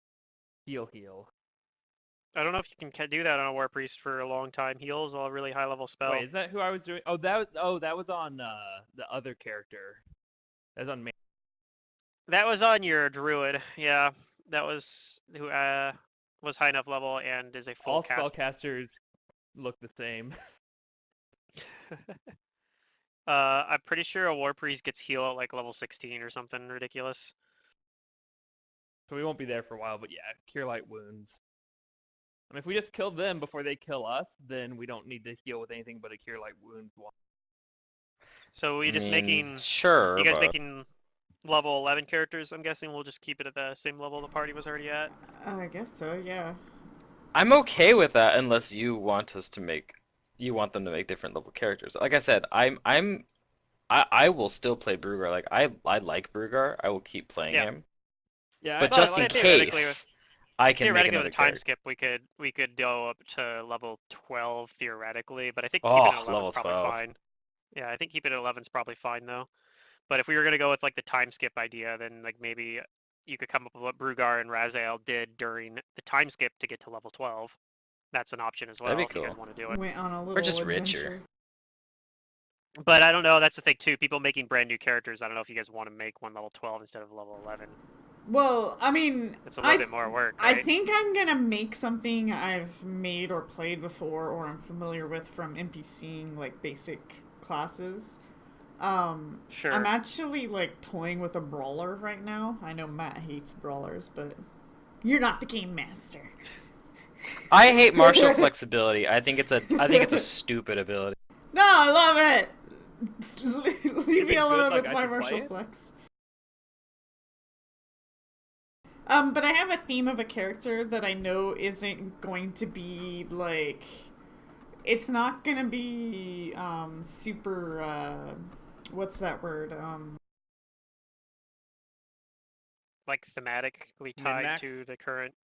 I don't know if you can do that on a War Priest for a long time. Heal's a really high level spell. Wait, is that who I was doing? Oh, that was on the other character. That was on me. That was on your druid. Yeah, that was who was high enough level and is a full All spellcasters look the same. I'm pretty sure a War Priest gets heal at like level 16 or something ridiculous. So we won't be there for a while, but yeah, Cure Light Wounds. I mean, if we just kill them before they kill us, then we don't need to heal with anything but a Cure Light Wounds one. So we just making sure. You guys making level 11 characters? I'm guessing we'll just keep it at the same level the party was already at. I guess so. Yeah. I'm okay with that unless you want us to make you want them to make different level characters. Like I said, I will still play Brugar. Like I like Brugar. I will keep playing him. Yeah, but just in case, I can make another with a time character. skip, we could go up to level 12 theoretically, but I think Oh, keeping it at 11 level is probably 12. fine. Yeah, I think keeping it at 11 is probably fine though. But if we were gonna go with like the time skip idea, then like maybe you could come up with what Brugar and Raziel did during the time skip to get to level 12. That's an option as well That'd be if you guys cool. want to do it. Went on a little Or just adventure. richer. But I don't know. That's the thing too. People making brand new characters. I don't know if you guys want to make one level 12 instead of level 11. Well, I mean, it's a little bit more work. Right? I think I'm gonna make something I've made or played before, or I'm familiar with from NPCing like basic classes. Sure. I'm actually like toying with a brawler right now. I know Matt hates brawlers, but you're not the game master. I hate martial flexibility. I think it's a stupid ability. No, I love it. Leave me alone with my martial flex. But I have a theme of a character that I know isn't going to be like, it's not gonna be super what's that word? Like thematically tied to the current.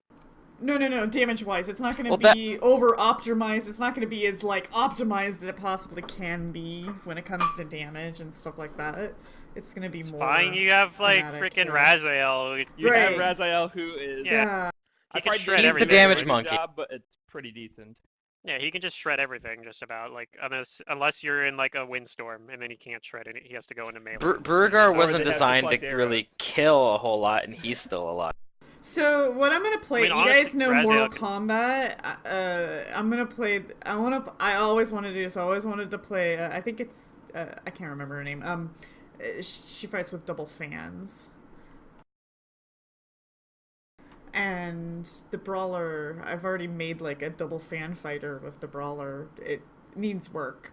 No, damage wise. It's not gonna be over optimized. It's not gonna be as like optimized as it possibly can be when it comes to damage and stuff like that. It's gonna be more. Fine, you have like freaking Raziel. You have Raziel, who is he can shred He's everything. the damage monkey. But it's pretty decent. Yeah, he can just shred everything, just about. Like unless you're in like a windstorm, and then he can't shred it. He has to go into melee. Brugar wasn't designed to really kill a whole lot, and he's still alive. So what I'm gonna play, honestly, you guys know Mortal Kombat. I'm gonna play. I always wanted to do this. I always wanted to play. I think it's. I can't remember her name. She fights with double fans. And the brawler, I've already made like a double fan fighter with the brawler. It needs work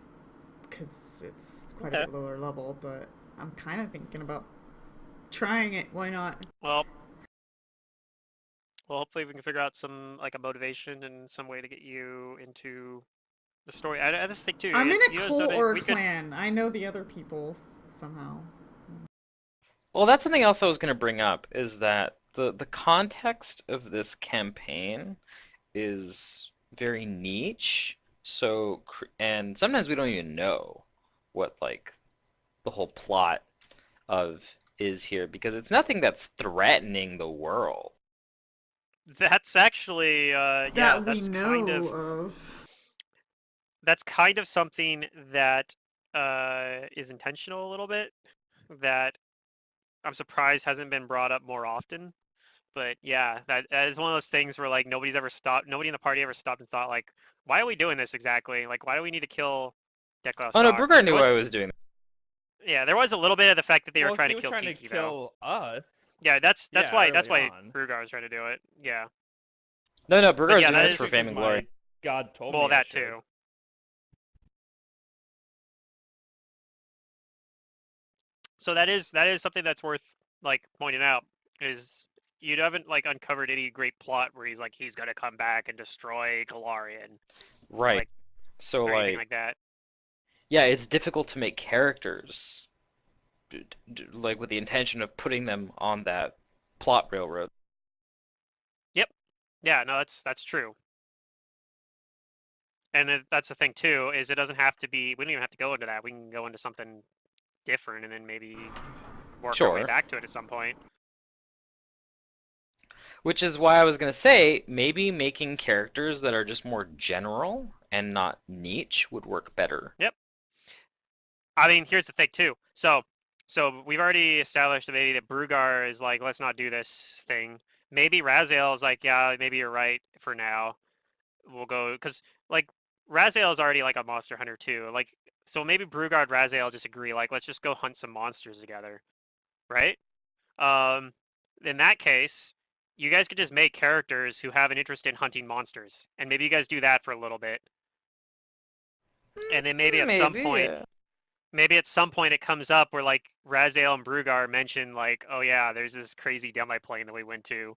because it's quite a bit lower level, but I'm kind of thinking about trying it. Why not? Well, hopefully we can figure out some like a motivation and some way to get you into the story. I just think too. I'm in a cult or a clan. I know the other people somehow. Well, that's something else I was going to bring up, is that the context of this campaign is very niche. So, and sometimes we don't even know what like the whole plot of is here, because it's nothing that's threatening the world. That's actually that we know of. That's kind of something that is intentional a little bit, that I'm surprised hasn't been brought up more often. But yeah, that is one of those things where like nobody in the party ever stopped and thought like, why are we doing this exactly? Like, why do we need to kill Deklaus? Oh no, Brugar knew why I was doing that. Yeah, there was a little bit of the fact that they were trying to kill Tiki, to kill us. Yeah, that's why Brugar was trying to do it. Yeah. No, Brugar was doing this for fame and glory. God told me. Well, that too. So that is something that's worth like pointing out, is you haven't like uncovered any great plot where he's gonna come back and destroy Galarian. Right. Like, so like that. Yeah, it's difficult to make characters like with the intention of putting them on that plot railroad. Yep. Yeah, no, that's true. And that's the thing too, is it doesn't have to be, we don't even have to go into that. We can go into something different and then maybe work our way back to it at some point. Which is why I was going to say, maybe making characters that are just more general and not niche would work better. Yep. I mean, here's the thing too. So we've already established that maybe that Brugar is like, let's not do this thing. Maybe Raziel is like, yeah, maybe you're right for now. We'll go, because like Raziel is already like a monster hunter too. Like, so maybe Brugar and Raziel just agree, like, let's just go hunt some monsters together, right? In that case, you guys could just make characters who have an interest in hunting monsters, and maybe you guys do that for a little bit, and then maybe at some point it comes up where like Raziel and Brugar mention like, oh yeah, there's this crazy demi plane that we went to,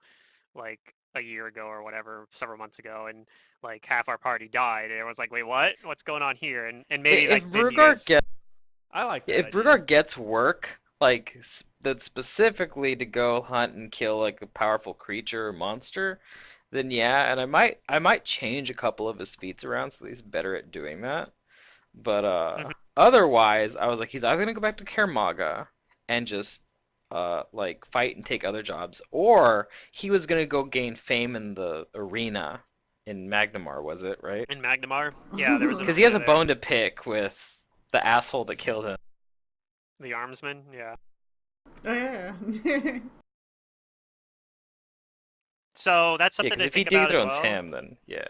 like a year ago or whatever, several months ago, and like half our party died, and it was like, wait, what? What's going on here? And maybe If like then you guys... I like that if idea. Brugar gets work, like that's specifically to go hunt and kill like a powerful creature or monster, then yeah, and I might change a couple of his feats around so that he's better at doing that. But otherwise, I was like, he's either gonna go back to Kaer Maga and just like fight and take other jobs, or he was gonna go gain fame in the arena in Magnamar, was it, right? In Magnamar? Yeah, there was an Because he has a arena there. bone to pick with the asshole that killed him. The Armsman, yeah. Oh, yeah. So that's Yeah, something because to if he think about as dethrones well. him, then yeah.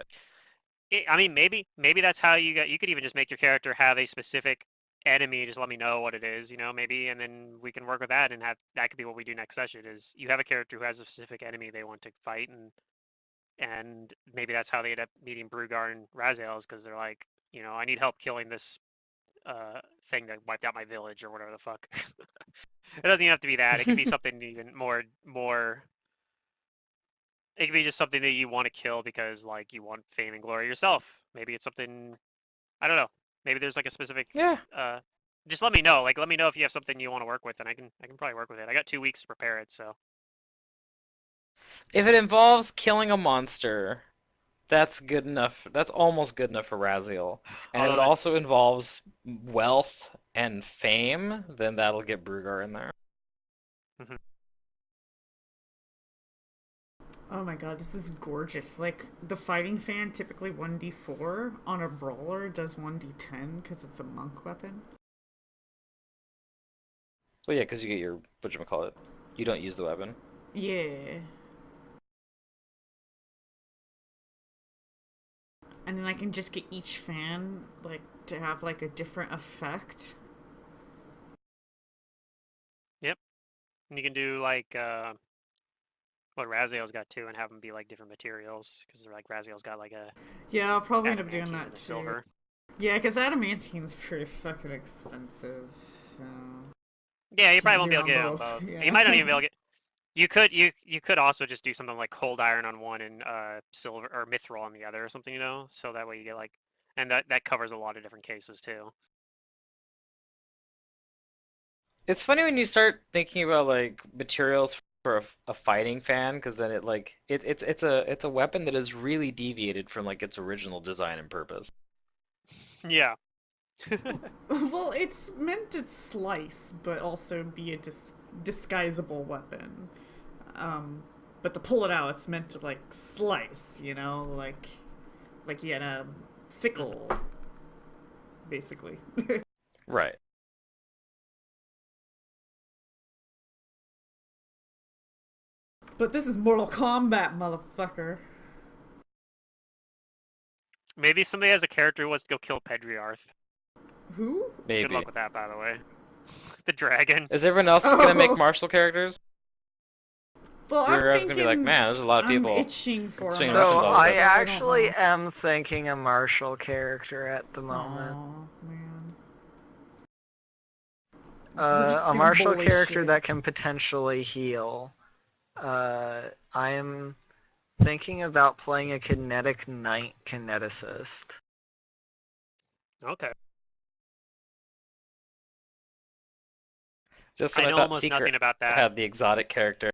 I mean, maybe that's how you could even just make your character have a specific enemy. Just let me know what it is, maybe, and then we can work with that, and have that could be what we do next session. Is you have a character who has a specific enemy they want to fight, and maybe that's how they end up meeting Brugar and Raziel, because they're like, I need help killing this thing that wiped out my village or whatever the fuck. It doesn't even have to be that. It could be something even more. It could be just something that you want to kill because like you want fame and glory yourself. Maybe it's something, I don't know. Maybe there's like a specific Yeah. Just let me know. Like let me know if you have something you want to work with, and I can probably work with it. I got 2 weeks to prepare it, so. If it involves killing a monster, that's good enough. That's almost good enough for Raziel. And if it also involves wealth and fame, then that'll get Brugar in there. Oh my god, this is gorgeous. Like, the fighting fan typically 1d4 on a brawler does 1d10 because it's a monk weapon. Well, yeah, because you get your, whatchamacallit, you don't use the weapon. Yeah. And then I can just get each fan, like, to have, like, a different effect. Yep. And you can do, like, what Raziel's got too, and have them be, like, different materials, because they're like, Raziel's got, like, a... Yeah, I'll probably end up doing that, too. Silver. Yeah, because adamantine's pretty fucking expensive, so... Yeah, you probably won't be able to get it on both. Yeah. You might not even be able to get... You could also just do something like cold iron on one and silver or mithril on the other or something, so that way you get like, and that covers a lot of different cases too. It's funny when you start thinking about like materials for a fighting fan, because then it like it's a weapon that is really deviated from like its original design and purpose. Yeah. Well, it's meant to slice, but also be a disguisable weapon. But to pull it out, it's meant to like slice, like you had a sickle, basically. Right. But this is Mortal Kombat, motherfucker. Maybe somebody has a character who wants to go kill Pedriarth. Who? Maybe. Good luck with that, by the way. The dragon. Is everyone else gonna make martial characters? Well, I'm thinking, gonna be like, man, there's a lot of people. I'm itching for swinging a So weapons I all actually am thinking a martial character at the moment. Oh, man. A martial character that can potentially heal. I am thinking about playing a kinetic knight kineticist. Okay. Just when I I know thought almost Secret nothing about that. had the exotic character.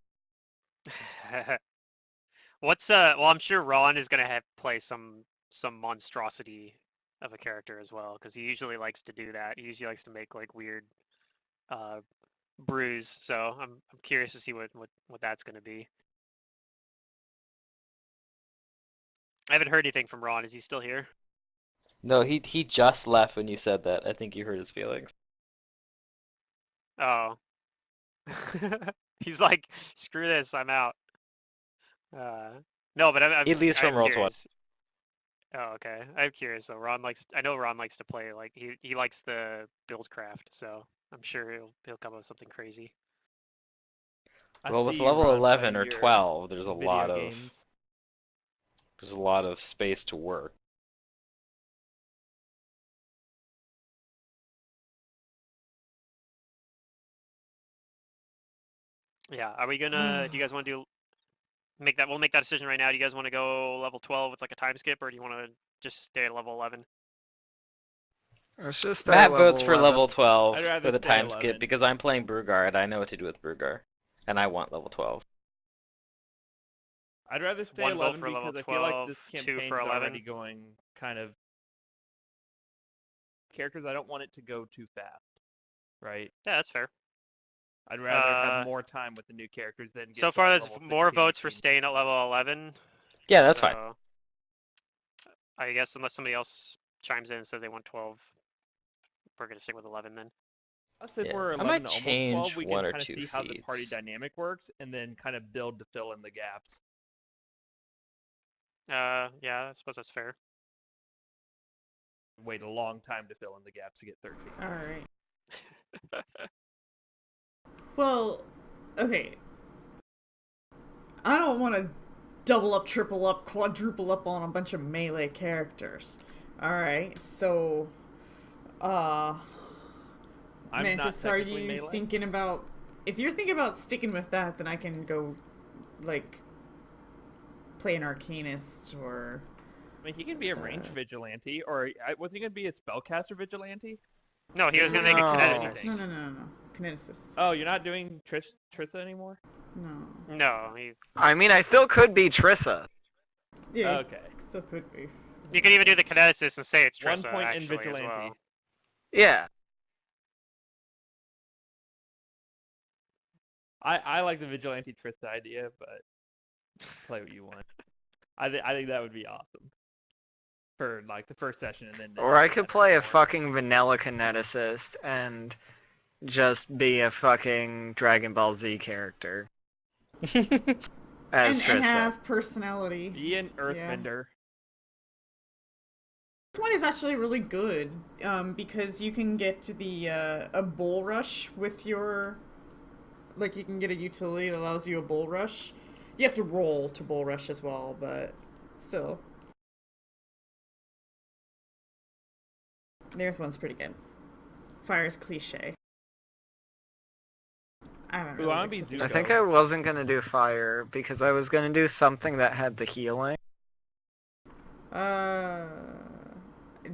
Well, I'm sure Ron is gonna have play some monstrosity of a character as well, because he usually likes to do that. He usually likes to make like weird brews. So I'm curious to see what that's gonna be. I haven't heard anything from Ron. Is he still here? No, he just left when you said that. I think you hurt his feelings. Oh. He's like, screw this, I'm out. No, but I'm At least from Roll20. Oh, okay. I'm curious though. I know Ron likes to play, like he likes the build craft, so I'm sure he'll come up with something crazy. Well, with level 11 or 12, there's a lot of space to work. Yeah, are we gonna do you guys want to do We'll make that decision right now. Do you guys want to go level 12 with like a time skip, or do you want to just stay at level 11? Let's just Matt votes for 11. level 12 I'd rather with a stay time 11. skip because I'm playing Brugar and I know what to do with Brugar. And I want level 12. I'd rather stay 11 because I feel like this campaign's already going kind of characters. I don't want it to go too fast, right? Yeah, that's fair. I'd rather have more time with the new characters than get so to far like there's level more 16, votes for staying at level 11. Yeah, that's fine. I guess unless somebody else chimes in and says they want 12, we're gonna stick with 11 then. Plus, if we're 11 to almost 12, we can kind of see how the party dynamic works, and then kind of build to fill in the gaps. Yeah, I suppose that's fair. Wait a long time to fill in the gaps to get 13. Alright. Well, okay. I don't want to double up, triple up, quadruple up on a bunch of melee characters. Alright, so... Mantis, are you thinking about... If you're thinking about sticking with that, then I can go, like, play an Arcanist, or... I mean, he can be a ranged vigilante, or was he going to be a spellcaster vigilante? No, he was going to make a kineticist. No. Kineticist. Oh, you're not doing Trissa anymore? No. No. I mean, I still could be Trissa. Yeah, okay. Still could be. You could even do the kineticist and say it's Trissa, 1 point actually, in vigilante. as well. Yeah. I like the vigilante Trissa idea, but play what you want. I think that would be awesome for like the first session, and then. Or I could play a fucking vanilla kineticist and just be a fucking Dragon Ball Z character. As and have personality. Be an Earthbender. This one is actually really good, because you can get the a bull rush with your, like, you can get a utility that allows you a bull rush. You have to roll to bull rush as well, but still. The Earth one's pretty good. Fire's cliche. I haven't really I think I wasn't gonna do fire because I was gonna do something that had the healing.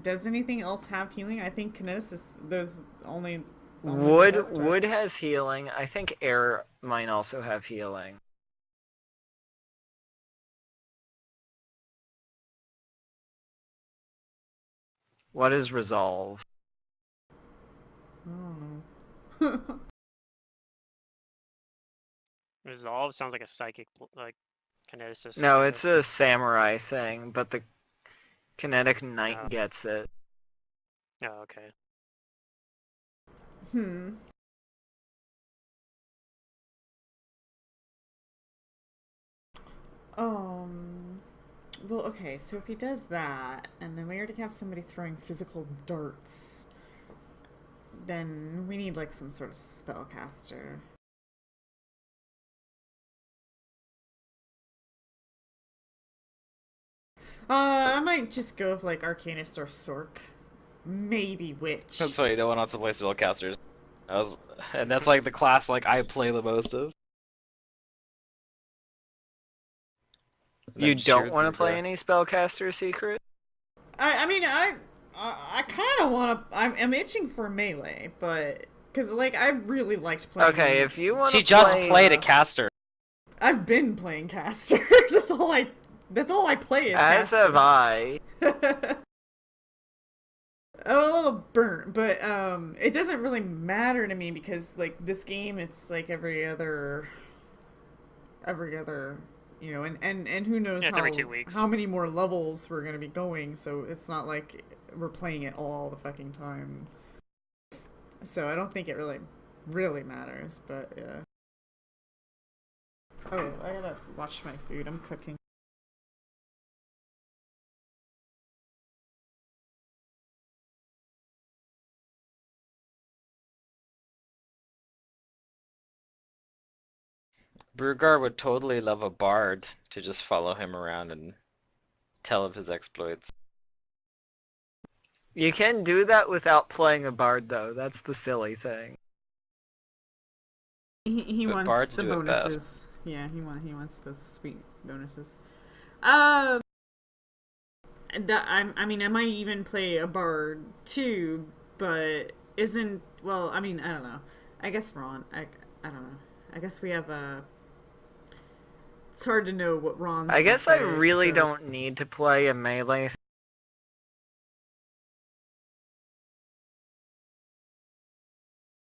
Does anything else have healing? I think kineticist. There's only Wood has healing. I think air might also have healing. What is resolve? I don't know. Resolve sounds like a psychic, like, kineticist. No, it's a samurai thing, but the kinetic knight gets it. Oh, okay. Well, okay, so if he does that, and then we already have somebody throwing physical darts, then we need, like, some sort of spellcaster. I might just go with, like, Arcanist or Sork. Maybe Witch. That's funny, no one wants to play spellcasters. And that's like the class like I play the most of. You don't want to play any spellcaster secret? I mean, I kind of want to. I'm itching for melee, but because like I really liked playing. Okay, if you want to. She just played a caster. I've been playing casters. That's all I play is casters. As have I. I'm a little burnt, but it doesn't really matter to me because like this game, it's like every other, you know, and who knows every 2 weeks. how many more levels we're gonna be going. So it's not like we're playing it all the fucking time. So I don't think it really matters. But yeah. Oh, I gotta watch my food. I'm cooking. Brugar would totally love a bard to just follow him around and tell of his exploits. You can do that without playing a bard, though. That's the silly thing. He But wants bards the do it bonuses. best. Yeah, he wants those sweet bonuses. I mean, I might even play a bard too, but isn't, well, I mean, I don't know. I guess Ron, I don't know. I guess we have a... It's hard to know what Ron's I guess gonna I play, really so... don't need to play a melee